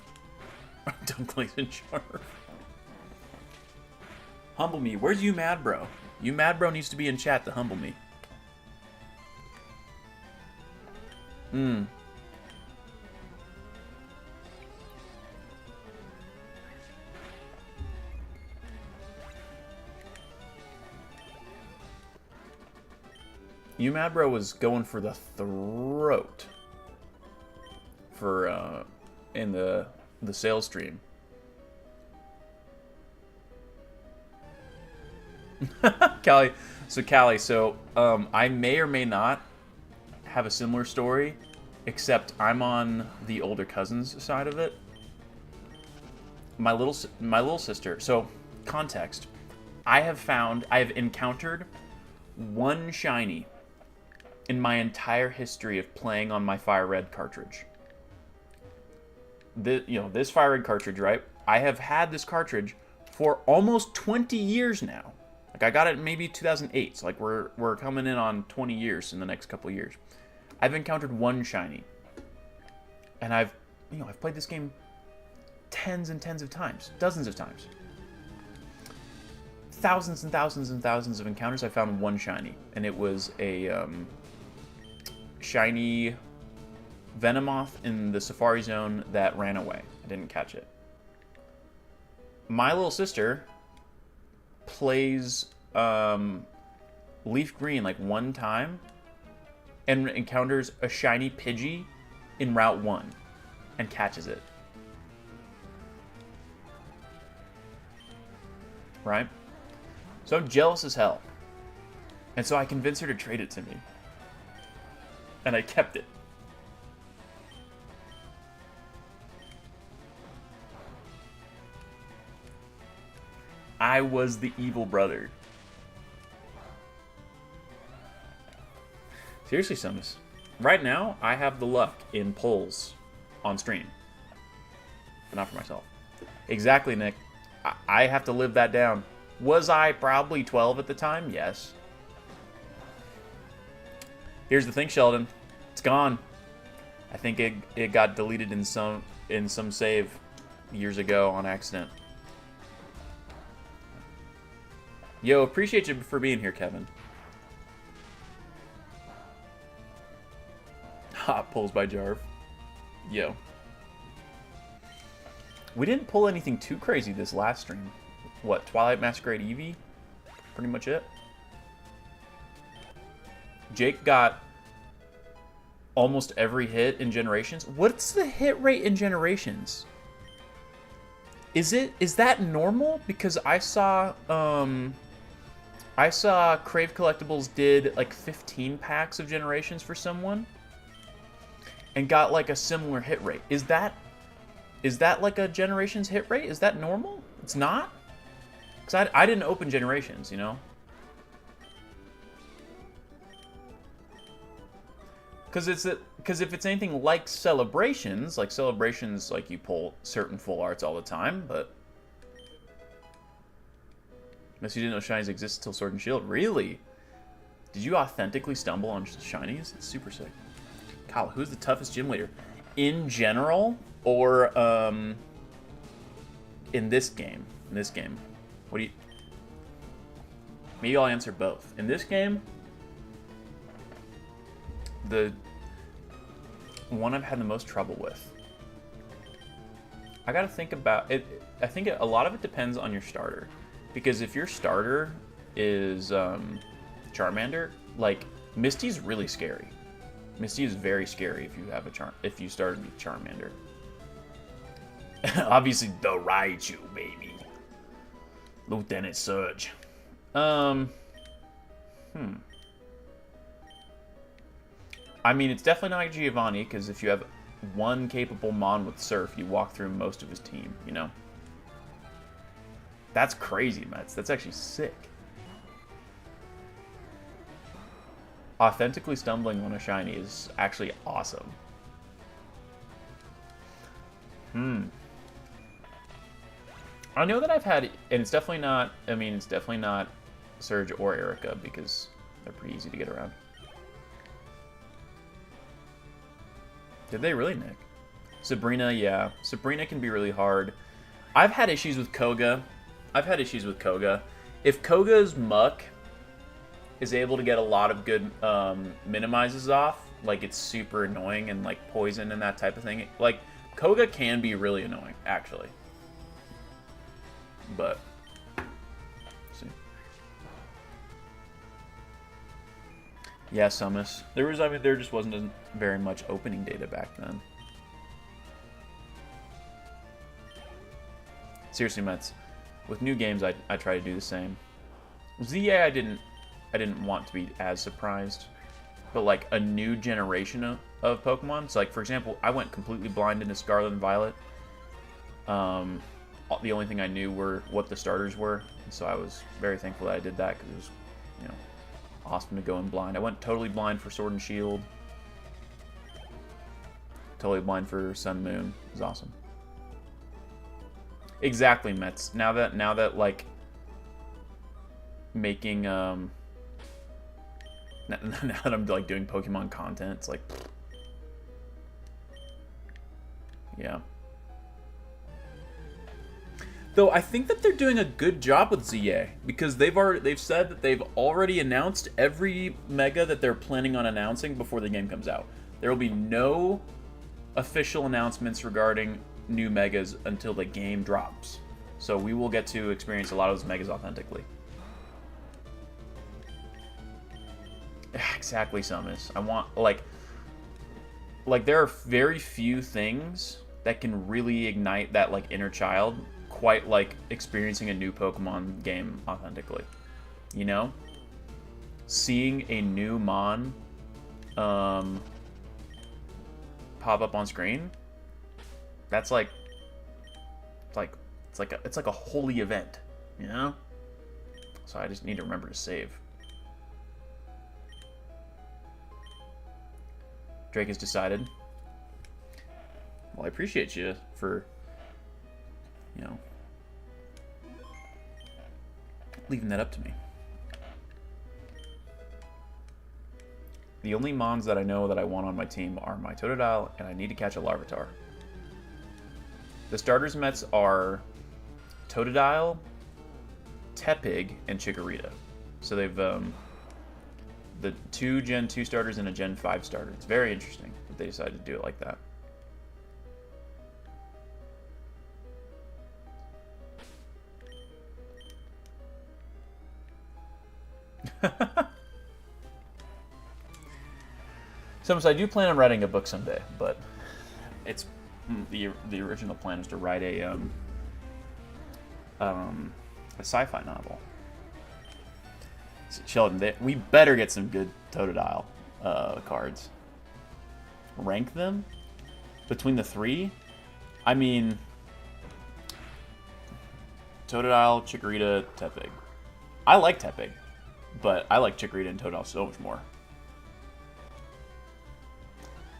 Dunkley's in charge. Humble me. Where's you mad bro? You mad bro needs to be in chat to humble me. You mad bro was going for the throat for in the sales stream. Callie, so I may or may not have a similar story, except I'm on the older cousin's side of it. My little sister. So, context. I have encountered one shiny in my entire history of playing on my Fire Red cartridge. This Fire Red cartridge, right? I have had this cartridge for almost 20 years now. Like, I got it in maybe 2008, so like we're coming in on 20 years in the next couple of years. I've encountered one shiny. And I've played this game tens and tens of times, dozens of times. Thousands and thousands and thousands of encounters, I found one shiny, and it was a shiny Venomoth in the Safari Zone that ran away. I didn't catch it. My little sister plays Leaf Green like one time and encounters a shiny Pidgey in Route 1 and catches it. Right? So I'm jealous as hell. And so I convinced her to trade it to me. And I kept it. I was the evil brother. Seriously, Sumus. Right now, I have the luck in polls on stream. But not for myself. Exactly, Nick. I have to live that down. Was I probably 12 at the time? Yes. Here's the thing, Sheldon. It's gone. I think it got deleted in some save years ago on accident. Yo, appreciate you for being here, Kevin. Hot pulls by Jarv. Yo. We didn't pull anything too crazy this last stream. What, Twilight Masquerade Eevee? Pretty much it. Jake got almost every hit in Generations. What's the hit rate in Generations? Is that normal? Because I saw Crave Collectibles did like 15 packs of Generations for someone and got like a similar hit rate. Is that Is that like a Generations hit rate? Is that normal? It's not? Because I didn't open Generations, you know? Because if it's anything like Celebrations, like you pull certain full arts all the time, but unless you didn't know shinies exist until Sword and Shield. Really? Did you authentically stumble on shinies? It's super sick. Kyle, who's the toughest gym leader? In general, or in this game? In this game. What do you... Maybe I'll answer both. In this game, the one I've had the most trouble with. I gotta think about it. I think a lot of it depends on your starter. Because if your starter is Charmander, like Misty's really scary. Misty is very scary if you have if you started with Charmander. Obviously, the Raichu, baby. Lieutenant Surge. I mean, it's definitely not Giovanni, because if you have one capable Mon with Surf, you walk through most of his team, you know? That's crazy, Mets. That's actually sick. Authentically stumbling on a shiny is actually awesome. I know that I've had, and it's definitely not, I mean, it's definitely not Surge or Erica, because they're pretty easy to get around. Did they really, Nick? Sabrina, yeah. Sabrina can be really hard. I've had issues with Koga. If Koga's Muck is able to get a lot of good minimizes off, like it's super annoying and like poison and that type of thing, like Koga can be really annoying, actually. But, let's see. Yeah, Summus. There just wasn't very much opening data back then. Seriously, Mets. With new games, I try to do the same. ZA, I didn't want to be as surprised, but like a new generation of Pokemon. So like, for example, I went completely blind into Scarlet and Violet. The only thing I knew were what the starters were, and so I was very thankful that I did that, because it was, you know, awesome to go in blind. I went totally blind for Sword and Shield. Totally blind for Sun and Moon. It was awesome. Exactly, Mets. Now that like making now that I'm like doing Pokemon content, it's like, yeah. Though I think that they're doing a good job with ZA, because they've said that they've already announced every mega that they're planning on announcing before the game comes out. There will be no official announcements regarding new megas until the game drops. So we will get to experience a lot of those megas authentically. Exactly, Summus. I want, like there are very few things that can really ignite that like inner child, quite like experiencing a new Pokemon game authentically. You know? Seeing a new Mon pop up on screen, that's like it's like a holy event, you know? So I just need to remember to save. Drake has decided. Well, I appreciate you for, you know, leaving that up to me. The only Mons that I know that I want on my team are my Totodile, and I need to catch a Larvitar. The starters Mets are Totodile, Tepig, and Chikorita. So they've the 2 Gen 2 starters and a Gen 5 starter. It's very interesting that they decided to do it like that. So I do plan on writing a book someday, but it's the original plan is to write a sci-fi novel. So Sheldon, we better get some good Totodile cards. Rank them between the 3. I mean, Totodile, Chikorita, Tepig. I like Tepig, but I like Chikorita and Totodile so much more.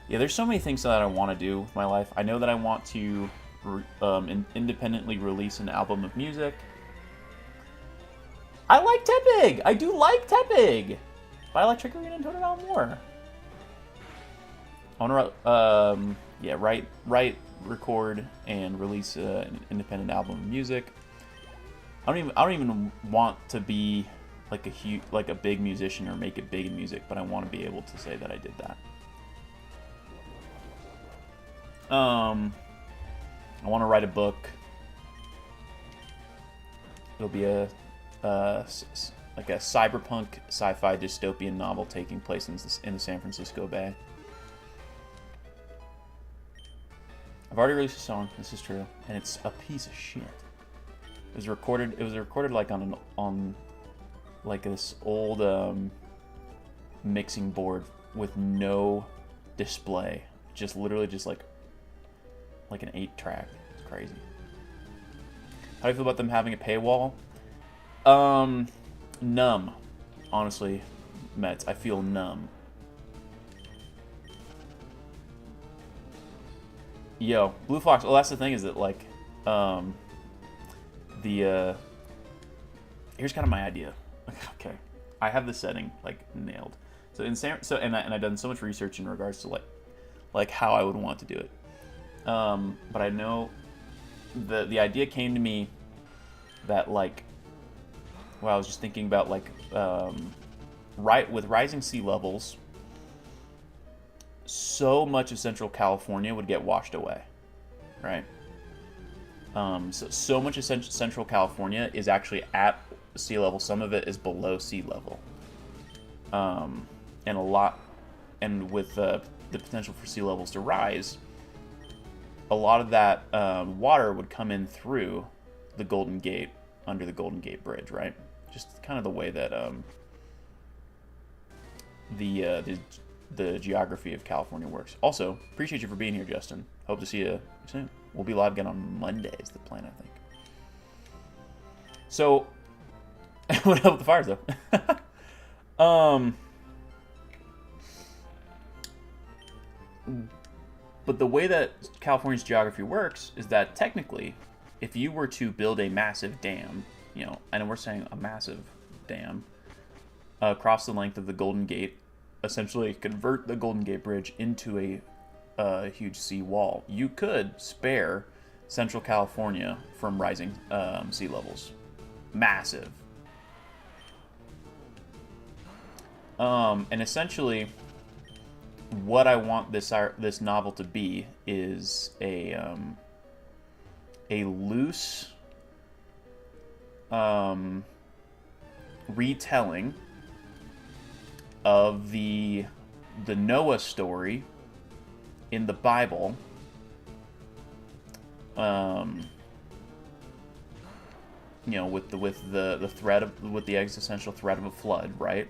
Yeah, there's so many things that I want to do with my life. I know that I want to independently release an album of music. I like Tepig! I do like Tepig! But I like Chikorita and Totodile more. I want to, write, record, and release an independent album of music. I don't even want to be like a big musician or make it big in music, but I want to be able to say that I did that. I want to write a book. It'll be like a cyberpunk sci-fi dystopian novel taking place in the San Francisco Bay. I've already released a song. This is true, and it's a piece of shit. It was recorded like on like this old mixing board with no display, just literally just like an 8-track. It's crazy. How do you feel about them having a paywall? Numb. Honestly, Mets, I feel numb. Yo, Blue Fox. Well, that's the thing, is that like, here's kind of my idea. Okay, I have the setting like nailed. So and I've done so much research in regards to like how I would want to do it. But I know the idea came to me that like, well, I was just thinking about like, with rising sea levels, so much of Central California would get washed away, right? So much of Central California is actually at sea level. Some of it is below sea level, and with the potential for sea levels to rise, a lot of that water would come in through the Golden Gate, under the Golden Gate Bridge, right? Just kind of the way that the geography of California works. Also, appreciate you for being here, Justin. Hope to see you soon. We'll be live again on Monday is the plan, I think. So, what up with the fires, though? But the way that California's geography works is that technically, if you were to build a massive dam, and we're saying a massive dam, across the length of the Golden Gate, essentially convert the Golden Gate Bridge into a huge sea wall, you could spare Central California from rising sea levels. Massive. And essentially, what I want this novel to be is a loose retelling of the Noah story in the Bible, with the existential threat of a flood, right?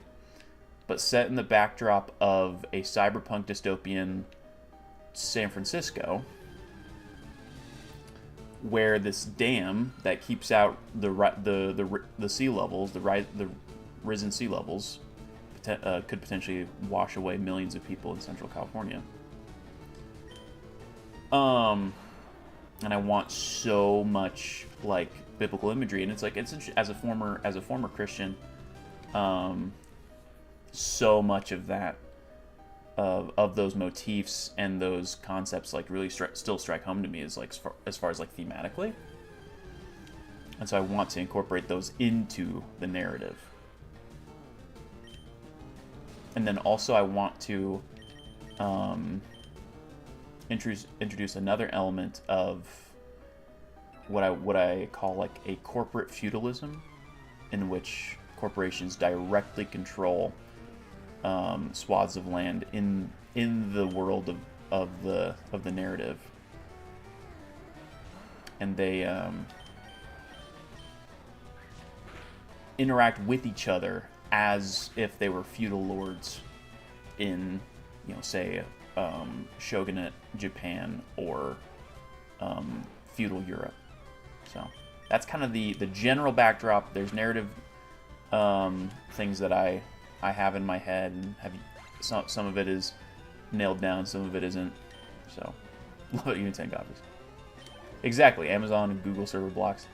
But set in the backdrop of a cyberpunk dystopian San Francisco, where this dam that keeps out the sea levels, the risen sea levels, could potentially wash away millions of people in Central California. And I want so much like biblical imagery, and it's as a former Christian, so much of that of those motifs and those concepts like really still strike home to me as far as like thematically, and so I want to incorporate those into the narrative. And then also I want to introduce another element of what I call like a corporate feudalism, in which corporations directly control swaths of land in the world of the narrative, and they interact with each other as if they were feudal lords in, say, shogunate Japan, or feudal Europe. So that's kind of the general backdrop. There's narrative things that I have in my head, and some of it is nailed down, some of it isn't. So love it. You can 10 copies. Exactly, Amazon and Google server blocks.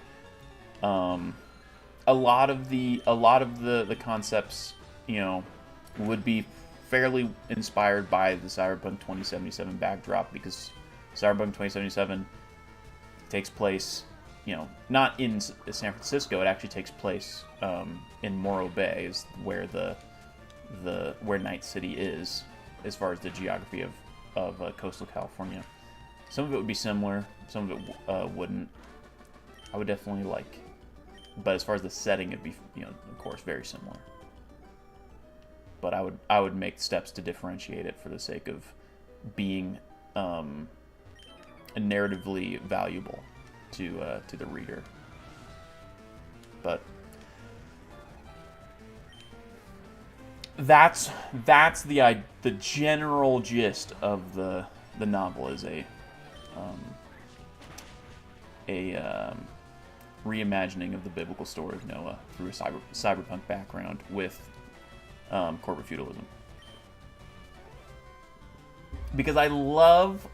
A lot of the concepts, you know, would be fairly inspired by the Cyberpunk 2077 backdrop, because Cyberpunk 2077 takes place, you know, not in San Francisco. It actually takes place in Morro Bay, is where where Night City is, as far as the geography of coastal California. Some of it would be similar, some of it wouldn't. I would definitely like, but as far as the setting, it'd be, you know, of course, very similar. But I would make steps to differentiate it for the sake of being narratively valuable to the reader. But that's the general gist of the novel, is a reimagining of the biblical story of Noah through a cyberpunk background with corporate feudalism. Because I love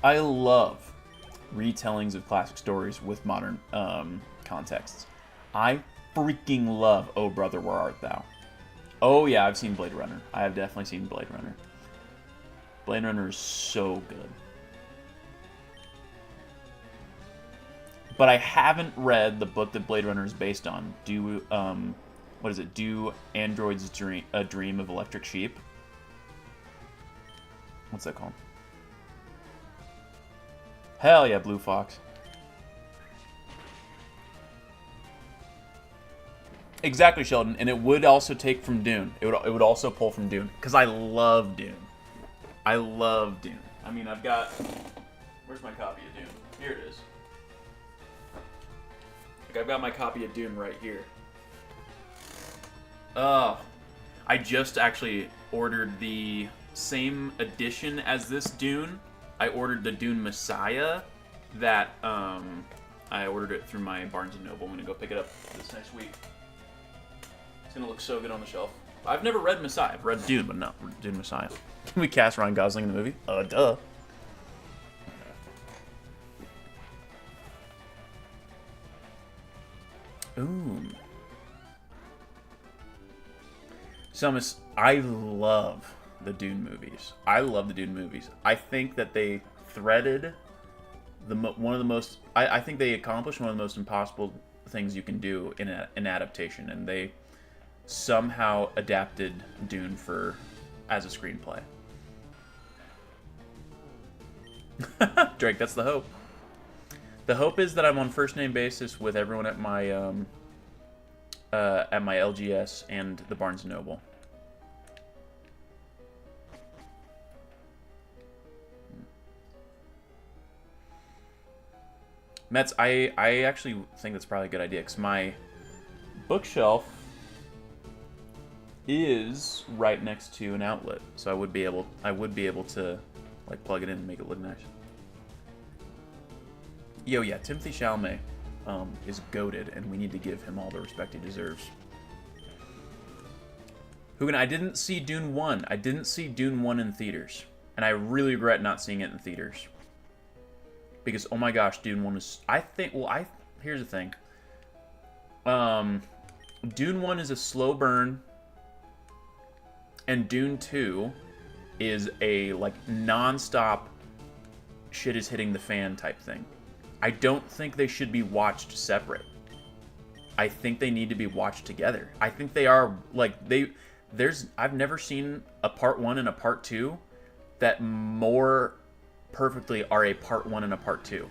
retellings of classic stories with modern contexts. I freaking love Oh Brother, Where Art Thou? Oh yeah, I've seen Blade Runner. I have definitely seen Blade Runner. Blade Runner is so good. But I haven't read the book that Blade Runner is based on. Do Androids Dream of Electric Sheep? What's that called? Hell yeah, Blue Fox. Exactly, Sheldon. And it would also take from Dune. It would also pull from Dune, because I love Dune. I love Dune. I mean, I've got... Where's my copy of Dune? Here it is. I've got my copy of Dune right here. I just actually ordered the same edition as this Dune. I ordered the Dune Messiah that I ordered it through my Barnes & Noble. I'm going to go pick it up this next week. It's going to look so good on the shelf. I've never read Messiah. I've read Dune, but not Dune Messiah. Can we cast Ryan Gosling in the movie? Duh. Ooh. Samus, I love the Dune movies. I think that they threaded one of the most... I think they accomplished one of the most impossible things you can do in an adaptation, and they somehow adapted Dune as a screenplay. Drake, that's the hope. The hope is that I'm on first name basis with everyone at my LGS and the Barnes & Noble. Mets, I actually think that's probably a good idea, because my bookshelf is right next to an outlet, so I would be able to like plug it in and make it look nice. Yo, yeah, Timothy Chalamet is goated, and we need to give him all the respect he deserves. Hugin, I didn't see Dune 1. I didn't see Dune 1 in theaters, and I really regret not seeing it in theaters. Because, oh my gosh, Dune 1 is... Here's the thing. Dune 1 is a slow burn, and Dune 2 is a, like, non-stop shit is hitting the fan type thing. I don't think they should be watched separate. I think they need to be watched together. I think they are, like, I've never seen a part 1 and a part 2 that more perfectly are a part 1 and a part 2.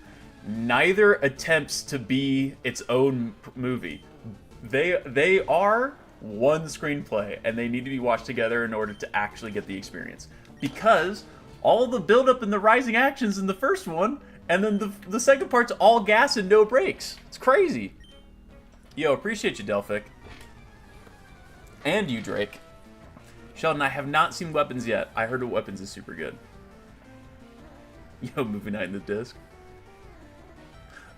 Neither attempts to be its own movie. They are one screenplay, and they need to be watched together in order to actually get the experience. Because all the build-up and the rising actions in the first one, and then the second part's all gas and no brakes. It's crazy. Yo, appreciate you, Delphic. And you, Drake. Sheldon, I have not seen Weapons yet. I heard Weapons is super good. Yo, movie night in the disc.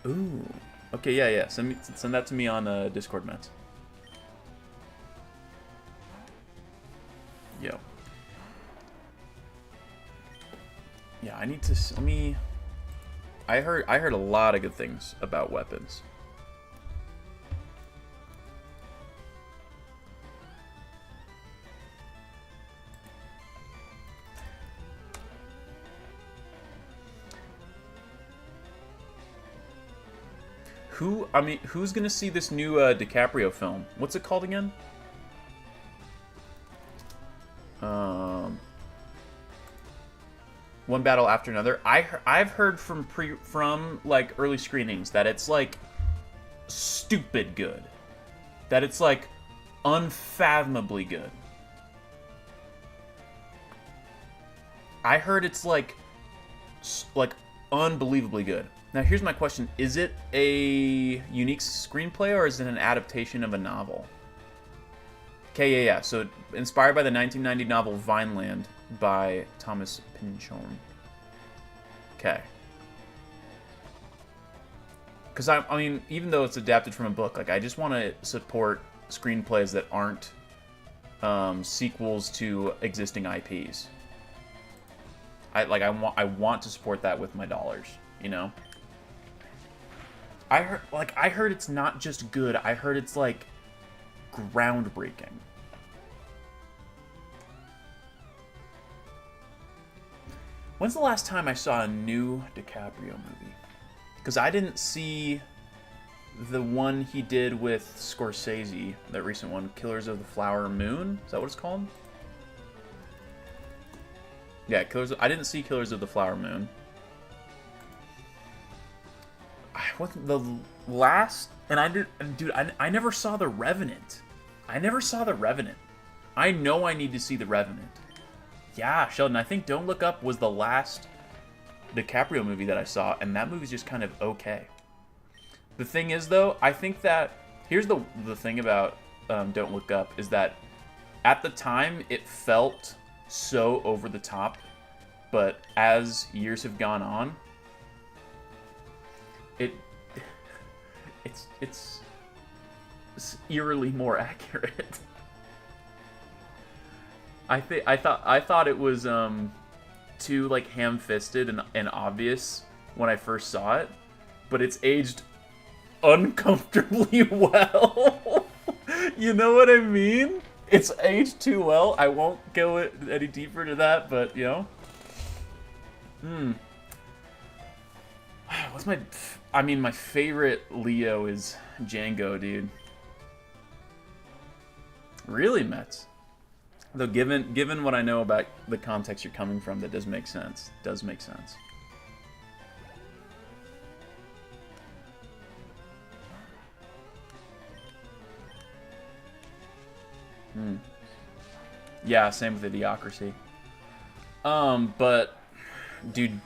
Ooh. Okay, yeah. Send that to me on Discord, Mets. Yo. Yeah, I need to. Let me. I heard a lot of good things about weapons. Who's gonna see this new DiCaprio film? What's it called again? One Battle After Another. I've heard from like early screenings that it's like stupid good. That it's like unfathomably good. I heard it's like unbelievably good. Now here's my question: is it a unique screenplay or is it an adaptation of a novel? Okay, yeah. So inspired by the 1990 novel Vineland by Thomas Pynchon. Okay. Because I mean, even though it's adapted from a book, like I just want to support screenplays that aren't sequels to existing IPs. I want to support that with my dollars, you know. I heard it's not just good. I heard it's like groundbreaking. When's the last time I saw a new DiCaprio movie? Because I didn't see the one he did with Scorsese, that recent one, Killers of the Flower Moon. Is that what it's called? Yeah, I didn't see Killers of the Flower Moon. What the last? And I never saw The Revenant. I never saw The Revenant. I know I need to see The Revenant. Yeah, Sheldon, I think Don't Look Up was the last DiCaprio movie that I saw, and that movie's just kind of okay. The thing is, though, I think that here's the thing about Don't Look Up is that at the time it felt so over the top, but as years have gone on, it's eerily more accurate. I thought it was too like ham-fisted and obvious when I first saw it, but it's aged uncomfortably well. You know what I mean? It's aged too well. I won't go any deeper into that, but you know. What's my favorite Leo is Django, dude. Really, Mets? Though given what I know about the context you're coming from, that does make sense. Does make sense. Yeah, same with Idiocracy. But dude,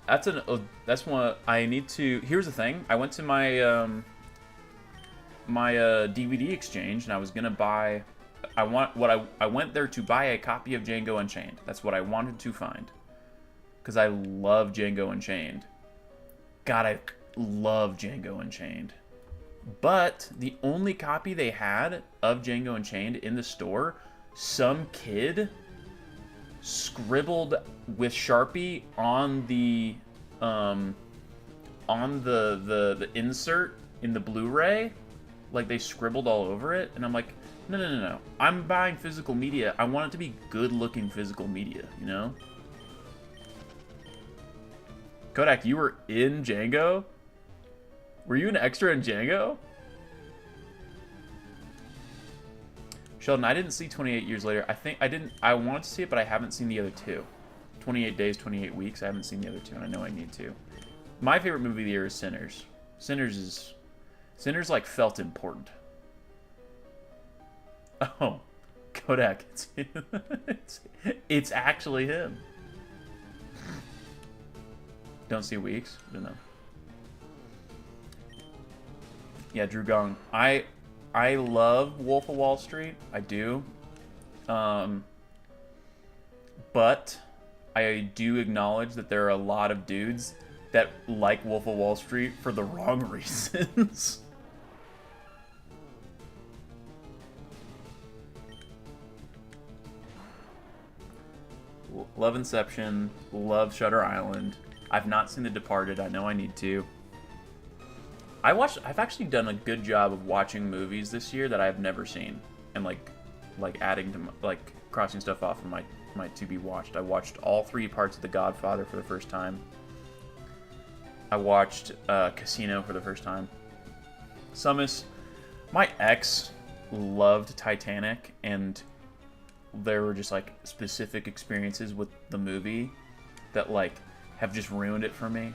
that's one I need to. Here's the thing. I went to my my DVD exchange and I was gonna buy. I went there to buy a copy of Django Unchained. That's what I wanted to find. Because I love Django Unchained. God, I love Django Unchained. But the only copy they had of Django Unchained in the store, some kid scribbled with Sharpie on the insert in the Blu-ray. Like they scribbled all over it, and I'm like, no. I'm buying physical media. I want it to be good-looking physical media, you know? Kodak, you were in Django? Were you an extra in Django? Sheldon, I didn't see 28 Years Later. I wanted to see it, but I haven't seen the other two. 28 Days, 28 Weeks. I haven't seen the other two, and I know I need to. My favorite movie of the year is Sinners. Sinners like felt important. Oh, Kodak, it's actually him. Don't see Weeks? I don't know. Yeah, Drew Gong. I love Wolf of Wall Street. I do. But I do acknowledge that there are a lot of dudes that like Wolf of Wall Street for the wrong reasons. Love Inception, love Shutter Island. I've not seen The Departed. I know I need to. I've actually done a good job of watching movies this year that I've never seen, and like adding to like crossing stuff off of my to be watched. I watched all 3 parts of The Godfather for the first time. I watched Casino for the first time. My ex loved Titanic, and there were just like specific experiences with the movie that like have just ruined it for me.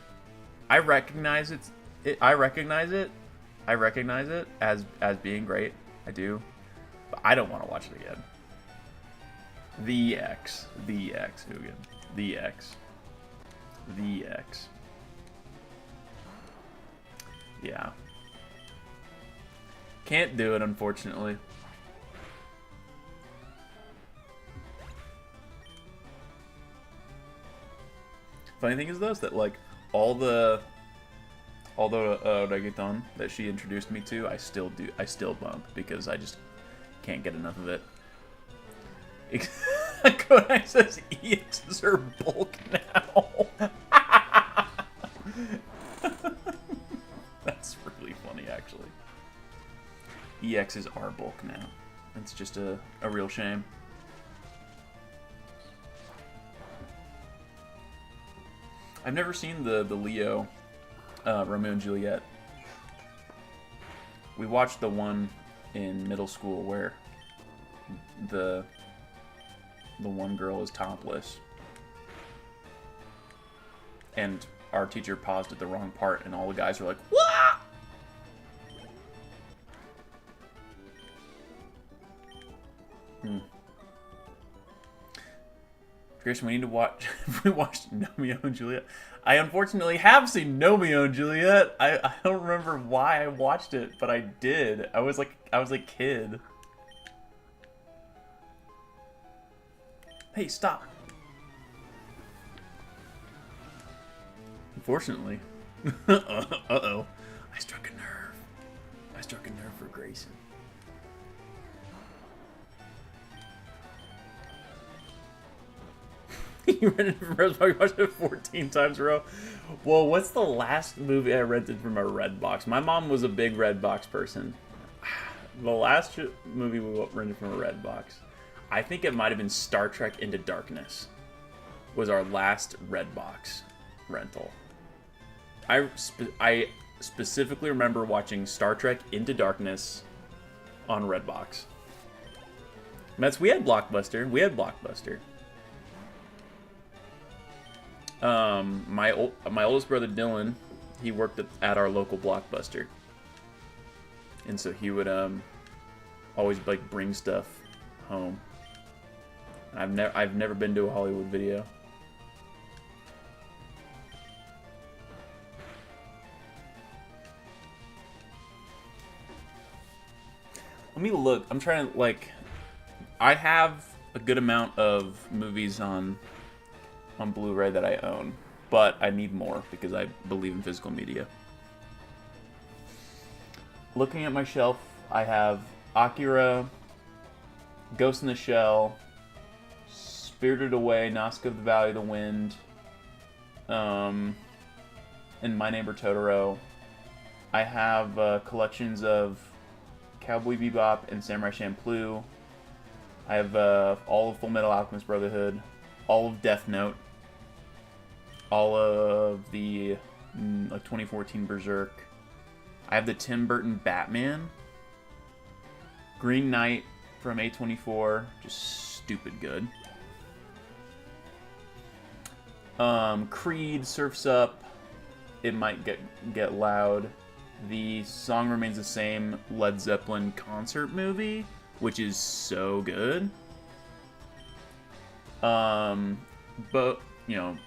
I recognize it. I recognize it as being great. I do, but I don't want to watch it again. The X, Hugin. The X. Yeah. Can't do it, unfortunately. Funny thing is, though, is that like all the reggaeton that she introduced me to, I still bump because I just can't get enough of it. Kodak says EXs are bulk now. That's really funny, actually. EXs are bulk now. It's just a real shame. I've never seen the Leo Romeo and Juliet. We watched the one in middle school where the one girl is topless, and our teacher paused at the wrong part, and all the guys were like, "What?" Grayson, we need to watch. We watched Romeo and Juliet. I unfortunately have seen Romeo and Juliet. I don't remember why I watched it, but I did. I was a kid. Hey, stop. Unfortunately. Uh-oh. I struck a nerve. I struck a nerve for Grayson. You rented it from Redbox. You watched it 14 times in a row. Well, what's the last movie I rented from a Redbox? My mom was a big Redbox person. The last movie we rented from a Redbox, I think it might have been Star Trek Into Darkness, was our last Redbox rental. I specifically remember watching Star Trek Into Darkness on Redbox. We had Blockbuster. My oldest brother Dylan, he worked at our local Blockbuster, and so he would always like bring stuff home. I've never been to a Hollywood Video. Let me look. I'm trying to like. I have a good amount of movies on Blu-ray that I own, but I need more because I believe in physical media. Looking at my shelf, I have Akira, Ghost in the Shell, Spirited Away, Nazca of the Valley of the Wind, and My Neighbor Totoro. I have collections of Cowboy Bebop and Samurai Champloo. I have all of Full Metal Alchemist Brotherhood, all of Death Note, all of the 2014 Berserk. I have the Tim Burton Batman, Green Knight from A24, just stupid good. Creed, Surf's Up, It Might Get Loud. The Song Remains the Same Led Zeppelin concert movie, which is so good. But, you know,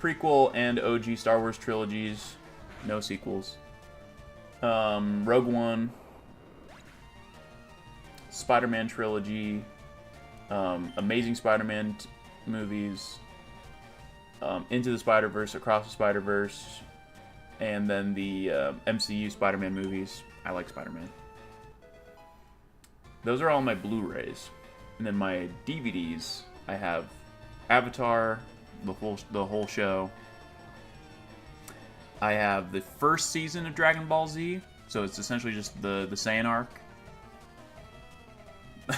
prequel and OG Star Wars trilogies, no sequels. Rogue One, Spider-Man trilogy, Amazing Spider-Man movies, Into the Spider-Verse, Across the Spider-Verse, and then the MCU Spider-Man movies. I like Spider-Man. Those are all my Blu-rays. And then my DVDs, I have Avatar, the whole show. I have the first season of Dragon Ball Z, so it's essentially just the Saiyan arc.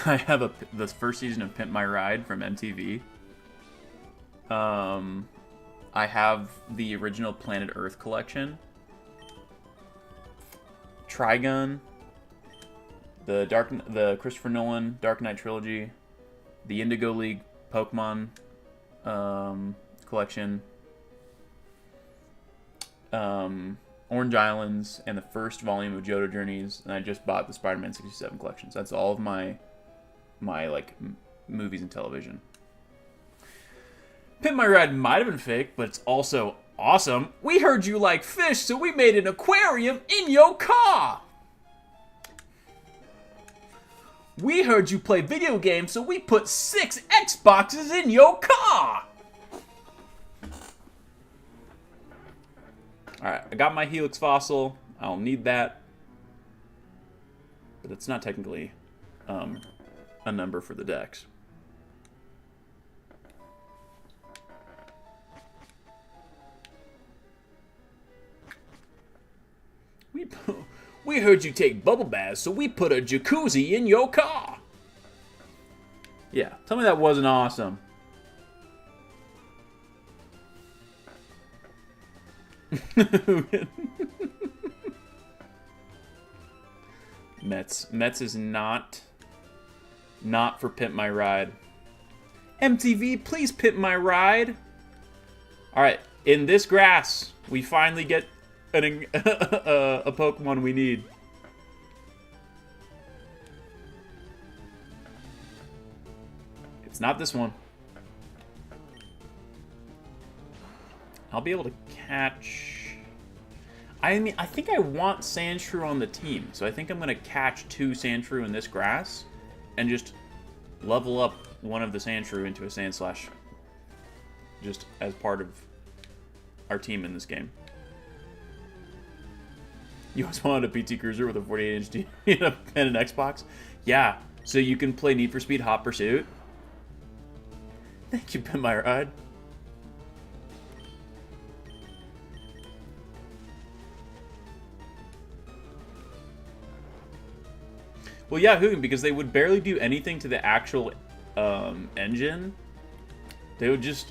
I have the first season of Pimp My Ride from MTV. I have the original Planet Earth collection. Trigun. The Christopher Nolan Dark Knight trilogy. The Indigo League Pokemon collection. Orange Islands, and the first volume of Johto Journeys, and I just bought the Spider-Man 67 collections. That's all of my like movies and television. Pimp My Ride might have been fake, but it's also awesome. We heard you like fish, so we made an aquarium in your car. We heard you play video games, so we put 6 Xboxes in your car. Alright, I got my Helix Fossil. I'll need that. But it's not technically a number for the Dex. We heard you take bubble baths, so we put a jacuzzi in your car. Yeah, tell me that wasn't awesome. Mets is not for Pimp My Ride. MTV, please pimp my ride. All right, in this grass, we finally get a Pokemon we need. It's not this one. I'll be able to catch... I mean, I think I want Sandshrew on the team, so I think I'm going to catch 2 Sandshrew in this grass and just level up one of the Sandshrew into a Sandslash just as part of our team in this game. You always wanted a PT Cruiser with a 48-inch TV and an Xbox? Yeah, so you can play Need for Speed Hot Pursuit. Thank you, Pimp My Ride. Well, yeah, Hugin, because they would barely do anything to the actual engine. They would just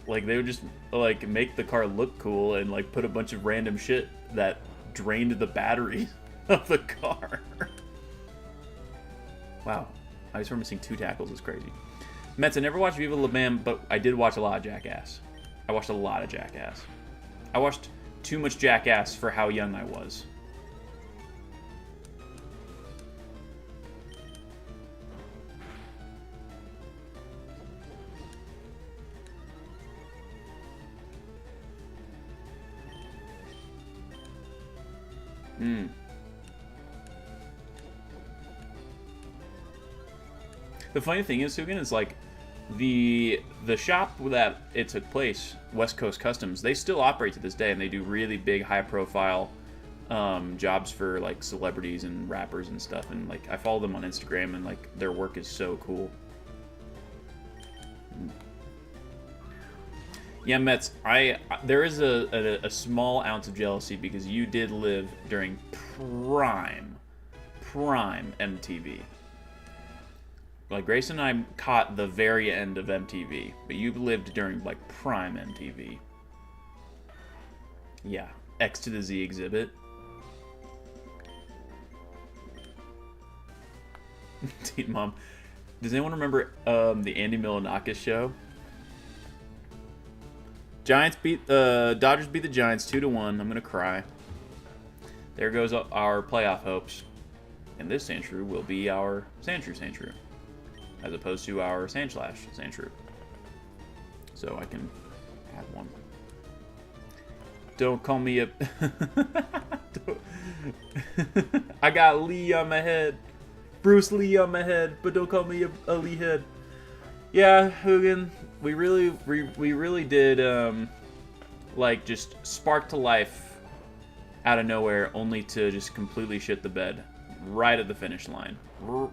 make the car look cool and like put a bunch of random shit that drained the batteries of the car. Wow, I just remember missing 2 tackles. It's crazy. Mets, I never watched Viva La Bam, but I did watch a lot of Jackass. I watched a lot of Jackass. I watched too much Jackass for how young I was. The funny thing is, Hugin, is like the shop that it took place, West Coast Customs, they still operate to this day, and they do really big, high-profile jobs for like celebrities and rappers and stuff. And like I follow them on Instagram, and like their work is so cool. Yeah, Mets, there is a small ounce of jealousy because you did live during prime MTV. Like, Grayson and I caught the very end of MTV, but you lived during, like, prime MTV. Yeah, X to the Z exhibit. Teen Mom. Does anyone remember the Andy Milonakis show? Dodgers beat the Giants 2-1. I'm gonna cry. There goes our playoff hopes. And this Sandshrew will be our Sandshrew, as opposed to our Sandslash Sandshrew. So I can add one. Don't call me a... I got Lee on my head. Bruce Lee on my head, but don't call me a Lee head. Yeah, Hugin, we really did like just spark to life out of nowhere, only to just completely shit the bed right at the finish line.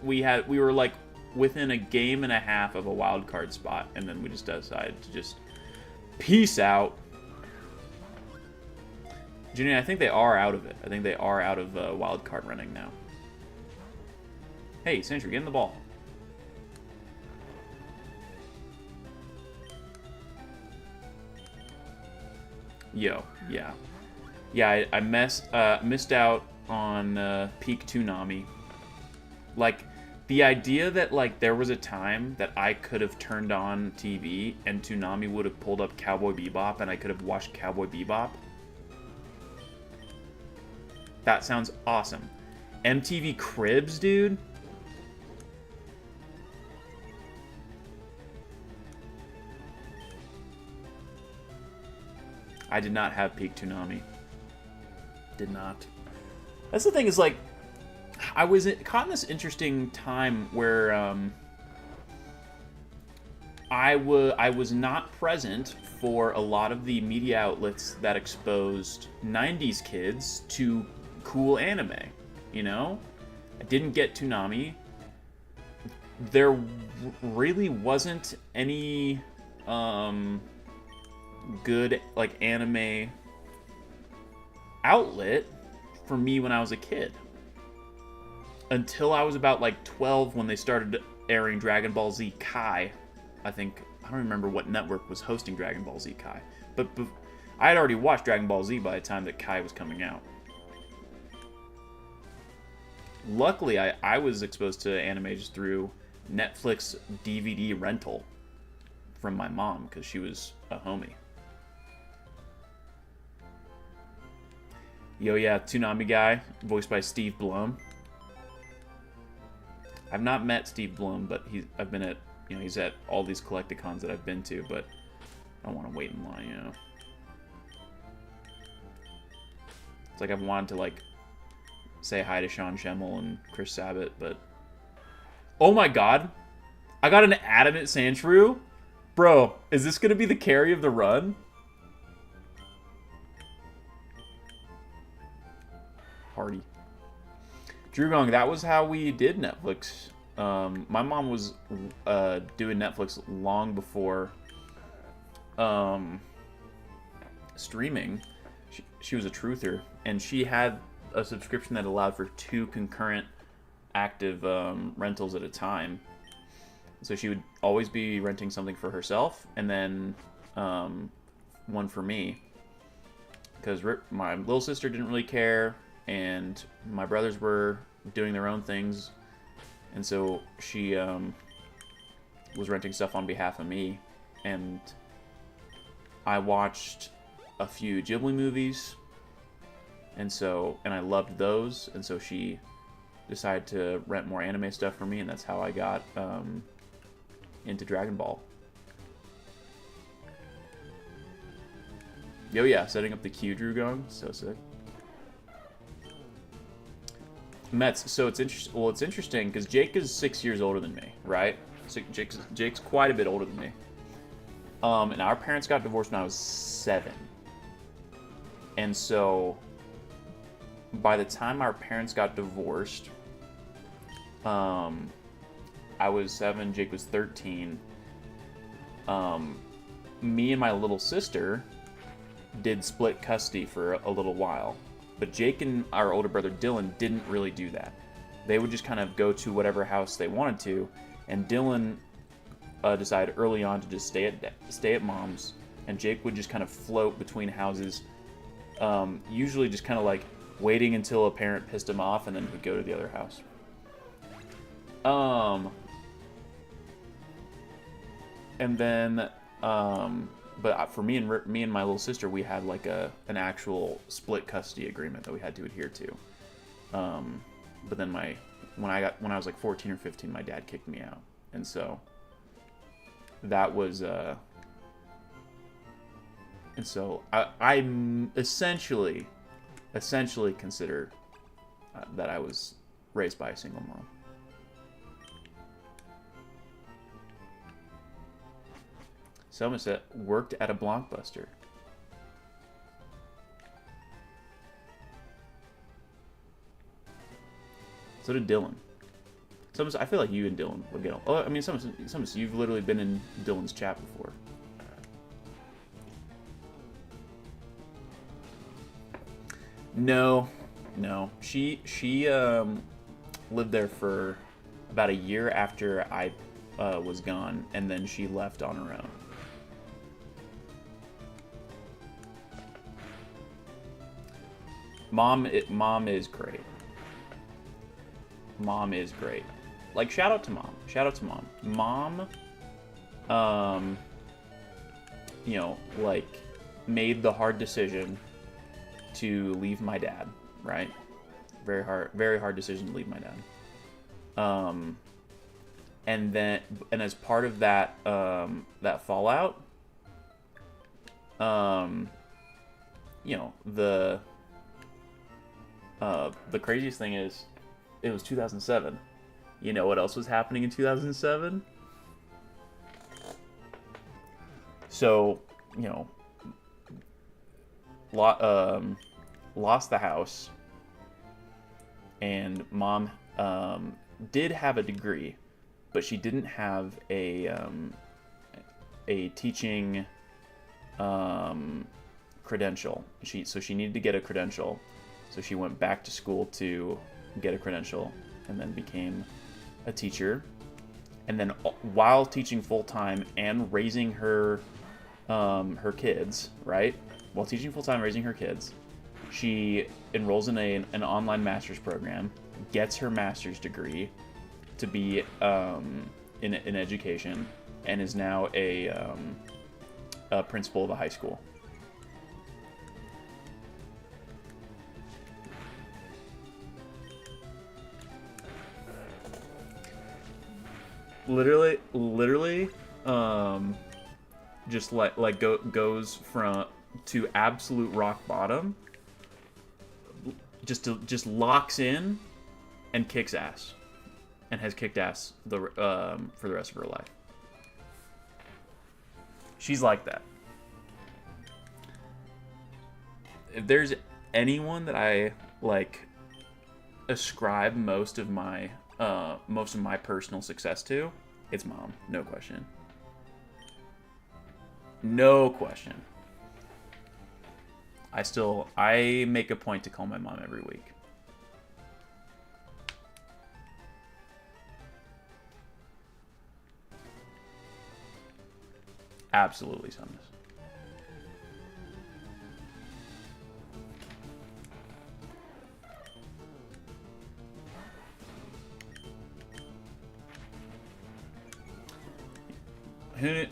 We were like within a game and a half of a wild card spot, and then we just decided to just peace out. Junior, I think they are out of it. I think they are out of wild card running now. Hey, Sentry, get in the ball. Yo, yeah. Yeah, I missed out on peak Toonami. Like, the idea that, like, there was a time that I could have turned on TV and Toonami would have pulled up Cowboy Bebop and I could have watched Cowboy Bebop. That sounds awesome. MTV Cribs, dude? I did not have peak Toonami. Did not. That's the thing is, like, I was caught in this interesting time where I was not present for a lot of the media outlets that exposed 90s kids to cool anime, you know? I didn't get Toonami. There really wasn't any good, like, anime outlet for me when I was a kid. Until I was about, like, 12 when they started airing Dragon Ball Z Kai. I don't remember what network was hosting Dragon Ball Z Kai. But I had already watched Dragon Ball Z by the time that Kai was coming out. Luckily, I was exposed to anime just through Netflix DVD rental from my mom, because she was a homie. Yo, yeah, Toonami guy, voiced by Steve Blum. I've not met Steve Blum, but I've been at, you know, he's at all these Collecticons that I've been to, but I don't want to wait in line, you know. It's like I've wanted to, like, say hi to Sean Schemmel and Chris Sabat, but... Oh my god! I got an Adamant Sandshrew? Bro, is this gonna be the carry of the run? Party. Drugong, that was how we did Netflix. My mom was doing Netflix long before streaming. She was a truther, and she had a subscription that allowed for 2 concurrent active rentals at a time. So she would always be renting something for herself, and then one for me. Because my little sister didn't really care, and my brothers were doing their own things, and so she was renting stuff on behalf of me, and I watched a few Ghibli movies, and I loved those, and so she decided to rent more anime stuff for me, and that's how I got into Dragon Ball. Yo, yeah, setting up the queue, Drugong, so sick. Mets. So it's interesting. Well, it's interesting because Jake is 6 years older than me, right? So Jake's quite a bit older than me. And our parents got divorced when I was 7. And so, by the time our parents got divorced, I was 7. Jake was 13. Me and my little sister did split custody for a little while. But Jake and our older brother Dylan didn't really do that. They would just kind of go to whatever house they wanted to, and Dylan decided early on to just stay at mom's, and Jake would just kind of float between houses, usually just kind of like waiting until a parent pissed him off, and then he'd go to the other house. And then but for me and my little sister, we had like an actual split custody agreement that we had to adhere to. But then when I was like 14 or 15, my dad kicked me out, and so that was and so I essentially consider that I was raised by a single mom. Selma said, worked at a Blockbuster. So did Dylan. I feel like you and Dylan would get on. Oh, I mean, you've literally been in Dylan's chat before. No. She lived there for about a year after I was gone, and then she left on her own. Mom is great. Mom is great. Like, shout out to mom. Mom, you know, like, made the hard decision to leave my dad, right? Very hard decision to leave my dad. And as part of that, that fallout, you know, the craziest thing is, it was 2007. You know what else was happening in 2007? So, you know, lost the house, and mom did have a degree, but she didn't have a teaching credential. So she needed to get a credential. So she went back to school to get a credential, and then became a teacher. And then while teaching full-time and raising her kids, right? While teaching full-time, raising her kids, she enrolls in an online master's program, gets her master's degree to be in education, and is now a principal of a high school. Literally, just goes from to absolute rock bottom. Just locks in and kicks ass, and has kicked ass for the rest of her life. She's like that. If there's anyone that I ascribe most of my personal success to, it's mom. No question. I make a point to call my mom every week. Absolutely, Summers.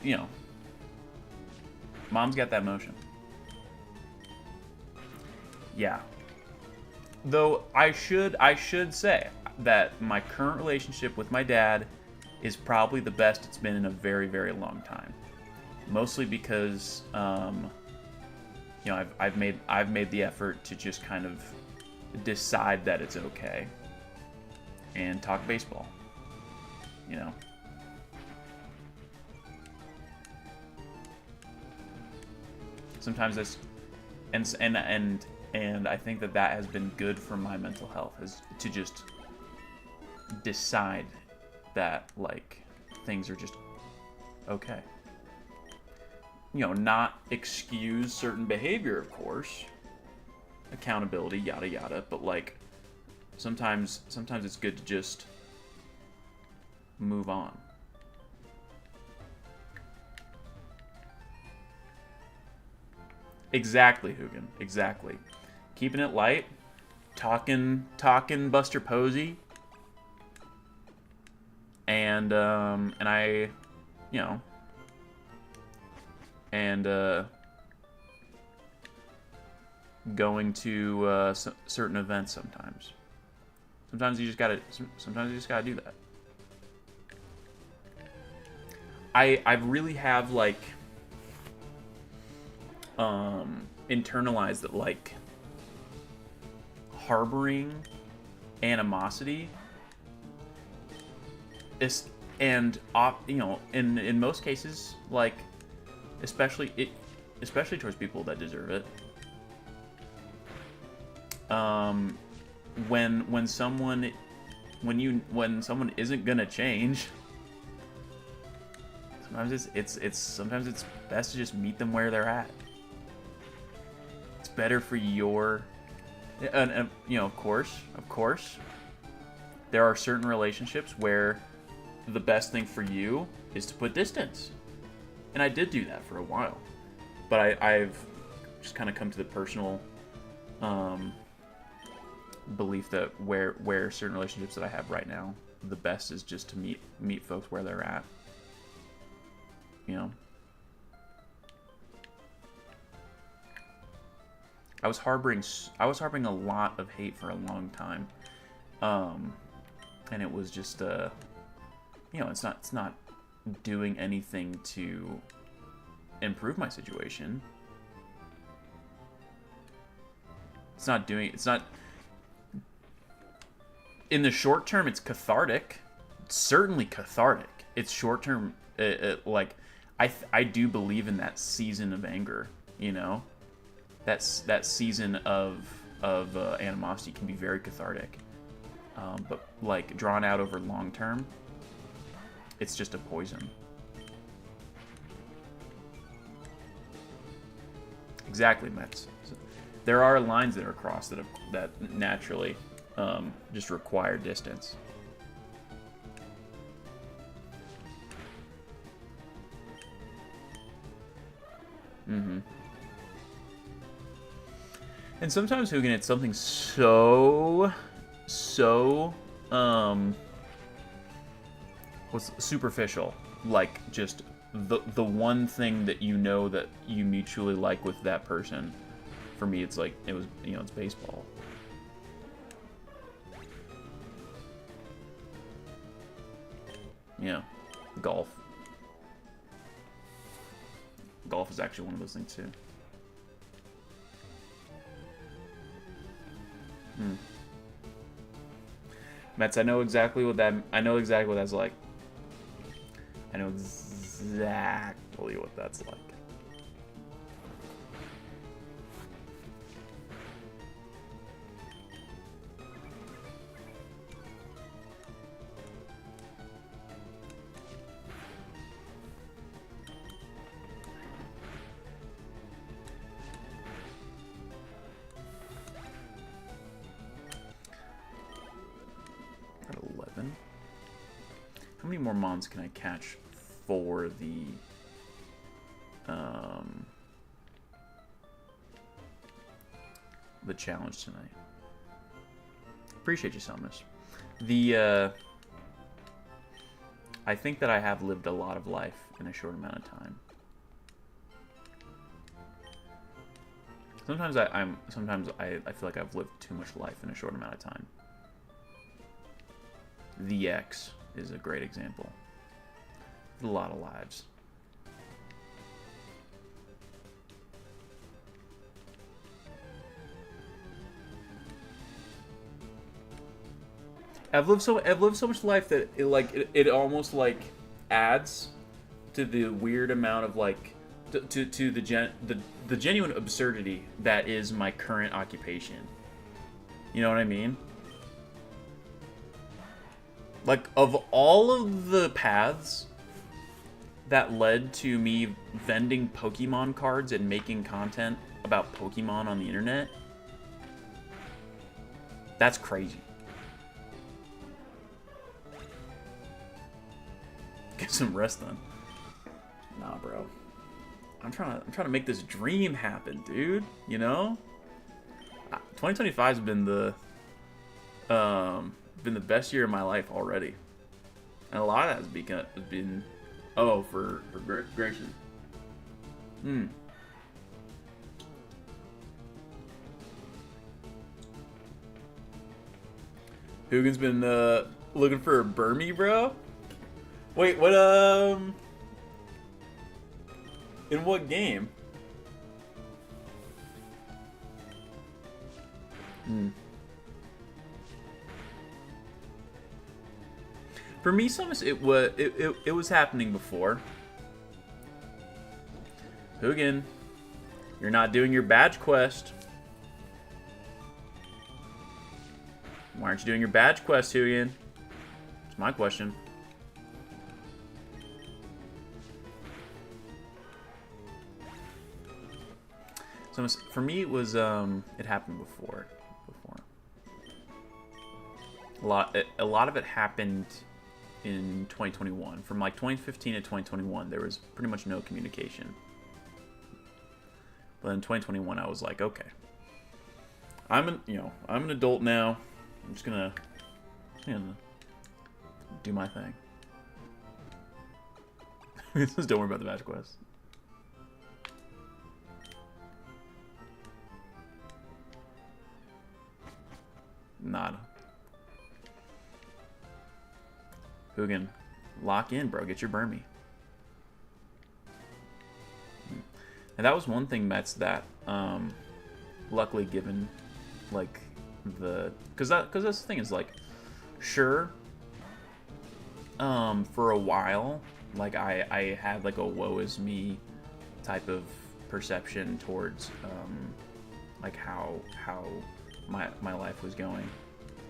You know, mom's got that motion. Yeah. Though I should say that my current relationship with my dad is probably the best it's been in a very, very long time. Mostly because, you know, I've made the effort to just kind of decide that it's okay and talk baseball. You know. Sometimes that's, and I think that has been good for my mental health, is to just decide that things are just okay. You know, not excuse certain behavior, of course, accountability, yada yada, but sometimes it's good to just move on. Exactly, Hugin. Exactly. Keeping it light, talking Buster Posey, and I, you know, and going to certain events sometimes. Sometimes you just gotta do that. I really have internalized that harboring animosity is, and you know, in most cases especially towards people that deserve it. When someone isn't gonna change, sometimes it's best to just meet them where they're at. It's better for your, and you know, of course, there are certain relationships where the best thing for you is to put distance, and I did do that for a while, but I've just kind of come to the personal belief that where certain relationships that I have right now, the best is just to meet folks where they're at. You know, I was harboring a lot of hate for a long time, and it was just you know, it's not doing anything to improve my situation. It's not in the short term. It's cathartic. It's certainly cathartic. It's short term. Like I do believe in that season of anger. You know, that season of animosity can be very cathartic. But like drawn out over long term, it's just a poison. Exactly, Mets. There are lines that are crossed that naturally just require distance. Mm-hmm. And sometimes, Hugin, it's something so what's superficial, like just the one thing that you know that you mutually like with that person. For me, it's like it's baseball. Yeah, golf. Golf is actually one of those things too. Mets, I know exactly what that's like. I know exactly what that's like. At 11. How many more mons can I catch for the challenge tonight? Appreciate you, Selmas. I think that I have lived a lot of life in a short amount of time. Sometimes I feel like I've lived too much life in a short amount of time. The X is a great example. A lot of lives. I've lived so much life that it almost like adds to the weird amount of like to the genuine absurdity that is my current occupation. You know what I mean? Like, of all of the paths that led to me vending Pokemon cards and making content about Pokemon on the internet, that's crazy. Get some rest then. Nah, bro. I'm trying to make this dream happen, dude. You know? 2025's been the best year of my life already, and a lot of that has been for Grayson. Hugin's been looking for a Burmy, bro. Wait, what? In what game? For me, it was happening before. Hugin, you're not doing your badge quest. Why aren't you doing your badge quest, Hugin? That's my question. So for me, it was it happened before. A lot of it happened in 2021. From like 2015 to 2021, there was pretty much no communication. But in 2021, I was like, okay, I'm an adult now. I'm just gonna, do my thing. Just don't worry about the badge quest. Nada. Hugin, lock in, bro. Get your Burmy. And that was one thing, Mets, that luckily given, like, because that's the thing is, like, sure, for a while, like, I had, like, a woe is me type of perception towards, like, how my life was going,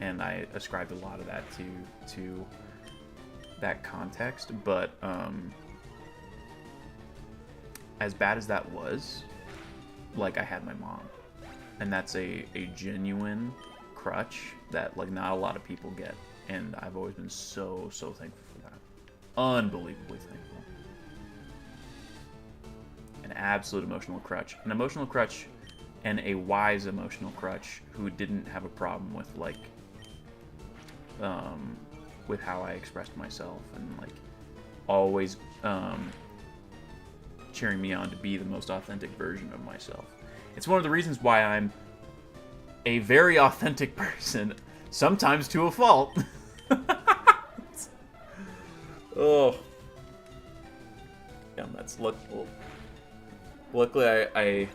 and I ascribed a lot of that to that context, but as bad as that was, like, I had my mom, and that's a genuine crutch that, like, not a lot of people get, and I've always been so thankful for that. Unbelievably thankful. An absolute emotional crutch. An emotional crutch, and a wise emotional crutch who didn't have a problem with, like, with how I expressed myself, and, like, always cheering me on to be the most authentic version of myself. It's one of the reasons why I'm a very authentic person, sometimes to a fault. Oh. Yeah, that's luckily I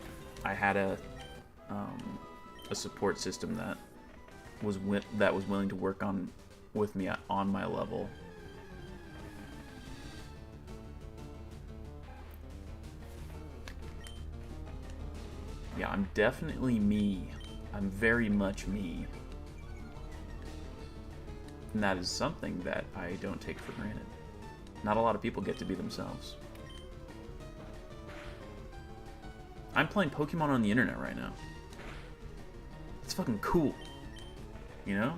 had a support system that was willing to work with me on my level. Yeah, I'm definitely me. I'm very much me. And that is something that I don't take for granted. Not a lot of people get to be themselves. I'm playing Pokemon on the internet right now. It's fucking cool. You know?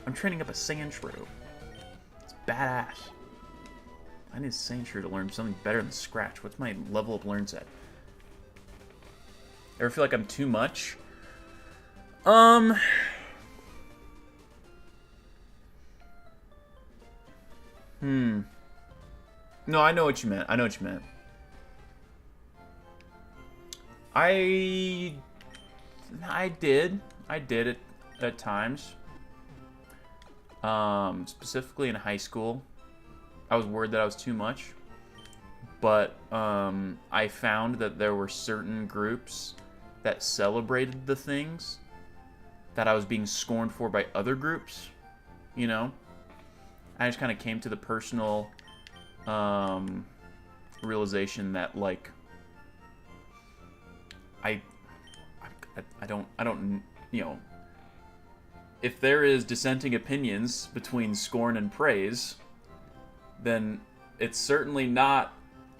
I'm training up a Sandshrew. It's badass. I need a Sandshrew to learn something better than Scratch. What's my level up learn set? Ever feel like I'm too much? No, I know what you meant. I did it at times. Specifically in high school. I was worried that I was too much. But I found that there were certain groups that celebrated the things that I was being scorned for by other groups, you know? I just kind of came to the personal realization that, like, I don't, you know, if there is dissenting opinions between scorn and praise, then it's certainly not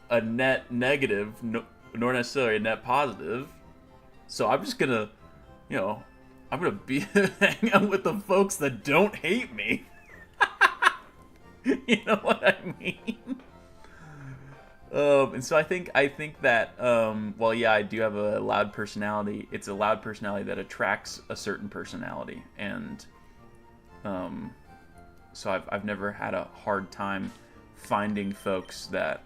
a net negative, nor necessarily a net positive. So I'm just gonna, you know, I'm gonna be hang out with the folks that don't hate me. You know what I mean? And so I think that, well, yeah, I do have a loud personality. It's a loud personality that attracts a certain personality, and so I've never had a hard time finding folks that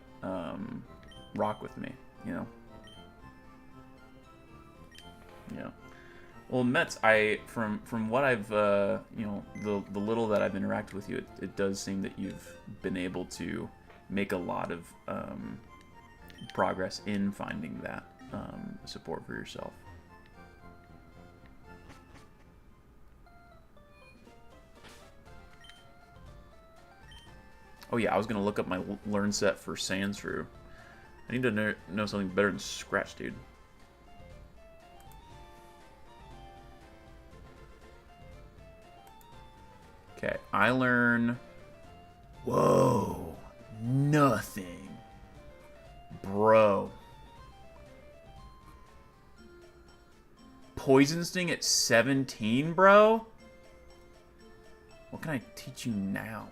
rock with me, you know. Yeah. Well, Mets, from what I've you know, the little that I've interacted with you, it does seem that you've been able to make a lot of progress in finding that support for yourself. Oh yeah, I was gonna look up my learn set for Sandshrew. I need to know something better than Scratch, dude. Okay, I learn... Whoa, nothing. Bro. Poison Sting at 17, bro? What can I teach you now?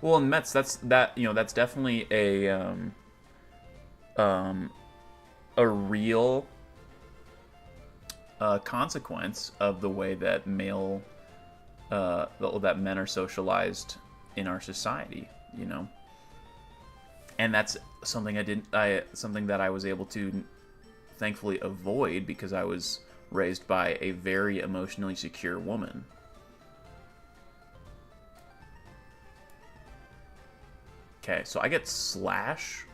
Well, and that's definitely a real consequence of the way that that men are socialized in our society, you know. And that's something something that I was able to thankfully avoid because I was raised by a very emotionally secure woman. Okay, so I get Slash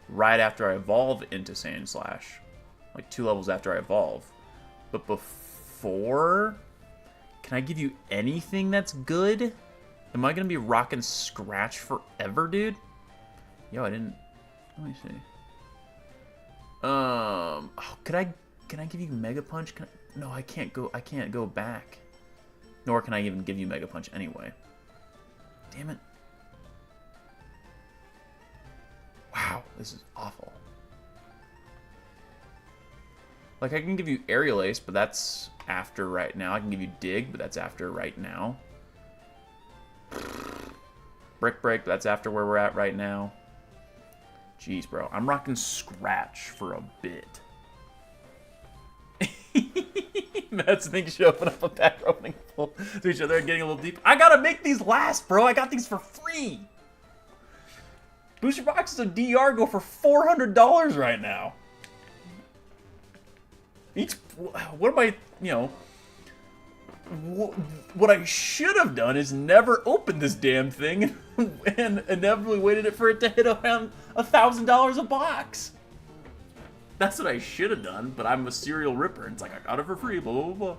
right after I evolve into Sand Slash. Like 2 levels after I evolve. But before, can I give you anything that's good? Am I gonna be rocking Scratch forever, dude? Yo, I didn't. Let me see. Oh, can I give you Mega Punch? No, I can't go back. Nor can I even give you Mega Punch anyway. Damn it. Wow, this is awful. Like, I can give you Aerial Ace, but that's after right now. I can give you Dig, but that's after right now. Brick Break, but that's after where we're at right now. Jeez, bro. I'm rocking Scratch for a bit. That's the thing, showing up a pack opening full to each other and getting a little deep. I gotta make these last, bro. I got these for free. Booster boxes of DR go for $400 right now. What am I, you know... What I should have done is never opened this damn thing and inevitably waited for it to hit around $1,000 a box. That's what I should have done, but I'm a serial ripper. It's like, I got it for free, blah, blah, blah.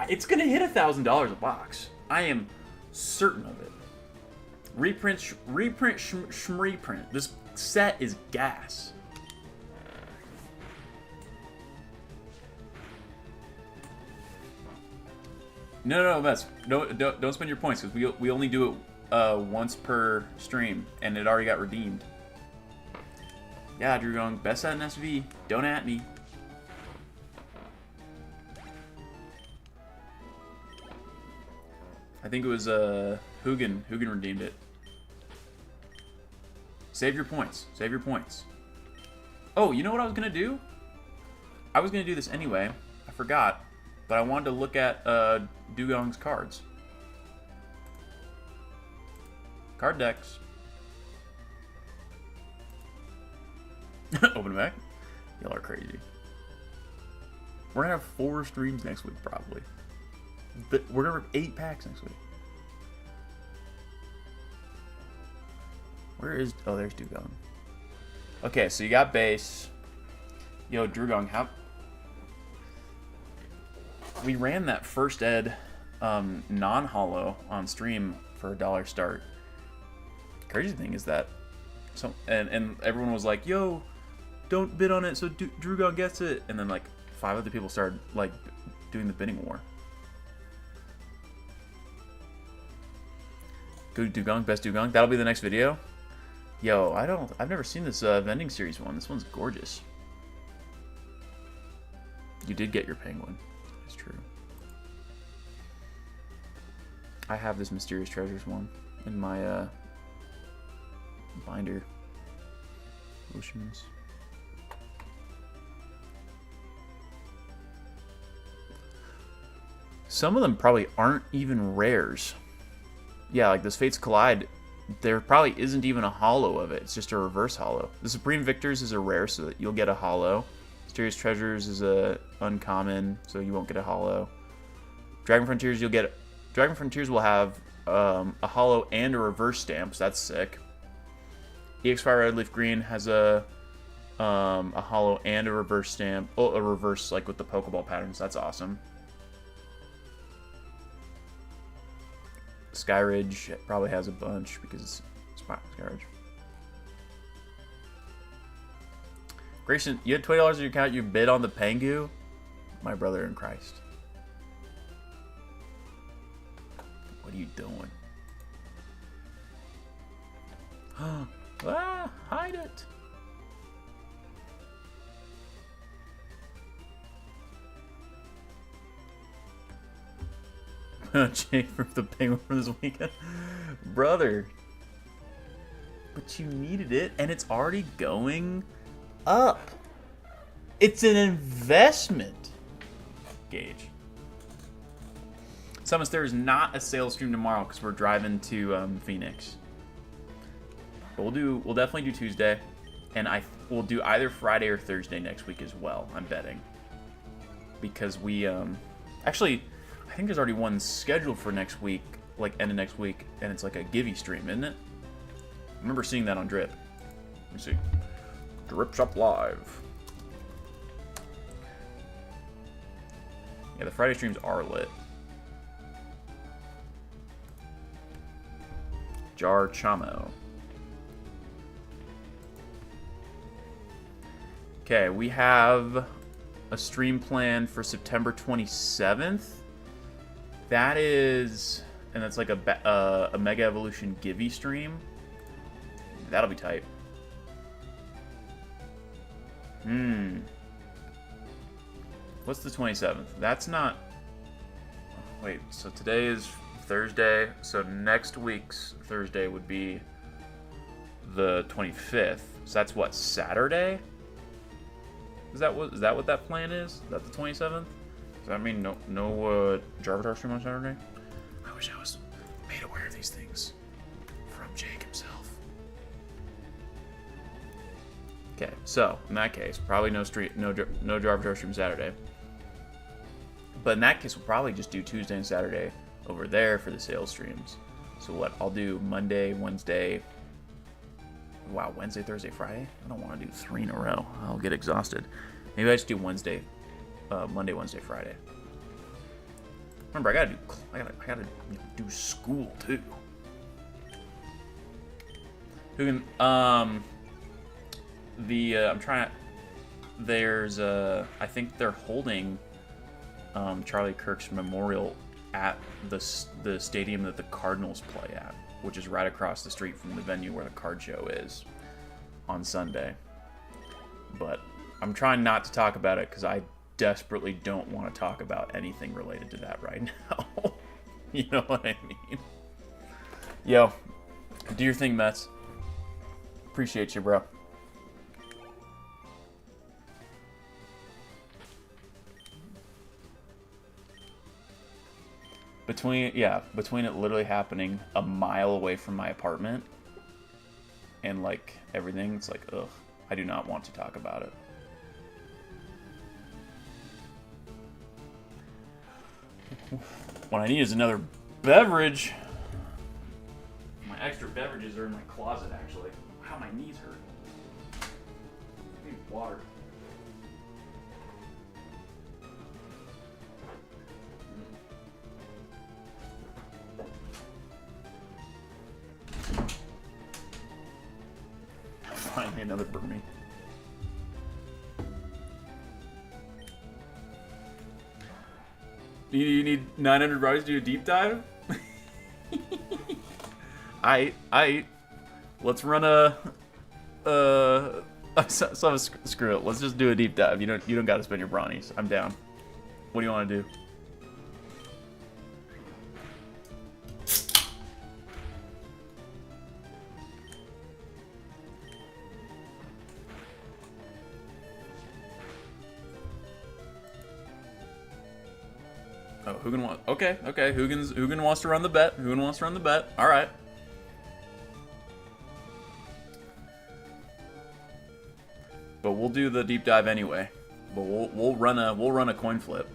It's gonna hit $1,000 a box. I am certain of it. Reprint, shmreprint. This set is gas. No, Mess. Don't spend your points because we only do it once per stream, and it already got redeemed. Yeah, Drew going best set in SV. Don't at me. I think it was Hugin. Hugin redeemed it. Save your points. Save your points. Oh, you know what I was gonna do? I was gonna do this anyway. I forgot. But I wanted to look at Dugong's cards. Card decks. Open it back. Y'all are crazy. We're gonna have 4 streams next week, probably. We're gonna have 8 packs next week. Where is... Oh, there's Dugong. Okay, so you got base. Yo, Drugong, how... We ran that first ed non-holo on stream for $1 start. Crazy thing is that... And everyone was like, yo, don't bid on it so Drugong gets it. And then like 5 other people started like doing the bidding war. Good Dugong, best Dugong. That'll be the next video. Yo, I've never seen this vending series one. This one's gorgeous. You did get your penguin. It's true. I have this Mysterious Treasures one in my binder. Oceans. Some of them probably aren't even rares. Yeah, like this Fates Collide, there probably isn't even a holo of it. It's just a reverse holo. The Supreme Victors is a rare, so that you'll get a holo. Mysterious Treasures is a uncommon, so you won't get a holo. Dragon Frontiers, you'll get... Dragon Frontiers will have a holo and a reverse stamp, so that's sick. EX Fire Red Leaf Green has a a holo and a reverse stamp. Oh, a reverse like with the Pokeball patterns. That's awesome. Skyridge probably has a bunch because Skyridge. Grayson, you had $20 in your account. You bid on the Pengu. My brother in Christ. What are you doing? Ah, hide it. Jake for the penguin for this weekend. Brother. But you needed it, and it's already going up. It's an investment. Gage. Summons, there is not a sales stream tomorrow because we're driving to Phoenix. But we'll definitely do Tuesday, and we'll do either Friday or Thursday next week as well. I'm betting because we actually. I think there's already one scheduled for next week, like end of next week, and it's like a Givey stream, isn't it? I remember seeing that on Drip. Let me see. Drip Shop Live. Yeah, the Friday streams are lit. Jar Chamo. Okay, we have a stream plan for September 27th. That is, and that's like a Mega Evolution Givey stream. That'll be tight. What's the 27th? That's not. Wait, so today is Thursday. So next week's Thursday would be the 25th. So that's what, Saturday? Is that what that plan is? Is that the 27th? Does that mean no Jarvitar stream on Saturday? I wish I was made aware of these things from Jake himself. Okay, so in that case, probably no Jarvitar stream Saturday. But in that case, we'll probably just do Tuesday and Saturday over there for the sales streams. So what? I'll do Monday, Wednesday. Wow, Wednesday, Thursday, Friday? I don't want to do 3 in a row. I'll get exhausted. Maybe I just do Monday, Wednesday, Friday. Remember, I gotta do school too. Who can? I'm trying to. There's I think they're holding Charlie Kirk's memorial at the stadium that the Cardinals play at, which is right across the street from the venue where the card show is on Sunday. But I'm trying not to talk about it because I desperately don't want to talk about anything related to that right now. You know what I mean? Yo, do your thing, Mets. Appreciate you, bro. Between it literally happening a mile away from my apartment and like everything, it's like, ugh, I do not want to talk about it. What I need is another beverage. My extra beverages are in my closet, actually. Wow, my knees hurt. I need water. Finally, another Burmy. You need 900 rows to do a deep dive? Let's run a so screw it. Let's just do a deep dive. You don't got to spend your brownies. I'm down. What do you want to do? Oh, Hugin wants. Okay. Hugin wants to run the bet. All right. But we'll do the deep dive anyway. But we'll run a coin flip.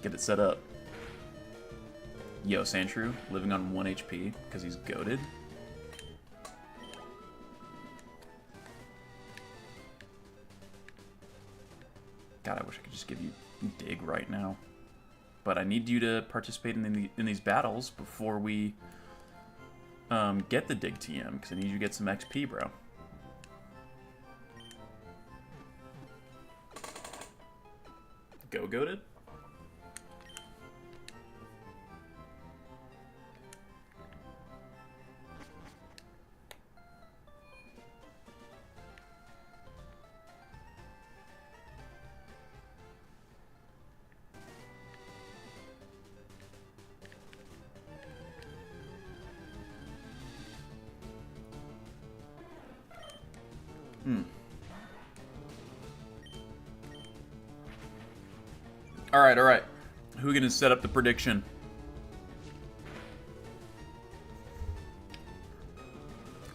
Get it set up. Yo, Sandshrew living on 1 HP because he's goated. God, I wish I could just give you dig right now. But I need you to participate in these battles before we get the dig TM, because I need you to get some XP, bro. Go goated. All right. Who are gonna set up the prediction?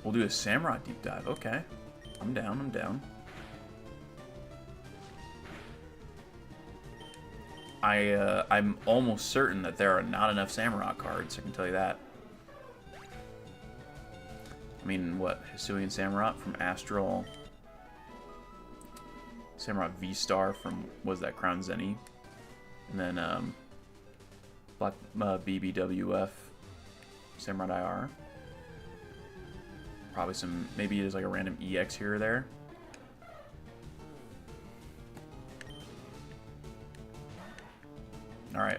We'll do a samurai deep dive. Okay, I'm down. I'm almost certain that there are not enough samurai cards. I can tell you that. I mean, what? Hisuian Samurai from Astral. Samurai V-Star from, was that Crown Zenny? And then, Black BBWF Samurai IR. Probably some, maybe there's like a random EX here or there. Alright.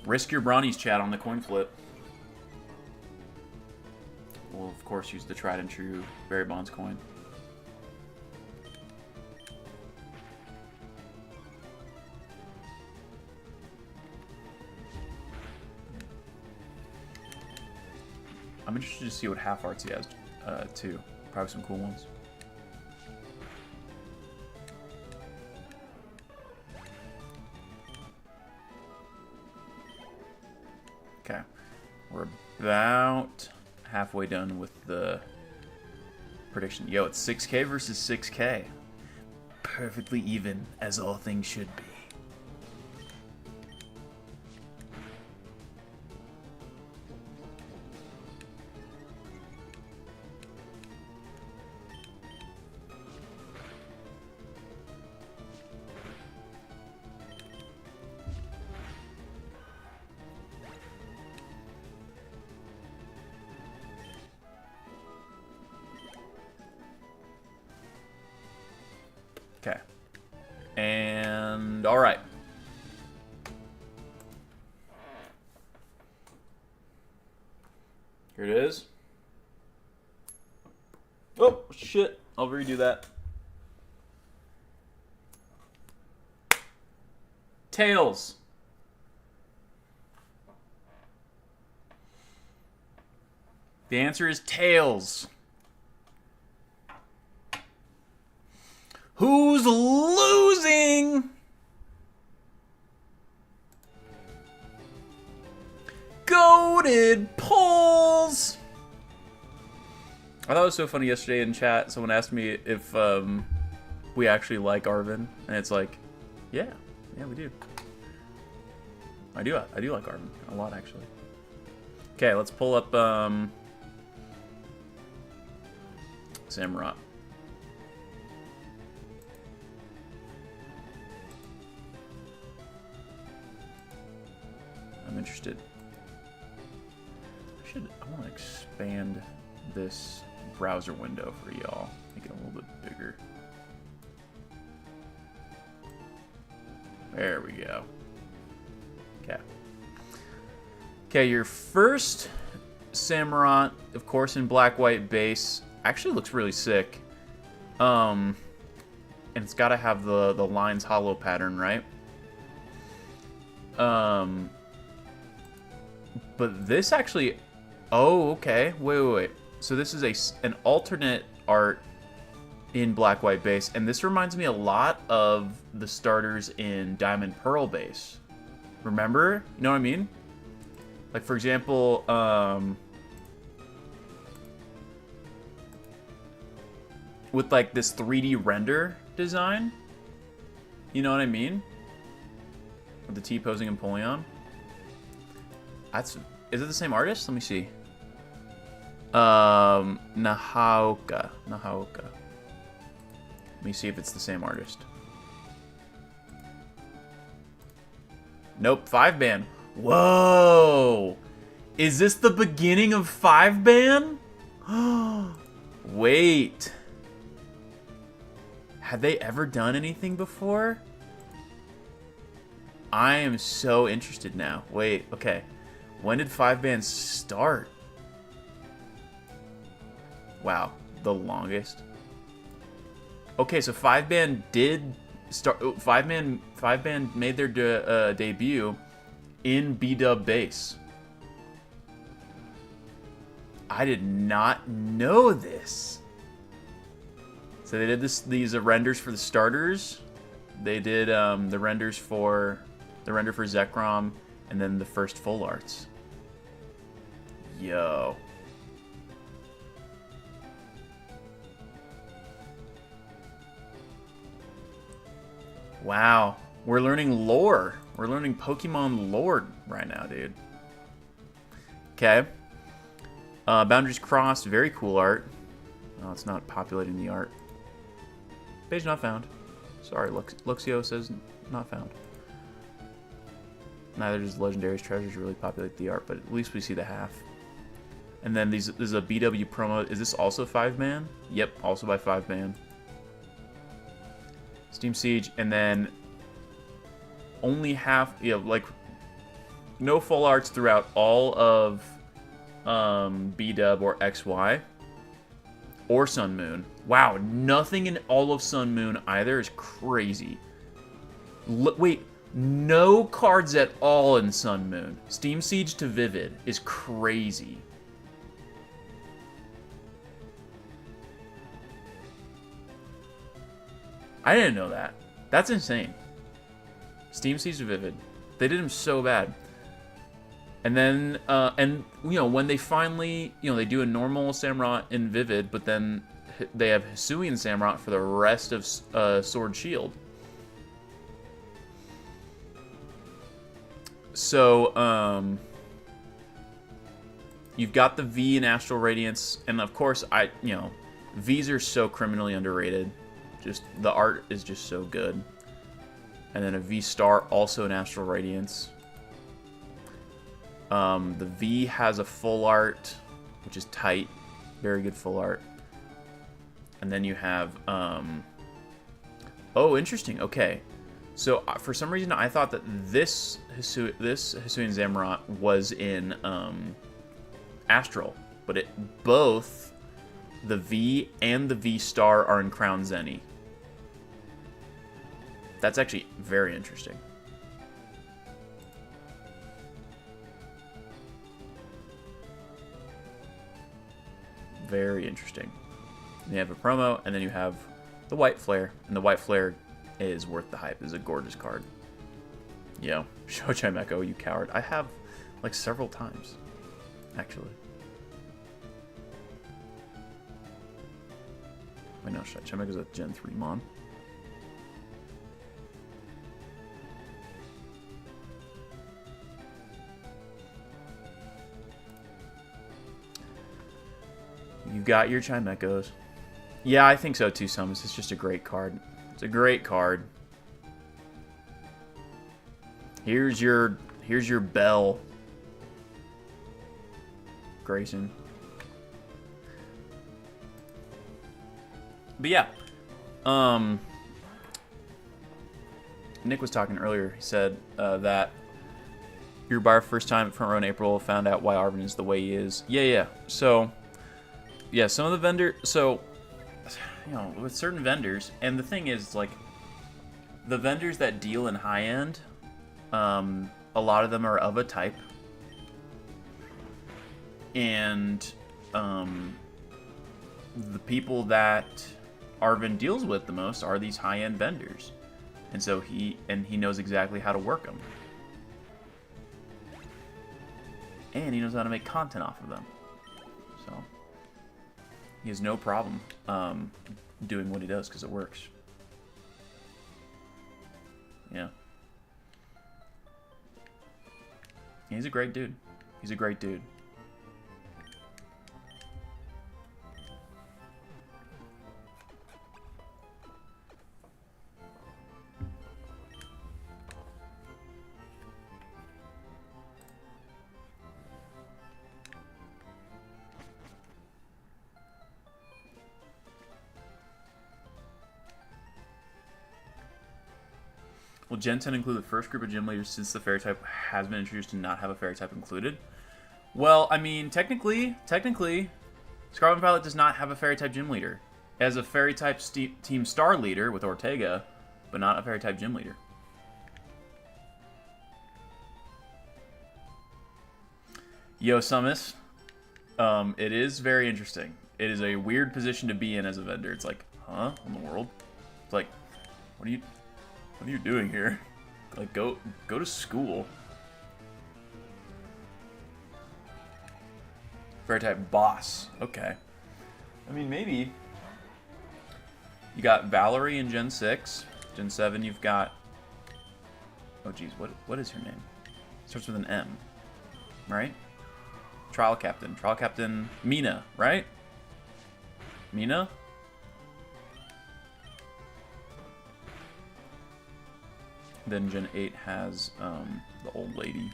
Risk your brownies, chat, on the coin flip. We'll, of course, use the tried and true Barry Bonds coin. I'm interested to see what half arts he has, too. Probably some cool ones. Okay. We're about halfway done with the prediction. Yo, it's 6K versus 6K. Perfectly even, as all things should be. Okay. And all right. Here it is. Oh, shit. I'll redo that. Tails. The answer is Tails. Who's losing? Goated polls. I thought it was so funny yesterday in chat. Someone asked me if we actually like Arvin, and it's like, yeah, we do. I do like Arvin a lot, actually. Okay, let's pull up Samurott. I'm interested. I want to expand this browser window for y'all. Make it a little bit bigger. There we go. Okay. Okay, your first Samurott, of course, in black-white base, actually looks really sick. And it's got to have the lines hollow pattern, right? But this actually... Oh, okay. Wait. So this is an alternate art in black-white base, and this reminds me a lot of the starters in Diamond Pearl base. Remember? You know what I mean? Like, for example, with like this 3D render design. You know what I mean? With the T-posing Empoleon. Is it the same artist? Let me see. Nahaoka. Let me see if it's the same artist. Nope, 5-ban. Whoa! Is this the beginning of 5-ban? Wait. Had they ever done anything before? I am so interested now. Wait, okay. When did 5-ban start? Wow, the longest. Okay, so 5-ban did start. 5-ban made their debut in B-dub base. I did not know this. So they did these renders for the starters. They did the render for Zekrom, and then the first full arts. Yo. Wow. We're learning lore. We're learning Pokemon lore right now, dude. Okay. Boundaries crossed. Very cool art. Oh, it's not populating the art. Page not found. Sorry, Luxio says not found. Neither does Legendary's Treasures really populate the art, but at least we see the half. And then this is a BW promo. Is this also 5-man? Yep, also by 5-man. Steam Siege, and then only half, like no full arts throughout all of B-dub or XY or Sun Moon. Wow, nothing in all of Sun Moon either is crazy. Wait, no cards at all in Sun Moon. Steam Siege to Vivid is crazy. I didn't know that. That's insane. Steam Siege to Vivid. They did him so bad. And then, when they finally, they do a normal Samurott in Vivid, but then they have Hisuian Samurott for the rest of Sword Shield. So, you've got the V in Astral Radiance, and of course, Vs are so criminally underrated. Just, the art is just so good. And then a V-Star also in Astral Radiance. The V has a full art, which is tight. Very good full art. And then you have, oh, interesting. Okay. So, for some reason, I thought that this Hisuian Samurott was in, Astral. But both the V and the V-Star are in Crown Zenny. That's actually very interesting. Very interesting. And you have a promo, and then you have the White Flare. And the White Flare is worth the hype. It's a gorgeous card. Yo, show Chimecho, you coward. I have, like, several times, actually. I know, Chimecho's a Gen 3 Mon. You got your Chimechos. Yeah, I think so too, Summons. It's just a great card. It's a great card. Here's your bell, Grayson. But yeah, Nick was talking earlier. He said that your buyer first time at Front Row in April found out why Arvin is the way he is. Yeah. So, yeah, some of the vendors. So, with certain vendors, and the thing is, like, the vendors that deal in high end, a lot of them are of a type, and the people that Arvin deals with the most are these high end vendors, and so he knows exactly how to work them, and he knows how to make content off of them. So he has no problem doing what he does because it works. Yeah. He's a great dude. He's a great dude. Will Gen 10 include the first group of gym leaders since the fairy type has been introduced to not have a fairy type included? Well, I mean, technically, Scarlet Violet does not have a fairy type gym leader. It has a fairy type team star leader with Ortega, but not a fairy type gym leader. Yo, Summus. It is very interesting. It is a weird position to be in as a vendor. It's like, huh? In the world? It's like, what are you doing here? Like, go to school. Fairy type boss. Okay. I mean, maybe. You got Valerie in Gen 6. Gen 7, you've got... Oh, geez. What is her name? Starts with an M. Right? Trial Captain. Trial Captain Mina, right? Mina? Then Gen 8 has the old lady.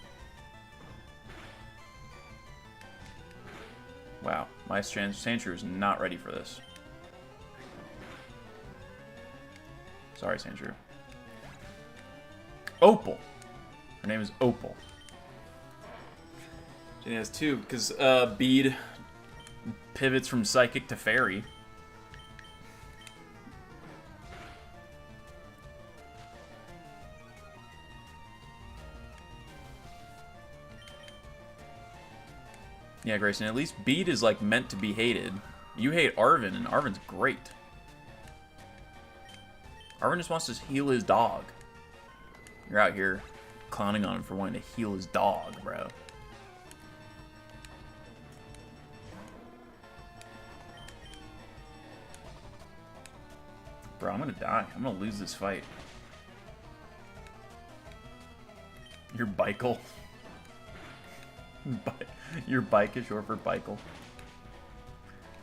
Wow, my Sandshrew is not ready for this. Sorry, Sandshrew. Opal. Her name is Opal. She has two, because Bead pivots from Psychic to Fairy. Yeah, Grayson, at least Bead is, like, meant to be hated. You hate Arven, and Arven's great. Arven just wants to heal his dog. You're out here clowning on him for wanting to heal his dog, bro. Bro, I'm gonna die. I'm gonna lose this fight. Your Bikel. Your bike is short for Bikel.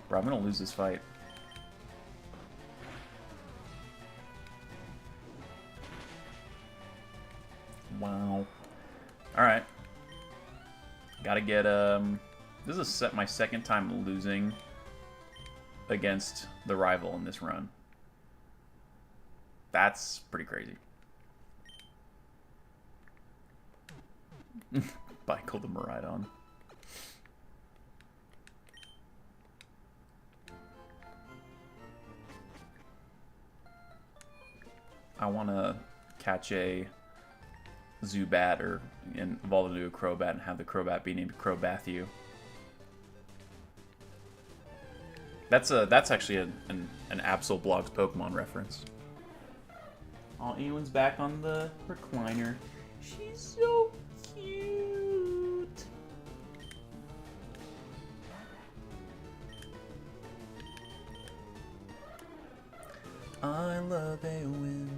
Bro, I'm gonna lose this fight. Wow. Alright. Gotta get, this is my second time losing against the rival in this run. That's pretty crazy. Bikel the Miraidon. I want to catch a Zubat or evolve into a Crobat and have the Crobat be named Crobathu. That's actually an Absol Blogs Pokemon reference. Oh, Ewan's back on the recliner. She's so cute. I love a win.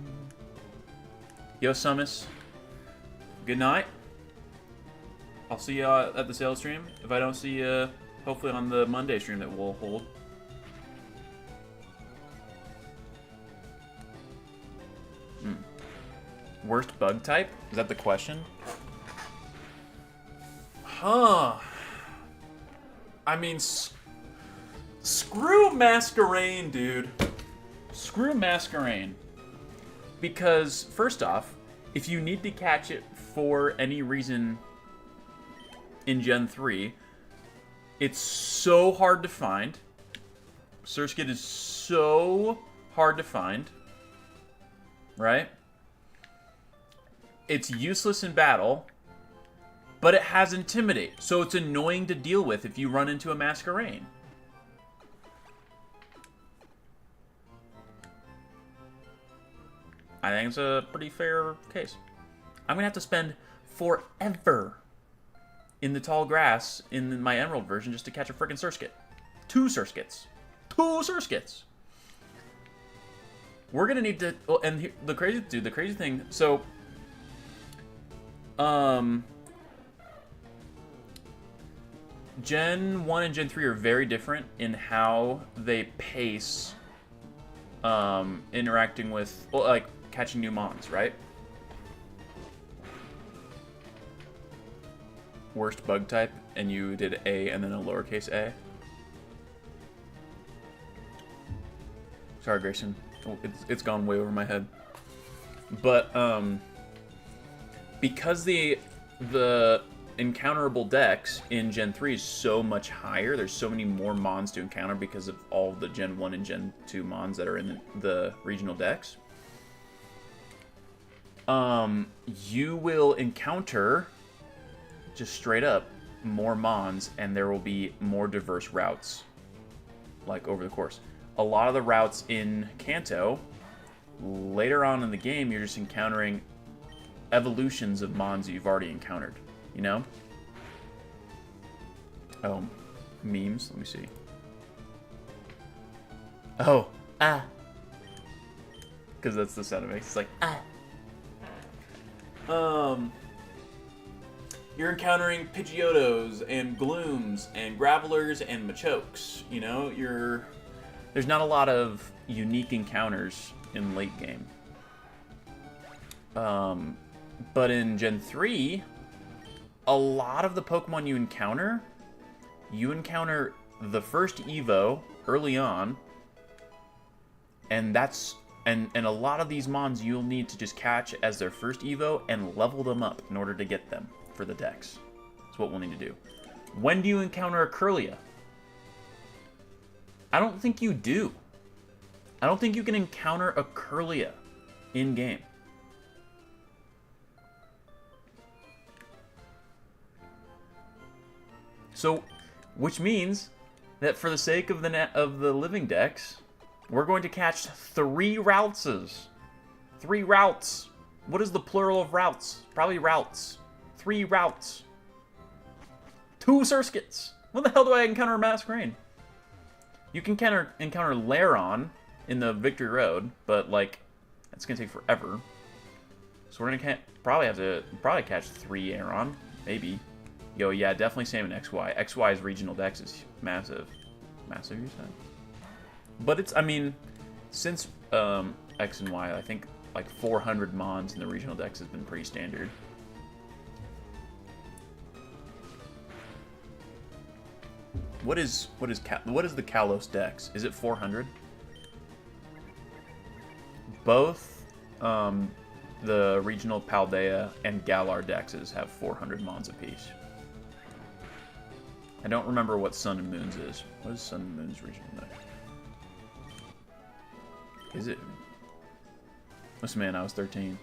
Yo, Summus. Good night. I'll see you at the sales stream. If I don't see you, hopefully on the Monday stream that we'll hold. Worst bug type? Is that the question? Huh. I mean, screw Masquerain, dude. Screw Masquerain. Because, first off, if you need to catch it for any reason in Gen 3, it's so hard to find. Surskit is so hard to find. Right? It's useless in battle, but it has Intimidate, so it's annoying to deal with if you run into a Masquerain. I think it's a pretty fair case. I'm going to have to spend forever in the tall grass in my Emerald version just to catch a freaking Surskit. 2 Surskits. 2 Surskits! We're going to need to... Well, and the crazy thing... So... Gen 1 and Gen 3 are very different in how they pace interacting with, well, like, catching new mons, right? Worst bug type, and you did A and then a lowercase a. Sorry, Grayson. It's gone way over my head. But, because the encounterable dex in Gen 3 is so much higher. There's so many more mons to encounter because of all the Gen 1 and Gen 2 mons that are in the regional dex. You will encounter, just straight up, more mons, and there will be more diverse routes, like, over the course. A lot of the routes in Kanto, later on in the game, you're just encountering evolutions of mons that you've already encountered, you know? Oh, memes, let me see. Oh, ah. Because that's the sound it makes, it's like, ah. You're encountering Pidgeotos and Glooms and Gravelers and Machokes. You know, there's not a lot of unique encounters in late game. But in Gen 3, a lot of the Pokemon you encounter the first Evo early on, and and a lot of these mons you'll need to just catch as their first Evo and level them up in order to get them for the dex. That's what we'll need to do. When do you encounter a Kirlia? I don't think you do. I don't think you can encounter a Kirlia in-game. So, which means that for the sake of the living dex, we're going to catch 3 routes. 3 routes. What is the plural of routes? Probably routes. 3 routes. 2 Surskits. When the hell do I encounter a Masquerain? You can encounter Lairon in the Victory Road, but, like, that's going to take forever. So we're going to probably catch 3 Aeron. Maybe. Yo, yeah, definitely same in XY. XY's regional dex is massive. Massive, you said? But it's, I mean, since X and Y, I think like 400 mons in the regional dex has been pretty standard. What is the Kalos dex? Is it 400? Both the regional Paldea and Galar dexes have 400 mons apiece. I don't remember what Sun and Moon's is. What is Sun and Moon's regional dex? Is it? Listen, man, I was 13.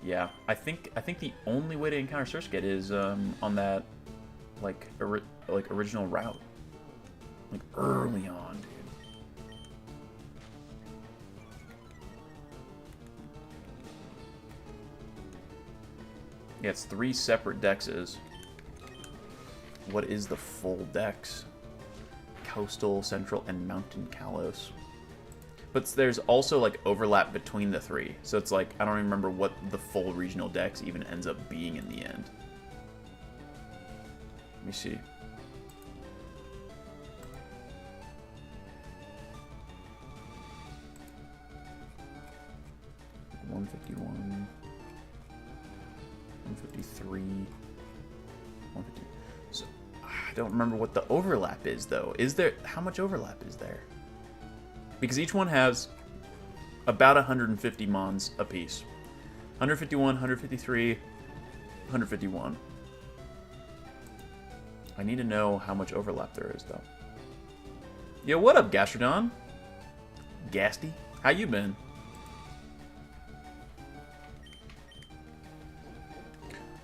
Yeah, I think the only way to encounter Surskit is on that like original route, like early on, dude. Yeah, it's 3 separate dexes. What is the full dex? Coastal, Central, and Mountain Kalos. But there's also like overlap between the 3. So it's like, I don't even remember what the full regional dex even ends up being in the end. Let me see. $151, 153, 150. So I don't remember what the overlap is, though. How much overlap is there? Because each one has about 150 mons apiece. 151, 153, 151. I need to know how much overlap there is, though. Yo, what up, Gastrodon? Gasty? How you been?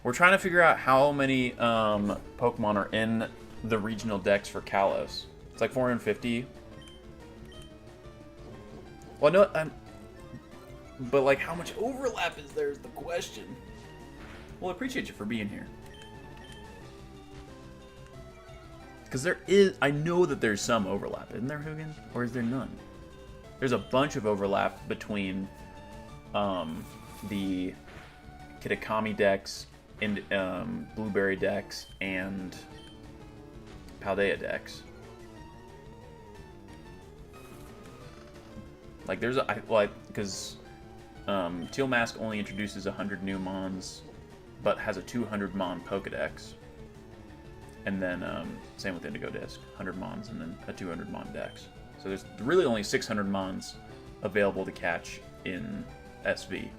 We're trying to figure out how many Pokemon are in the regional dex for Kalos. It's like 450. Well, no, but like, how much overlap is there is the question. Well, I appreciate you for being here. Because there is, I know that there's some overlap. Isn't there, Hugin? Or is there none? There's a bunch of overlap between the Kitakami dex and Blueberry dex and Paldea dex. Like, there's because Teal Mask only introduces 100 new mons, but has a 200 mon Pokedex. And then, same with Indigo Disc, 100 mons and then a 200 mon dex. So there's really only 600 mons available to catch in SV.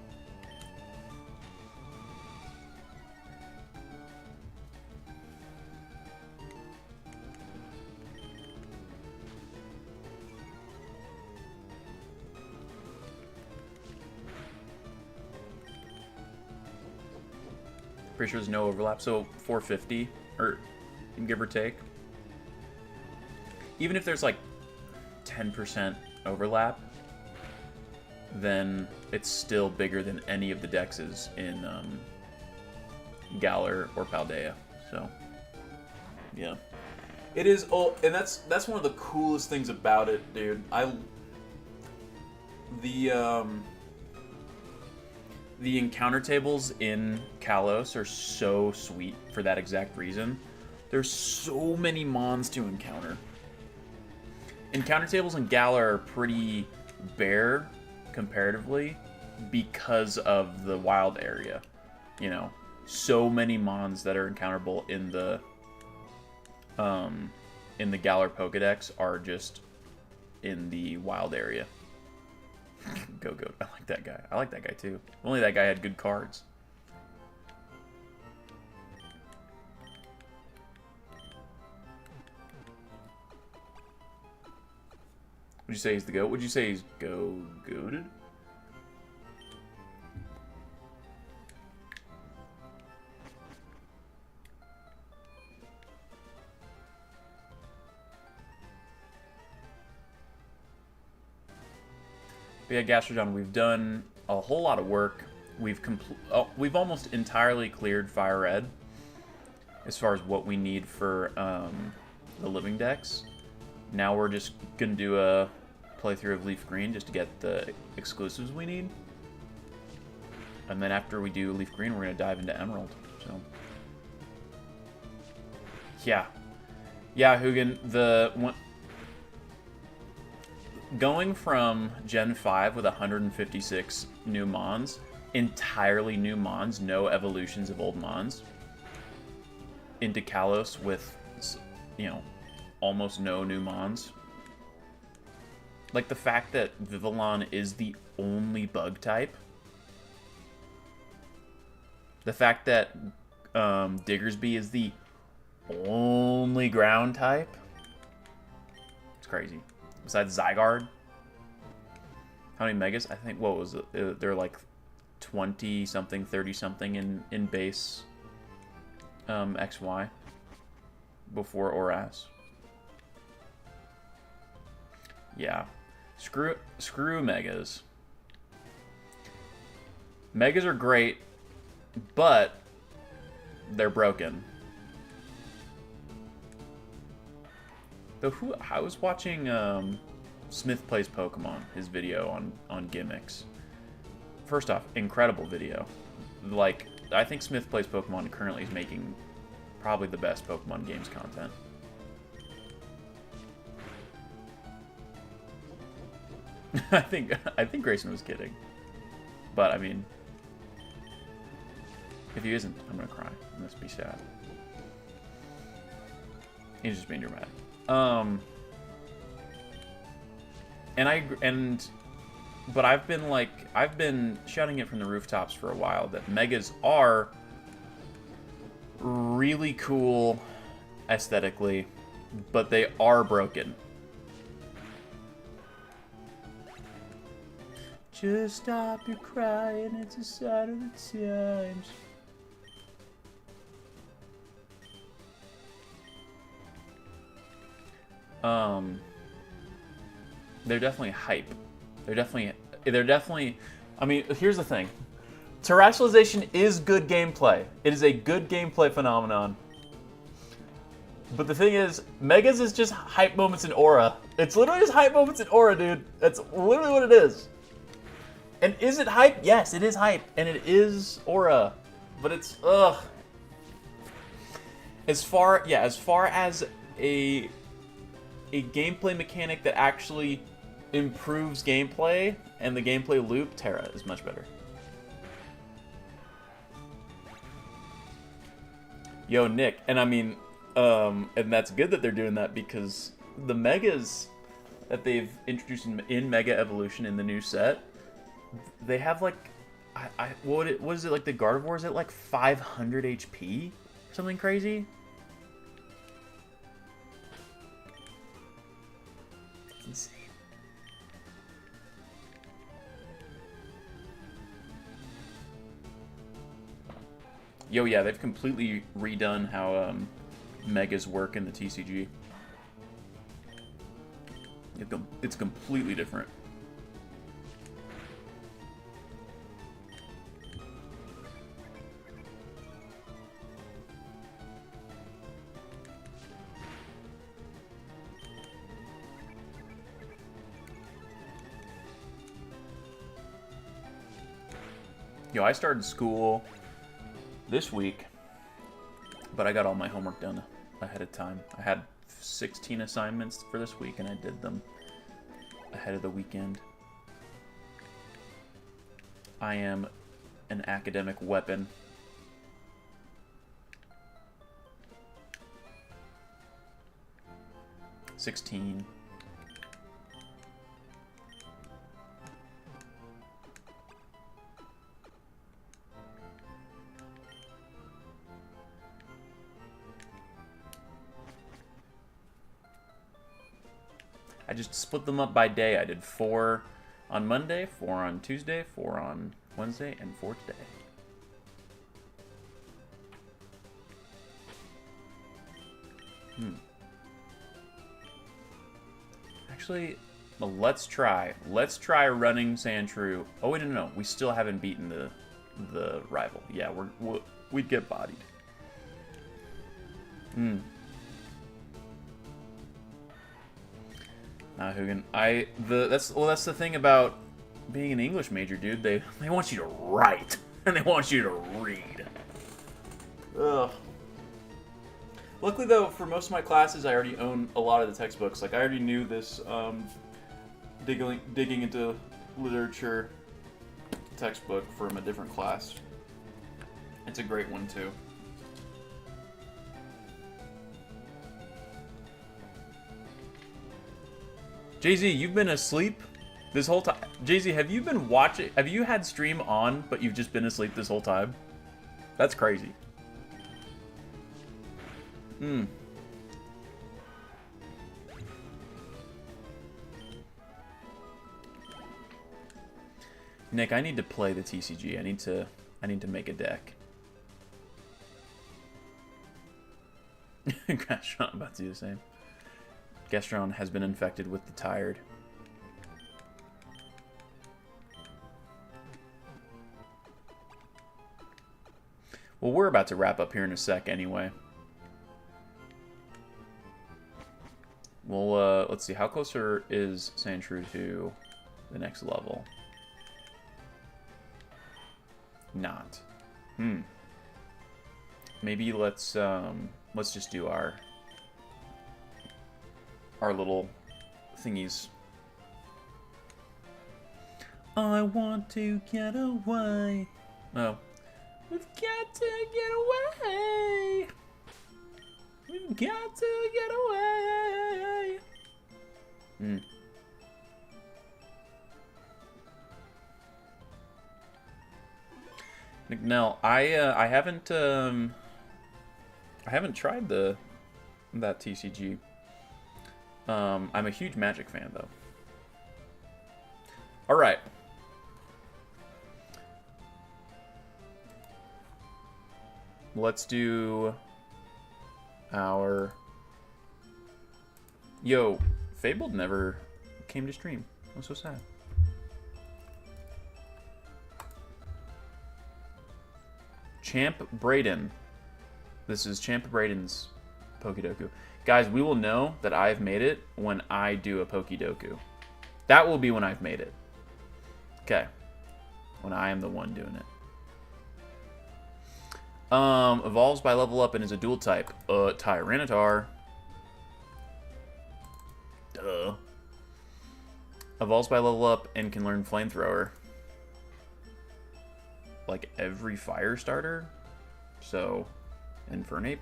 Pretty sure there's no overlap, so 450, or give or take. Even if there's like 10% overlap, then it's still bigger than any of the dexes in Galar or Paldea. So, yeah. It is, and that's one of the coolest things about it, dude. The encounter tables in Kalos are so sweet for that exact reason. There's so many mons to encounter. Encounter tables in Galar are pretty bare comparatively because of the wild area. You know, so many mons that are encounterable in the Galar Pokedex are just in the wild area. Go. I like that guy. I like that guy too. Only that guy had good cards. Would you say he's the GOAT? Would you say he's goated? But yeah, Gastrojon, we've done a whole lot of work. We've almost entirely cleared Fire Red as far as what we need for the living decks. Now we're just gonna do a playthrough of Leaf Green just to get the exclusives we need. And then after we do Leaf Green, we're gonna dive into Emerald. So yeah, Hugin, going from Gen 5 with 156 new Mons, entirely new Mons, no evolutions of old Mons, into Kalos with, you know, almost no new Mons. Like the fact that Vivillon is the only bug type. The fact that Diggersby is the only ground type. It's crazy. Besides Zygarde. How many Megas? I think, what was it? They're like 20-something, 30-something in base XY before Oras. Yeah. Screw Megas. Megas are great, but they're broken. Though I was watching Smith Plays Pokemon, his video on gimmicks. First off, incredible video. Like, I think Smith Plays Pokemon currently is making probably the best Pokemon games content. I think Grayson was kidding. But I mean, if he isn't, I'm gonna cry. I must be sad. He's just being dramatic. But I've been shouting it from the rooftops for a while that Megas are really cool aesthetically, but they are broken. Just stop your crying, it's a sign of the times. They're definitely hype. They're definitely, I mean, here's the thing. Terrestrialization is good gameplay. It is a good gameplay phenomenon. But the thing is, Megas is just hype moments in aura. It's literally just hype moments in aura, dude. That's literally what it is. And is it hype? Yes, it is hype. And it is aura. But it's, ugh. As far as a gameplay mechanic that actually improves gameplay and the gameplay loop, Terra is much better. Yo, Nick, and I mean, and that's good that they're doing that because the Megas that they've introduced in Mega Evolution in the new set they have like, what is it like? The Gardevoir is at like 500 HP, something crazy. It's insane. Yo, yeah, they've completely redone how Megas work in the TCG. It's completely different. Yo, I started school this week, but I got all my homework done ahead of time. I had 16 assignments for this week, and I did them ahead of the weekend. I am an academic weapon. $16. I just split them up by day. I did 4 on Monday, 4 on Tuesday, 4 on Wednesday, and 4 today. Actually, well, let's try. Let's try running Sandshrew. Oh wait, no. We still haven't beaten the rival. Yeah, we'd get bodied. Nah, Hugin. That's the thing about being an English major, dude. They want you to write and they want you to read. Ugh. Luckily, though, for most of my classes, I already own a lot of the textbooks. Like, I already knew this digging into literature textbook from a different class. It's a great one, too. Jay-Z, you've been asleep this whole time. Jay-Z, have you been watching? Have you had stream on, but you've just been asleep this whole time? That's crazy. Nick, I need to play the TCG. I need to make a deck. Gastron about to do the same. Gastron has been infected with the tired. Well, we're about to wrap up here in a sec anyway. Well, let's see. How closer is Sandshrew to the next level? Not. Maybe let's just do our little thingies. I want to get away. Oh. We've got to get away. We've got to get away. McNell, I haven't tried that TCG. I'm a huge Magic fan though. All right. Let's do our... Yo, Fabled never came to stream. I'm so sad. Champ Brayden. This is Champ Brayden's Pokedoku. Guys, we will know that I've made it when I do a Pokedoku. That will be when I've made it. Okay. When I am the one doing it. Evolves by level up and is a dual type. Tyranitar. Duh. Evolves by level up and can learn Flamethrower. Like every fire starter. So, Infernape.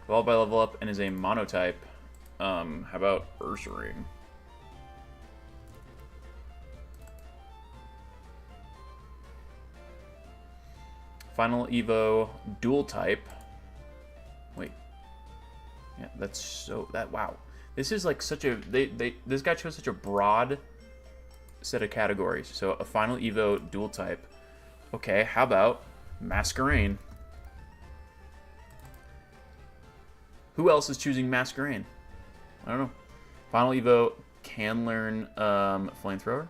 Evolved by level up and is a monotype. How about Ursaring? Final Evo dual type. Wait. Yeah, that's so that wow. This is like such a this guy chose such a broad set of categories. So a Final Evo dual type. Okay, how about Masquerain? Who else is choosing Masquerain? I don't know. Final Evo can learn Flamethrower.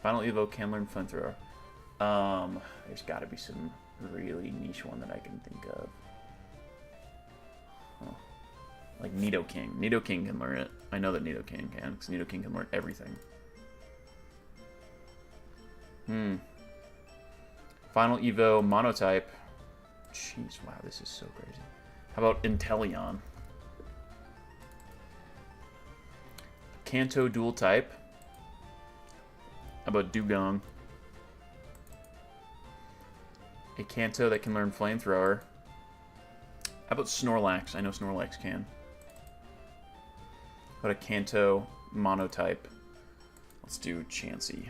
Final Evo can learn Flamethrower. There's got to be some really niche one that I can think of. Huh. Like Nidoking. Nidoking can learn it. I know that Nidoking can, because Nidoking can learn everything. Final Evo Monotype. Jeez, wow, this is so crazy. How about Inteleon? Kanto dual type. How about Dugong? A Kanto that can learn Flamethrower. How about Snorlax? I know Snorlax can. How about a Kanto Monotype? Let's do Chansey.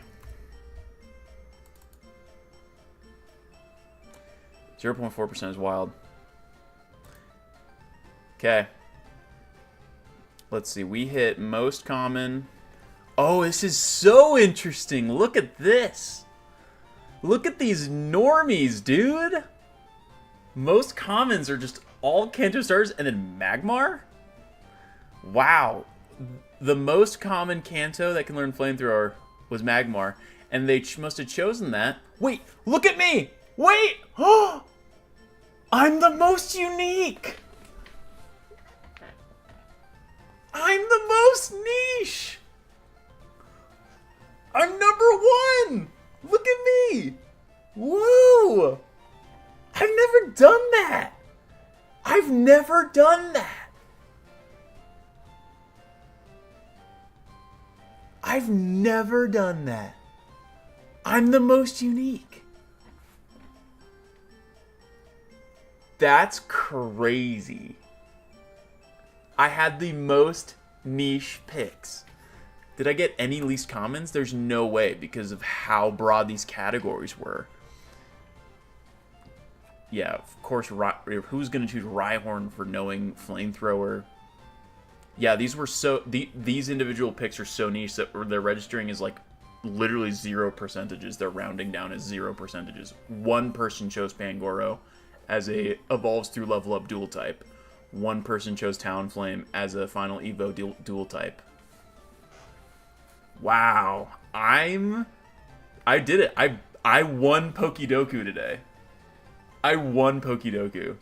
0.4% is wild. Okay. Let's see. We hit most common. Oh, this is so interesting. Look at this. Look at these normies, dude. Most commons are just all Kanto stars and then Magmar? Wow. The most common Kanto that can learn Flamethrower was Magmar. And they must have chosen that. Wait, look at me. Wait. Oh, I'm the most unique. I'm the most niche. I'm #1. Look at me. Woo. I've never done that. I've never done that. I've never done that. I'm the most unique. That's crazy. I had the most niche picks. Did I get any least commons? There's no way because of how broad these categories were. Yeah, of course, who's going to choose Rhyhorn for knowing Flamethrower? Yeah, these were so... These individual picks are so niche that they're registering as, like, literally 0%. They're rounding down as 0%. One person chose Pangoro as a evolves through level up dual type. One person chose Talonflame as a Final Evo dual type. Wow. I did it. I won Pokédoku today. I won Pokédoku.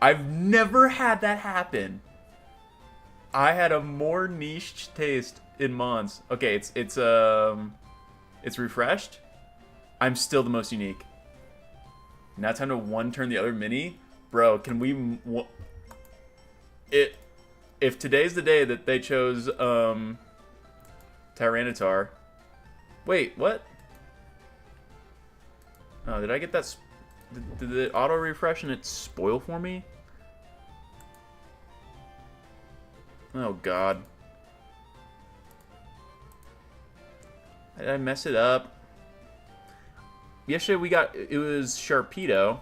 I've never had that happen. I had a more niche taste in Mons. Okay, it's refreshed. I'm still the most unique. Now time to one turn the other mini. Bro, can we... If today's the day that they chose Tyranitar... Wait, what? Oh, did I get that... Did the auto-refresh and it spoil for me? Oh, God. Did I mess it up? Yesterday we got... It was Sharpedo.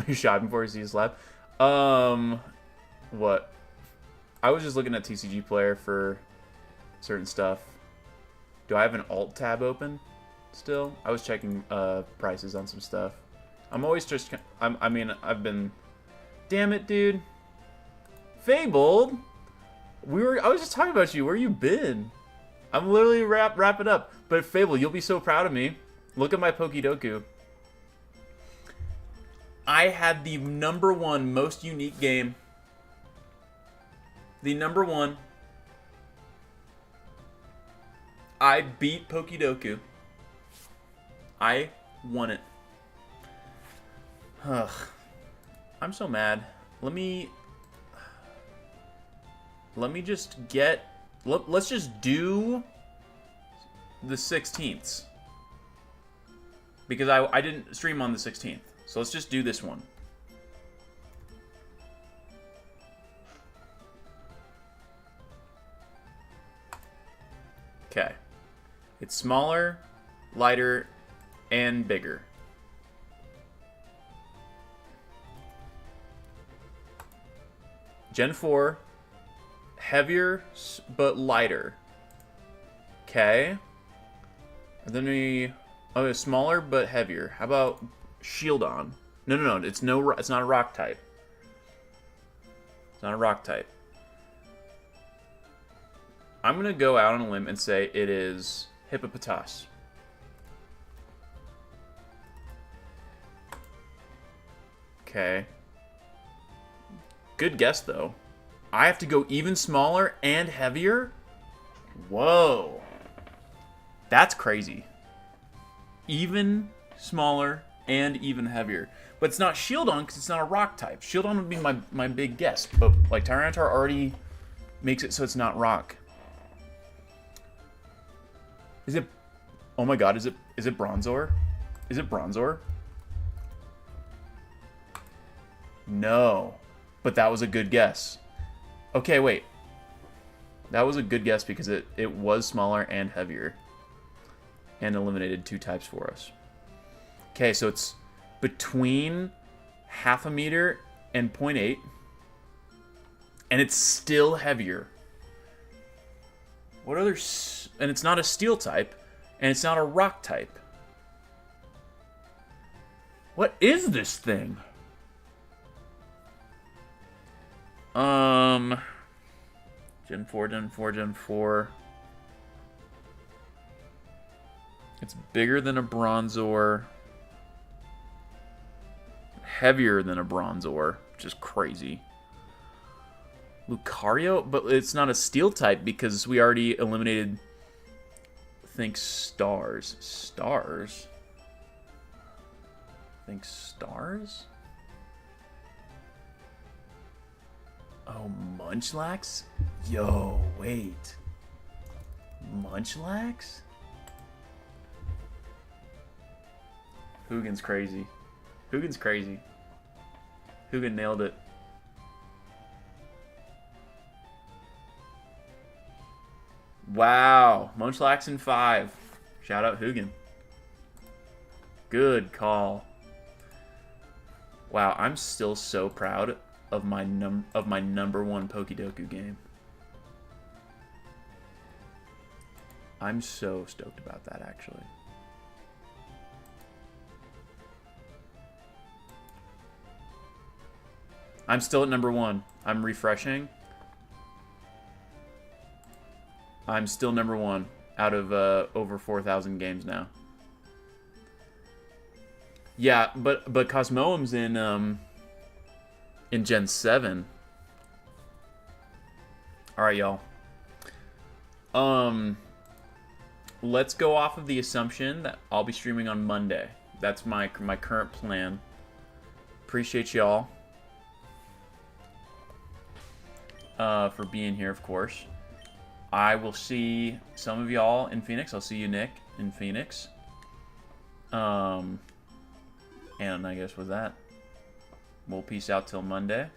You shot him before he sees left. What? I was just looking at TCG Player for certain stuff. Do I have an alt tab open still? I was checking prices on some stuff. I'm always just... I mean, I've been... Damn it, dude. Fabled? I was just talking about you. Where you been? I'm literally wrapping up. But Fable, you'll be so proud of me. Look at my Pokédoku. I had the #1 most unique game. The #1. I beat Pokédoku. I won it. Ugh. I'm so mad. Let me just get... Let's just do the 16th. Because I didn't stream on the 16th. So let's just do this one. Okay. It's smaller, lighter, and bigger. Gen 4, heavier but lighter. Okay. And then it's smaller but heavier. How about Shieldon? No. It's not a rock type. It's not a rock type. I'm gonna go out on a limb and say it is Hippopotas. Okay. Good guess, though. I have to go even smaller and heavier? Whoa. That's crazy. Even smaller and even heavier. But it's not Shieldon because it's not a rock type. Shieldon would be my big guess. But, like, Tyranitar already makes it so it's not rock. Is it... Oh my god, is it Bronzor? Is it Bronzor? No. But that was a good guess. Okay, wait. That was a good guess because it was smaller and heavier. And eliminated 2 types for us. Okay, so it's between half a meter and 0.8. And it's still heavier. What other... And it's not a steel type. And it's not a rock type. What is this thing? Gen 4. It's bigger than a Bronzor. Heavier than a Bronzor, which is crazy. Lucario? But it's not a steel type because we already eliminated, I think, stars. Stars? I think stars? Oh, Munchlax? Yo, wait. Munchlax? Hugin's crazy. Hugin nailed it. Wow. Munchlax in 5. Shout out Hugin. Good call. Wow, I'm still so proud of my number 1 Pokédoku game. I'm so stoked about that, actually. I'm still at number 1. I'm refreshing. I'm still number 1 out of over 4,000 games now. Yeah, but Cosmoem's in Gen 7. All right, y'all. Let's go off of the assumption that I'll be streaming on Monday. That's my current plan. Appreciate y'all for being here, of course. I will see some of y'all in Phoenix. I'll see you, Nick, in Phoenix. And I guess with that, we'll peace out till Monday.